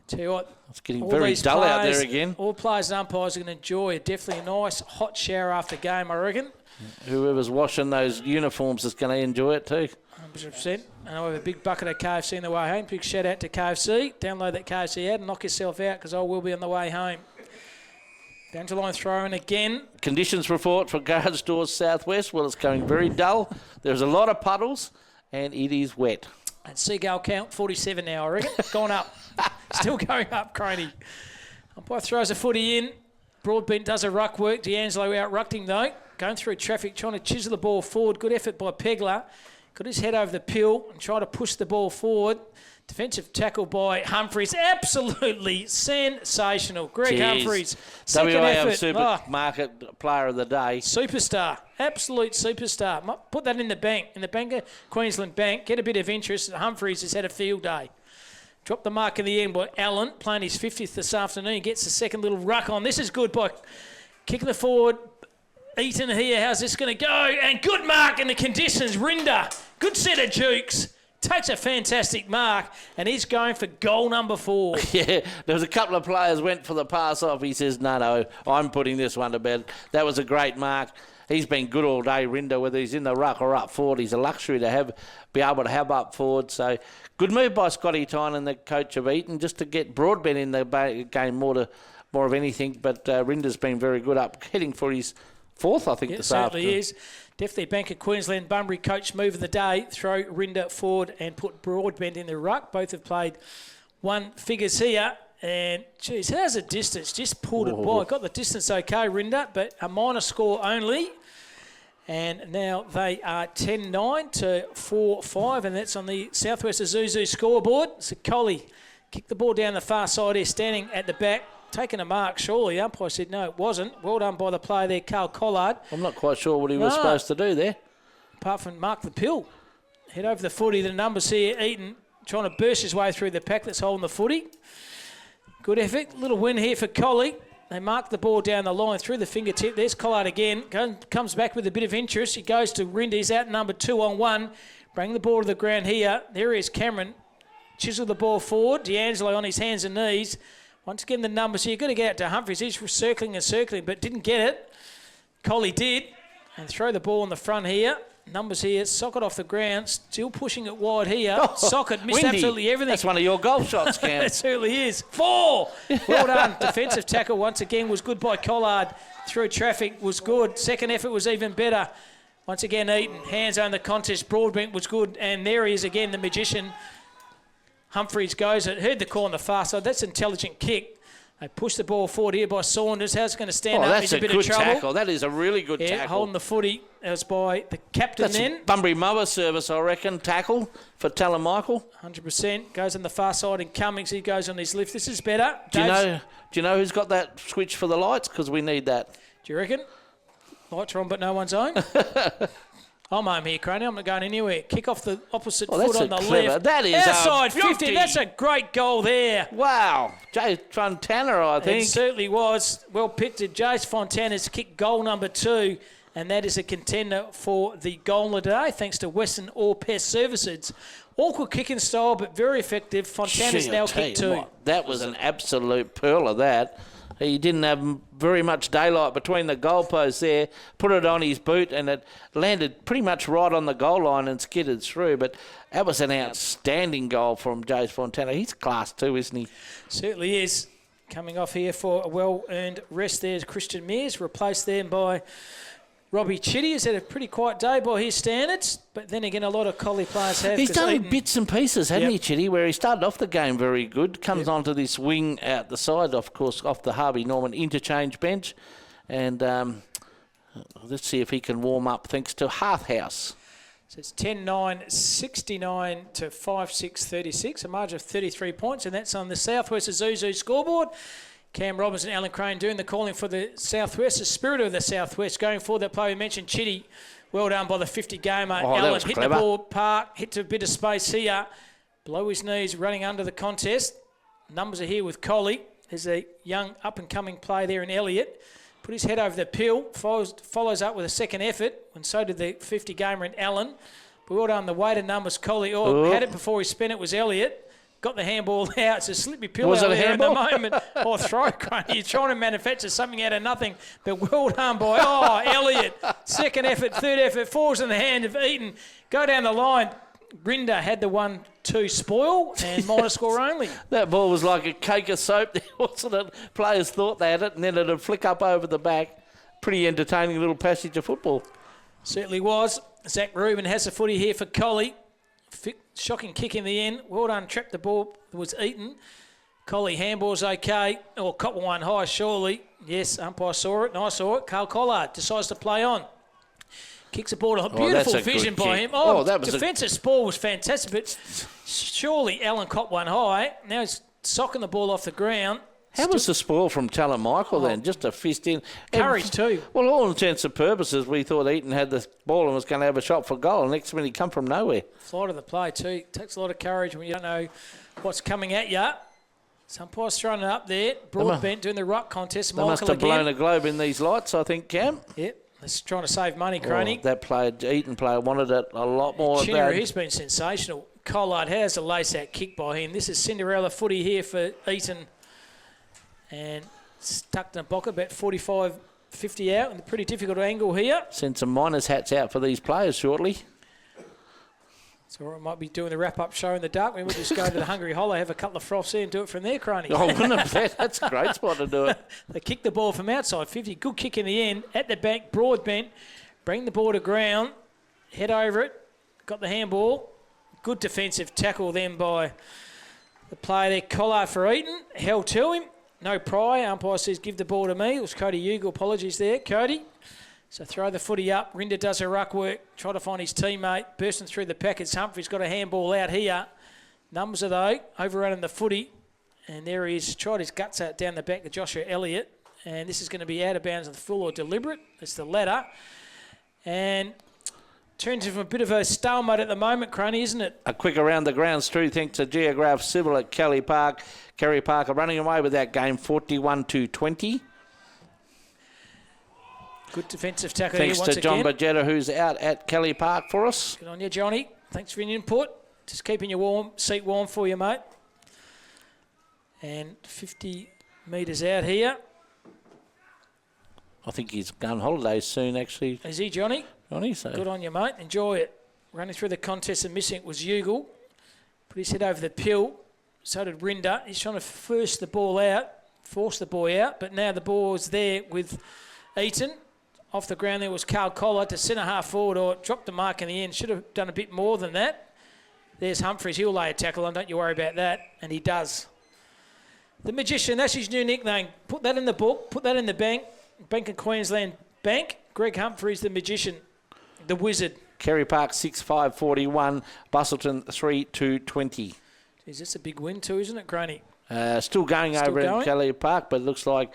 Tell you what. It's getting very dull out there again. All players and umpires are going to enjoy definitely a nice hot shower after game, I reckon. Whoever's washing those uniforms is going to enjoy it too. 100%. And I have a big bucket of KFC on the way home. Big shout out to KFC. Download that KFC ad and knock yourself out because I will be on the way home. Down to line throw in again. Conditions report for Garage Doors Southwest. Well, it's going very dull. There's a lot of puddles and it is wet. And Seagull count 47 now, I reckon. Gone up. Still going up, Croney. Umpire throws a footy in. Broadbent does a ruck work. D'Angelo out-rucked him, though. Going through traffic, trying to chisel the ball forward. Good effort by Pegler. Got his head over the pill and tried to push the ball forward. Defensive tackle by Humphries. Absolutely sensational. Greg Humphries. Second WAM effort. Supermarket Player of the Day. Superstar. Absolute superstar. Put that in the bank. In the Bank of Queensland Bank. Get a bit of interest. Humphries has had a field day. Dropped the mark in the end by Allen, playing his 50th this afternoon. He gets the second little ruck on. This is good by kicking the forward. Eaton here, how's this going to go? And good mark in the conditions. Rinder, good set of jukes. Takes a fantastic mark, and he's going for goal number 4. Yeah, there was a couple of players went for the pass off. He says, no, I'm putting this one to bed. That was a great mark. He's been good all day, Rinder, whether he's in the ruck or up forward. He's a luxury to be able to have up forward. So good move by Scotty Tynan, the coach of Eaton, just to get Broadbent in the game more of anything. But Rinder's been very good up, heading for his 4th, I think, this afternoon. Certainly is. Definitely Bank of Queensland Bunbury coach move of the day. Throw Rinder forward and put Broadbent in the ruck. Both have played one figures here. And, geez, how's the distance? Just pulled it by. Got the distance okay, Rinder, but a minor score only. And now they are 10-9 to 4-5, and that's on the Southwest Isuzu scoreboard. So Collie kicked the ball down the far side here, standing at the back. Taking a mark, surely. The umpire said no, it wasn't. Well done by the player there, Carl Collard. I'm not quite sure what he was supposed to do there. Apart from mark the pill. Head over the footy. The numbers here. Eaton trying to burst his way through the pack that's holding the footy. Good effort. Little win here for Collie. They mark the ball down the line through the fingertip. There's Collard again. Comes back with a bit of interest. He goes to Rinder. He's out number 2 on 1. Bring the ball to the ground here. There is Cameron. Chisel the ball forward. D'Angelo on his hands and knees. Once again, the numbers here. You've got to get out to Humphries. He's circling and circling, but didn't get it. Collie did. And throw the ball in the front here. Numbers here. Socket off the ground. Still pushing it wide here. Socket missed Windy. Absolutely everything. That's one of your goal shots, Cam. It certainly is. 4. Well done. Defensive tackle once again was good by Collard. Through traffic was good. Second effort was even better. Once again, Eaton. Hands on the contest. Broadbent was good. And there he is again, the magician. Humphries goes. It heard the call on the far side. That's an intelligent kick. They push the ball forward here by Saunders. How's it going to stand up? That's He's a bit good of trouble. tackle. That is a really good tackle. Holding the footy. That was by the captain. That's then. a Bunbury mower service, I reckon, tackle for Talon Michael. 100%. Goes on the far side and Cummings. He goes on his lift. This is better. Do you know who's got that switch for the lights? Because we need that. Do you reckon? Lights are on, but no one's home. I'm home here, Craney. I'm not going anywhere. Kick off the opposite foot on the left. That is outside 50. That's a great goal there. Wow. Jay Fontana, I think. It certainly was. Well picked. Jace Fontana's kicked goal number 2, and that is a contender for the goal of the day, thanks to Western All Pest Services. Awkward kicking style, but very effective. Fontana's now kicked 2. That was an absolute pearl of that. He didn't have very much daylight between the goalposts there. Put it on his boot and it landed pretty much right on the goal line and skidded through. But that was an outstanding goal from Jace Fontana. He's class too, isn't he? Certainly is. Coming off here for a well-earned rest there's Christian Mears, replaced then by Robbie Chitty. Has had a pretty quiet day by his standards, but then again, a lot of Collie players have. He's done bits and pieces, hasn't he, Chitty, where he started off the game very good, comes onto this wing out the side, of course, off the Harvey Norman interchange bench, and let's see if he can warm up thanks to Hearth House. So it's 10-9, 69 to 5-6, 36, a margin of 33 points, and that's on the Southwest Isuzu scoreboard. Cam Robbins and Alan Crane doing the calling for the Southwest, the spirit of the Southwest. Going forward, that player we mentioned, Chitty, well done by the 50 gamer. Alan hit the ball park, hit to a bit of space here, below his knees, running under the contest. Numbers are here with Collie. There's a young up-and-coming player there in Elliott. Put his head over the pill, follows up with a second effort, and so did the 50 gamer in Allen. But well done, the weighted numbers, Collie. Had it before he spent it was Elliott. Got the handball out. It's a slippy pill out there at the moment. Or throw, Crane. You're trying to manufacture something out of nothing. But well done by, Elliott. Second effort, third effort, falls in the hand of Eaton. Go down the line. Rinder had the 1-2 spoil and minor score only. That ball was like a cake of soap there, wasn't it? Players thought they had it and then it'd flick up over the back. Pretty entertaining little passage of football. Certainly was. Zach Rubin has the footy here for Collie. Shocking kick in the end. Well done. Trapped the ball. It was Eaton. Collie handball's okay. Or Copper one high, surely. Yes, umpire saw it and I saw it. Carl Collard decides to play on. Kicks the ball. Beautiful vision by him. That was defensive spoil was fantastic, but surely Allen caught one high. Now he's socking the ball off the ground. How was the spoil from Talon Michael then? Just a fist in. Courage too. Well, all intents and purposes, we thought Eaton had the ball and was going to have a shot for goal. And next minute, he come from nowhere. Flight of the play too. It takes a lot of courage when you don't know what's coming at you. Some umpire's throwing it up there. Broadbent doing the ruck contest. They must have blown a globe in these lights, I think, Cam. Yep. They're trying to save money, Crony. Eaton player wanted it a lot more. He's been sensational. Collard has a lace-out kick by him. This is Cinderella footy here for Eaton. And stuck in a pocket, about 45, 50 out, in a pretty difficult angle here. Send some miners' hats out for these players shortly. So I might be doing the wrap-up show in the dark. We will just go to the Hungry Hollow, have a couple of froths there and do it from there, Crony. Oh, wouldn't have bet. That's a great spot to do it. They kick the ball from outside 50. Good kick in the end. At the bank, Broadbent. Bring the ball to ground. Head over it. Got the handball. Good defensive tackle then by the player there, Collie for Eaton. Held to him. No pry. Umpire says, give the ball to me. It was Cody Ugle. Apologies there, Cody. So throw the footy up. Rinder does her ruck work. Try to find his teammate. Bursting through the packets. Humphrey's got a handball out here. Numbers are though. Overrunning the footy. And there he is. Tried his guts out down the back to Joshua Elliott. And this is going to be out of bounds on the full or deliberate. It's the latter. And turns into a bit of a stalemate at the moment, Crony, isn't it? A quick around the grounds through thanks to Geograph Civil at Kelly Park. Kerry Parker running away with that game 41-20. Good defensive tackle thanks here once to John again. Bajetta, who's out at Kelly Park for us. Good on you, Johnny. Thanks for your input. Just keeping your seat warm for you, mate. And 50 metres out here. I think he's going holidays soon, actually. Is he, Johnny? So. Good on you, mate. Enjoy it. Running through the contest and missing it was Ugle. Put his head over the pill. So did Rinder. He's trying to force the ball out, force the boy out, but now the ball is there with Eaton. Off the ground there was Carl Collar to centre half forward, or dropped the mark in the end. Should have done a bit more than that. There's Humphreys. He'll lay a tackle on. Don't you worry about that. And he does. The Magician, that's his new nickname. Put that in the book. Put that in the bank. Bank of Queensland Bank. Greg Humphreys, the Magician. The Wizard. Kerry Park 6-5-41. Bustleton 3-2-20. Geez, that's a big win too, isn't it, Granny? Still going in Kelly Park, but it looks like,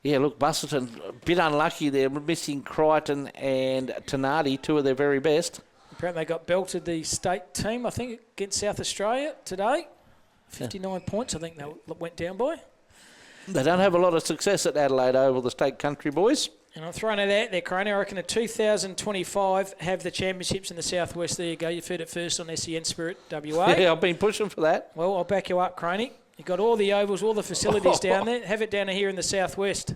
Bustleton, a bit unlucky there, missing Crichton and Tenardi, two of their very best. Apparently they got belted the state team, I think, against South Australia today. 59 points, I think they went down by. They don't have a lot of success at Adelaide Oval, the state country boys. And I'm throwing it out there, Crony. I reckon in 2025 have the championships in the southwest. There you go. You've heard it first on SEN Spirit WA. Yeah, I've been pushing for that. Well, I'll back you up, Crony. You've got all the ovals, all the facilities down there. Have it down here in the southwest.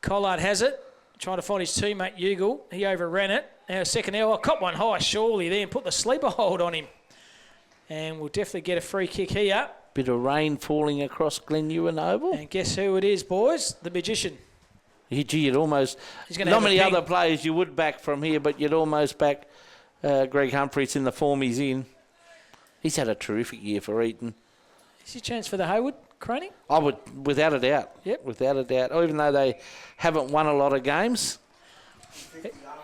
Collard has it. Trying to find his teammate, Ugle. He overran it. Now, second hour, caught one high, surely there, and put the sleeper hold on him. And we'll definitely get a free kick here. Bit of rain falling across Glenewan Oval. And guess who it is, boys? The Magician. You'd almost... Not many other players you would back from here, but you'd almost back Greg Humphreys in the form he's in. He's had a terrific year for Eaton. Is he a chance for the Hayward, Crony? I would, without a doubt. Yep. Without a doubt. Even though they haven't won a lot of games.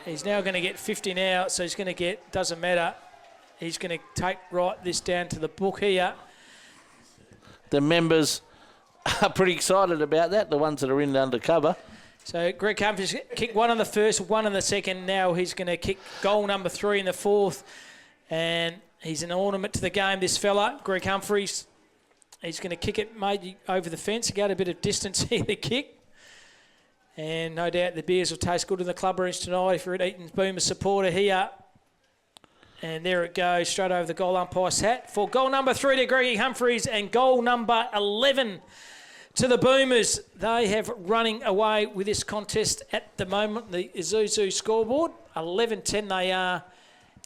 He's now going to get 50 now, so he's going to get, doesn't matter. He's going to take this down to the book here. The members are pretty excited about that, the ones that are in undercover. So Greg Humphreys kicked one on the first, one on the second. Now he's going to kick goal number 3 in the fourth. And he's an ornament to the game, this fella, Greg Humphreys. He's going to kick it maybe over the fence. He got a bit of distance here, the kick. And no doubt the beers will taste good in the club rooms tonight if you're an Eaton's Boomer supporter here. And there it goes, straight over the goal umpire's hat. For goal number 3 to Greggy Humphreys and goal number 11 to the Boomers. They have running away with this contest at the moment. The Isuzu scoreboard, 11-10 they are.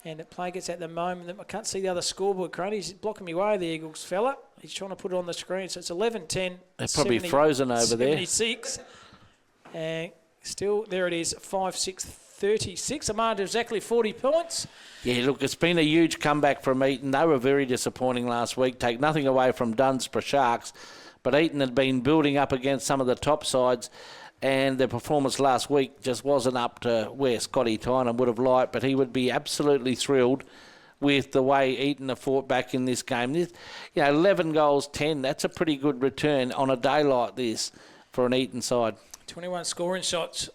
And the play gets at the moment. I can't see the other scoreboard, Crony. He's blocking me away, the Eagles fella. He's trying to put it on the screen. So it's 11-10. They're probably frozen over there. 76. And still, there it is, 5-6-36. Amount of exactly 40 points. Yeah, look, it's been a huge comeback from Eaton. They were very disappointing last week. Take nothing away from Dunsborough Sharks. But Eaton had been building up against some of the top sides, and their performance last week just wasn't up to where Scotty Tynan would have liked, but he would be absolutely thrilled with the way Eaton have fought back in this game. 11 goals, 10, that's a pretty good return on a day like this for an Eaton side. 21 scoring shots.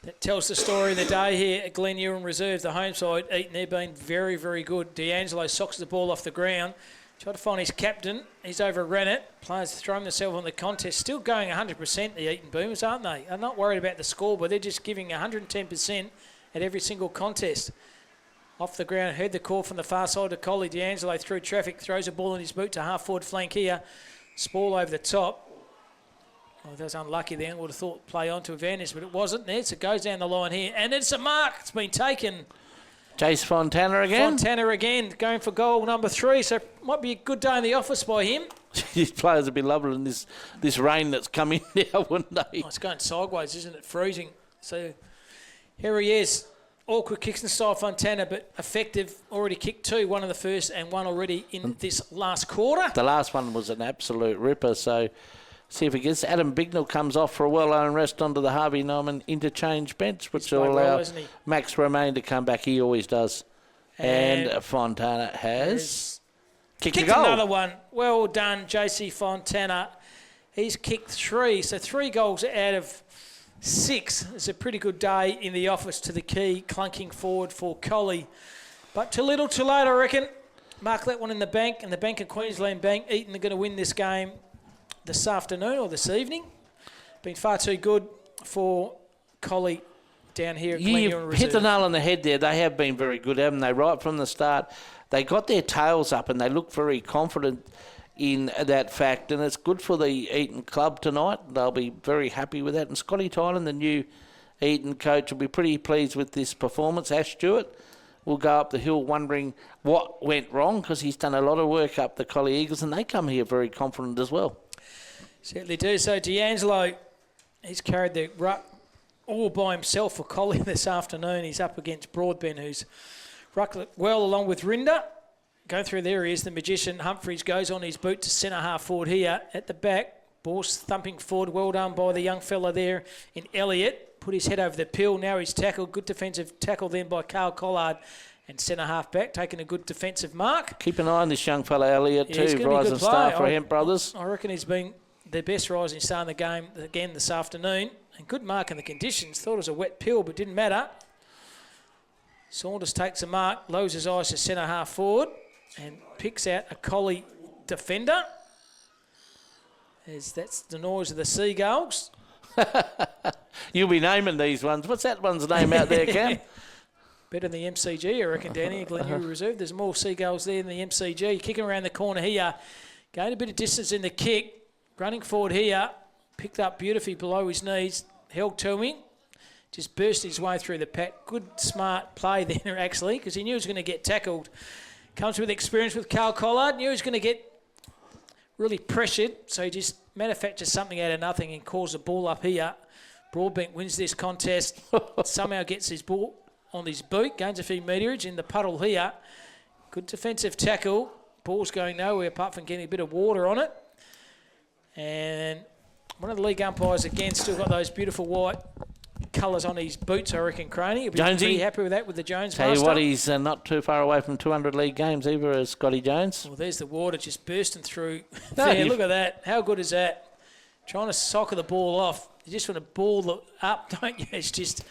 That tells the story of the day here at Glen Ewan Reserve, the home side. Eaton, they've been very, very good. D'Angelo socks the ball off the ground. Tried to find his captain. He's overran it. Players throwing themselves on the contest. Still going 100%, the Eaton Boomers, aren't they? They're not worried about the score, but they're just giving 110% at every single contest. Off the ground, heard the call from the far side to Collie. D'Angelo through traffic, throws a ball in his boot to half-forward flank here. Spall over the top. Oh, that was unlucky there. I would have thought play on to advantage, but it wasn't there. So it goes down the line here. And it's a mark. It's been taken. Jace Fontana again. Fontana again, going for goal number 3. So it might be a good day in the office by him. These players would be loving this rain that's coming now, wouldn't they? Oh, it's going sideways, isn't it? Freezing. So here he is. Awkward kicks in style, Fontana, but effective. Already kicked 2, one in the first and one already in this last quarter. The last one was an absolute ripper, so see if he gets. Adam Bignell comes off for a well-earned rest onto the Harvey Norman interchange bench, which will allow Max Romain to come back. He always does. And Fontana has kicked a goal. Another one. Well done, JC Fontana. He's kicked 3, so 3 goals out of 6. It's a pretty good day in the office to the key, clunking forward for Collie. But too little, too late, I reckon. Mark that one in the bank, and the Bank of Queensland Bank. Eaton are going to win this game this afternoon or this evening. Been far too good for Collie down here at Glen Ewan Reserve. Hit the nail on the head there. They have been very good, haven't they? Right from the start, they got their tails up and they look very confident in that fact, and it's good for the Eaton club tonight. They'll be very happy with that. And Scotty Tynan, the new Eaton coach, will be pretty pleased with this performance. Ash Stewart will go up the hill wondering what went wrong, because he's done a lot of work up the Collie Eagles, and they come here very confident as well. Certainly do. So D'Angelo, he's carried the ruck all by himself for Collie this afternoon. He's up against Broadbent, who's rucked well along with Rinder. Going through there, he is the magician. Humphreys goes on his boot to centre half forward here at the back. Ball's thumping forward. Well done by the young fella there in Elliott. Put his head over the pill. Now he's tackled. Good defensive tackle then by Carl Collard. And centre half back, taking a good defensive mark. Keep an eye on this young fella Elliott too. Rising star for Hemp Brothers. I reckon he's been the best rising star in the game again this afternoon. And good mark in the conditions. Thought it was a wet pill, but didn't matter. Saunders takes a mark, lowers his eyes to centre half forward, and picks out a Collie defender. That's the noise of the seagulls. You'll be naming these ones. What's that one's name out there, Cam? Better than the MCG, I reckon, Danny, at Glen Ewan Reserve. There's more seagulls there than the MCG. Kicking around the corner here. Gained a bit of distance in the kick. Running forward here. Picked up beautifully below his knees. Held to him. Just burst his way through the pack. Good, smart play there, actually, because he knew he was going to get tackled. Comes with experience with Carl Collard. Knew he was going to get really pressured, so he just manufactures something out of nothing and calls the ball up here. Broadbent wins this contest. Somehow gets his ball on his boot. Gains a few meterage in the puddle here. Good defensive tackle. Ball's going nowhere apart from getting a bit of water on it. And one of the league umpires, again, still got those beautiful white colours on his boots, I reckon, Craney. He'll be pretty happy with that with the Jones Tell master. you what, he's not too far away from 200 league games either, as Scotty Jones. Well, there's the water just bursting through. There, look at that. How good is that? Trying to soccer the ball off. You just want to ball it up, don't you? It's just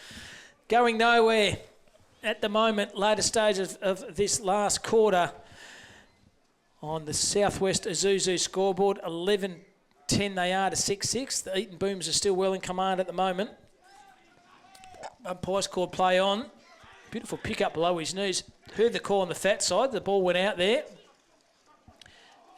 going nowhere at the moment. Later stages of this last quarter on the Southwest Isuzu scoreboard. 11-10 they are to 6-6. The Eaton Boomers are still well in command at the moment. Umpire's called play on. Beautiful pick up below his knees. Heard the call on the fat side. The ball went out there.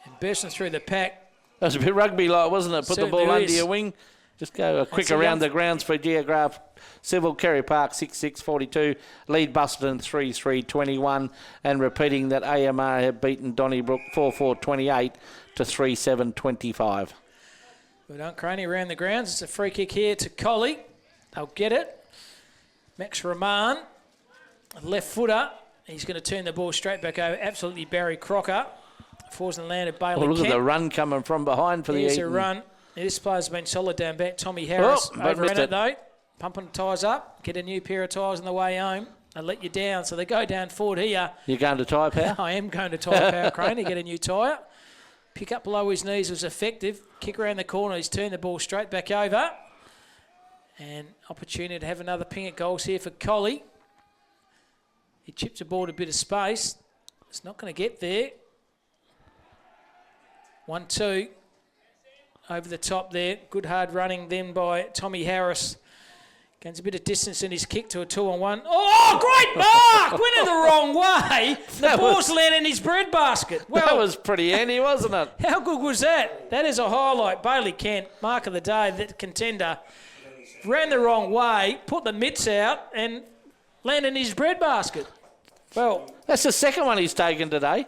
And bursting through the pack. That was a bit rugby-like, wasn't it? Put Certainly the ball under is. your wing. Just go quick around the grounds for Geograph Civil, Kerry Park 6-6-42. Lead Busselton 3-3-21. And repeating that AMR have beaten Donnybrook 4-4-28 to 3-7-25. Well done, Craney, around the grounds. It's a free kick here to Collie. They'll get it. Max Rahman, left footer. He's going to turn the ball straight back over. Absolutely Barry Crocker. Falls and landed Bailey Look Kemp. at the run coming from behind for the Eaton. There's a run. This player's been solid down back. Tommy Harris overran it though. Pumping the tyres up. Get a new pair of tyres on the way home. They let you down, so they go down forward here. You're going to Tyre Power? I am going to Tyre Power Crane to get a new tyre. Pick up below his knees was effective. Kick around the corner. He's turned the ball straight back over. And opportunity to have another ping at goals here for Collie. He chips the ball to a bit of space. It's not going to get there. 1-2. Over the top there. Good hard running then by Tommy Harris. Gains a bit of distance in his kick to a 2-on-1. Oh, great mark! Went in the wrong way. The ball's landed in his breadbasket. Well, that was pretty handy, wasn't it? How good was that? That is a highlight. Bailey Kent, mark of the day, that contender, ran the wrong way, put the mitts out, and landed in his breadbasket. Well, that's the second one he's taken today.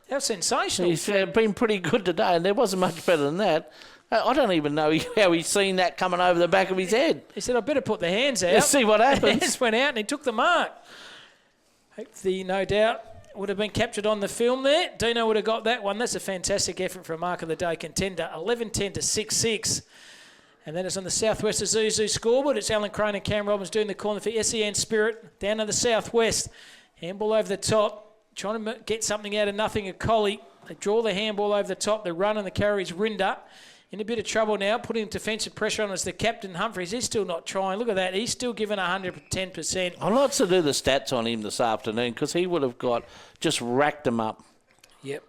That was sensational. He's been pretty good today, and there wasn't much better than that. I don't even know how he's seen that coming over the back of his head. He said, I better put the hands out. Let's see what happens. The hands went out and he took the mark. Hopefully, no doubt, would have been captured on the film there. Dino would have got that one. That's a fantastic effort for a mark of the day contender. 11-10 to 6-6. And that is on the Southwest Azuzu scoreboard. It's Alan Crane and Cam Robbins doing the corner for SEN Spirit down to the Southwest. Handball over the top. Trying to get something out of nothing at Collie. They draw the handball over the top. The run and the carry is Rinder. In a bit of trouble now, putting defensive pressure on as the captain, Humphreys. He's still not trying. Look at that. He's still giving 110%. I'd like to do the stats on him this afternoon because he would have just racked them up. Yep.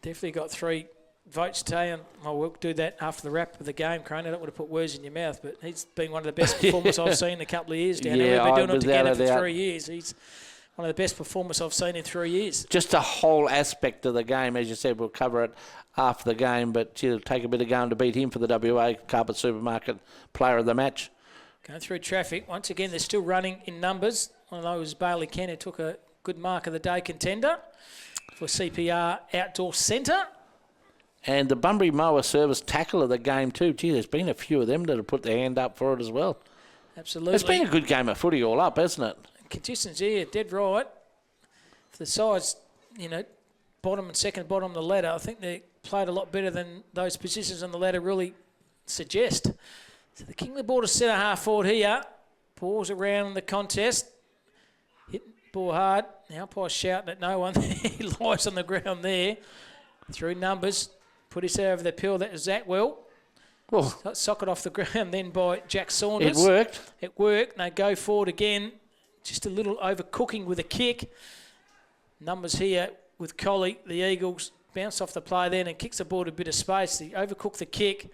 Definitely got 3 votes today. And we'll do that after the wrap of the game, Crane. I don't want to put words in your mouth, but he's been one of the best performers I've seen in a couple of years down there. We've been doing it together for 3 years. He's one of the best performers I've seen in 3 years. Just a whole aspect of the game. As you said, we'll cover it after the game, but it'll take a bit of going to beat him for the WA Carpet Supermarket Player of the Match. Going through traffic. Once again, they're still running in numbers. One of those, Bailey Kent, who took a good mark of the day contender for CPR Outdoor Centre. And the Bunbury Mower Service tackle of the game too. Gee, there's been a few of them that have put their hand up for it as well. Absolutely. It's been a good game of footy all up, hasn't it? Consistency, yeah, dead right. For the sides, bottom and second bottom of the ladder, I think they played a lot better than those positions on the ladder really suggest. So the king of the ball to centre half forward here. Balls around the contest. Hit ball hard. Now umpire's shouting at no one. He lies on the ground there. Through numbers. Put his head over the pill. That was Atwell. Oh. Socket off the ground then by Jack Saunders. It worked. They go forward again. Just a little overcooking with a kick. Numbers here with Collie. The Eagles bounce off the play then and kicks the ball to a bit of space. They overcook the kick.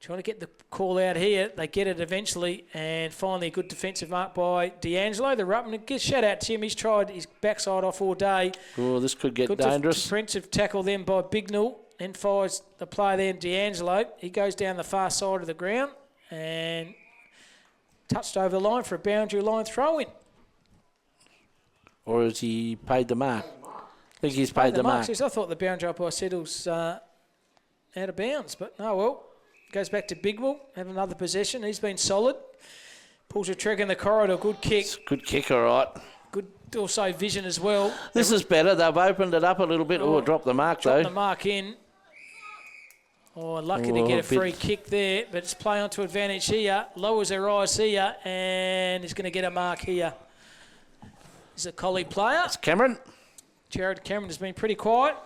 Trying to get the call out here. They get it eventually. And finally a good defensive mark by D'Angelo. The Ruppman. Shout out to him. He's tried his backside off all day. Oh, this could get dangerous. Defensive tackle then by Bignell. Then fires the play there, D'Angelo. He goes down the far side of the ground and touched over the line for a boundary line throw-in. Or has he paid the mark? I think he's paid the mark. I thought the boundary umpire said it was out of bounds, but no, well. Goes back to Bigwell, have another possession. He's been solid. Pulls a trigger in the corridor, good kick. It's a good kick, all right. Good also vision as well. This is better. They've opened it up a little bit. Dropped the mark, though. Dropped the mark in. Lucky to get a free kick there, but it's play onto advantage here. Lowers their eyes here, and he's going to get a mark here. He's a Collie player. It's Cameron. Jared Cameron has been pretty quiet.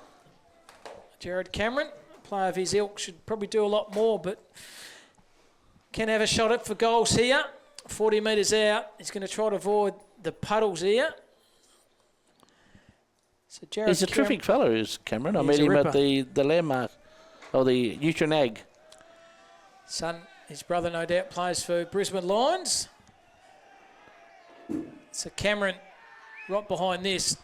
Jared Cameron, player of his ilk, should probably do a lot more, but can have a shot at for goals here. 40 metres out. He's going to try to avoid the puddles here. So Jared He's a terrific fellow, is Cameron. I met him at the landmark, or the Eaton. Son, his brother, no doubt, plays for Brisbane Lions. So Cameron, right behind this,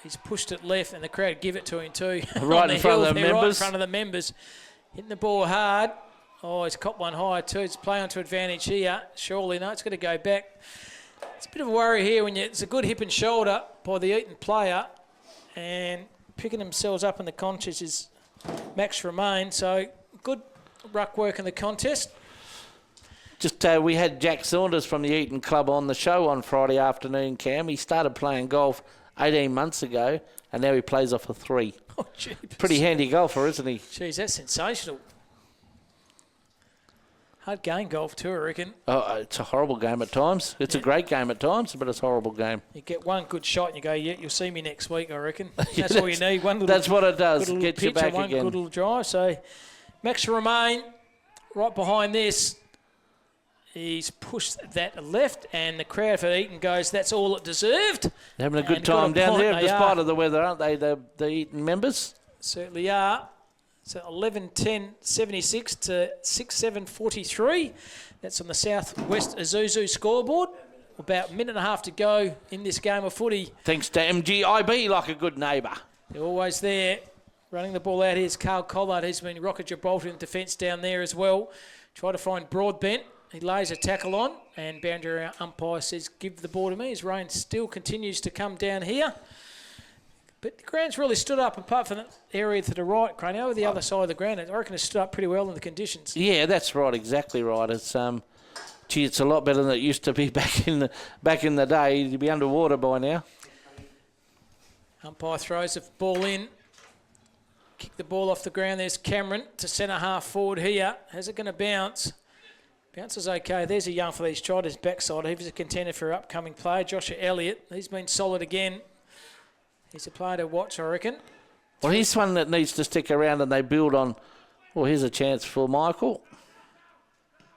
he's pushed it left, and the crowd give it to him too. Right in front of the members. Right in front of the members. Hitting the ball hard. Oh, he's copped one high too. It's play onto advantage here. Surely, no, it's going to go back. It's a bit of a worry here when it's a good hip and shoulder by the Eaton player, and picking themselves up in the contest is Max Romain. So good ruck work in the contest. Just we had Jack Saunders from the Eaton Club on the show on Friday afternoon, Cam. He started playing golf 18 months ago, and now he plays off a 3. Oh, jeepers. Pretty handy golfer, isn't he? Jeez, that's sensational. Hard game, golf too, I reckon. Oh, it's a horrible game at times. It's a great game at times, but it's a horrible game. You get one good shot and you go, yeah, you'll see me next week, I reckon. That's all you need. One little, that's what it does. Good Get you pitch back and one again. good little drive. So Max Romain right behind this. He's pushed that left, and the crowd for Eaton goes, that's all it deserved. They're having a good And got time down point, there, they despite are. of the weather, aren't they, the Eaton members? Certainly are. So 11:10.76 to 6:7.43. That's on the Southwest Isuzu scoreboard. About a minute and a half to go in this game of footy. Thanks to MGIB, like a good neighbour. They're always there. Running the ball out, here's Carl Collard. He's been Rocket Gibraltar in defence down there as well. Try to find Broadbent. He lays a tackle on, and boundary umpire says, give the ball to me, as rain still continues to come down here. But the ground's really stood up, apart from the area to the right, Crane. Over the other side of the ground, I reckon it's stood up pretty well in the conditions. Yeah, that's right, exactly right. It's it's a lot better than it used to be back in the day. You'd be underwater by now. Umpire throws the ball in. Kick the ball off the ground. There's Cameron to centre half forward here. How's it going to bounce? Bounces okay. There's a young fella. He's tried his backside. He was a contender for upcoming play. Joshua Elliott. He's been solid again. He's a player to watch, I reckon. Well, he's one that needs to stick around and they build on. Well, here's a chance for Michael.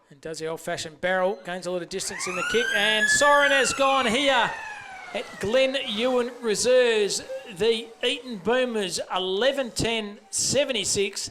And does the old-fashioned barrel. Gains a lot of distance in the kick. And Soren has gone here at Glen Ewan Reserves. The Eaton Boomers 11:10.76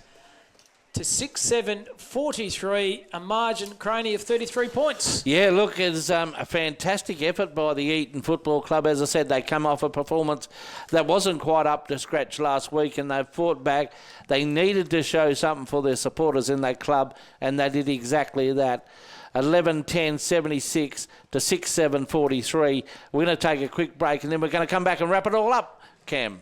to 6:7.43, a margin, Craney, of 33 points. Yeah, look, it's a fantastic effort by the Eaton Football Club. As I said, they come off a performance that wasn't quite up to scratch last week, and they've fought back. They needed to show something for their supporters in that club, and they did exactly that. 11:10.76 to 6:7.43. We're going to take a quick break, and then we're going to come back and wrap it all up, Cam.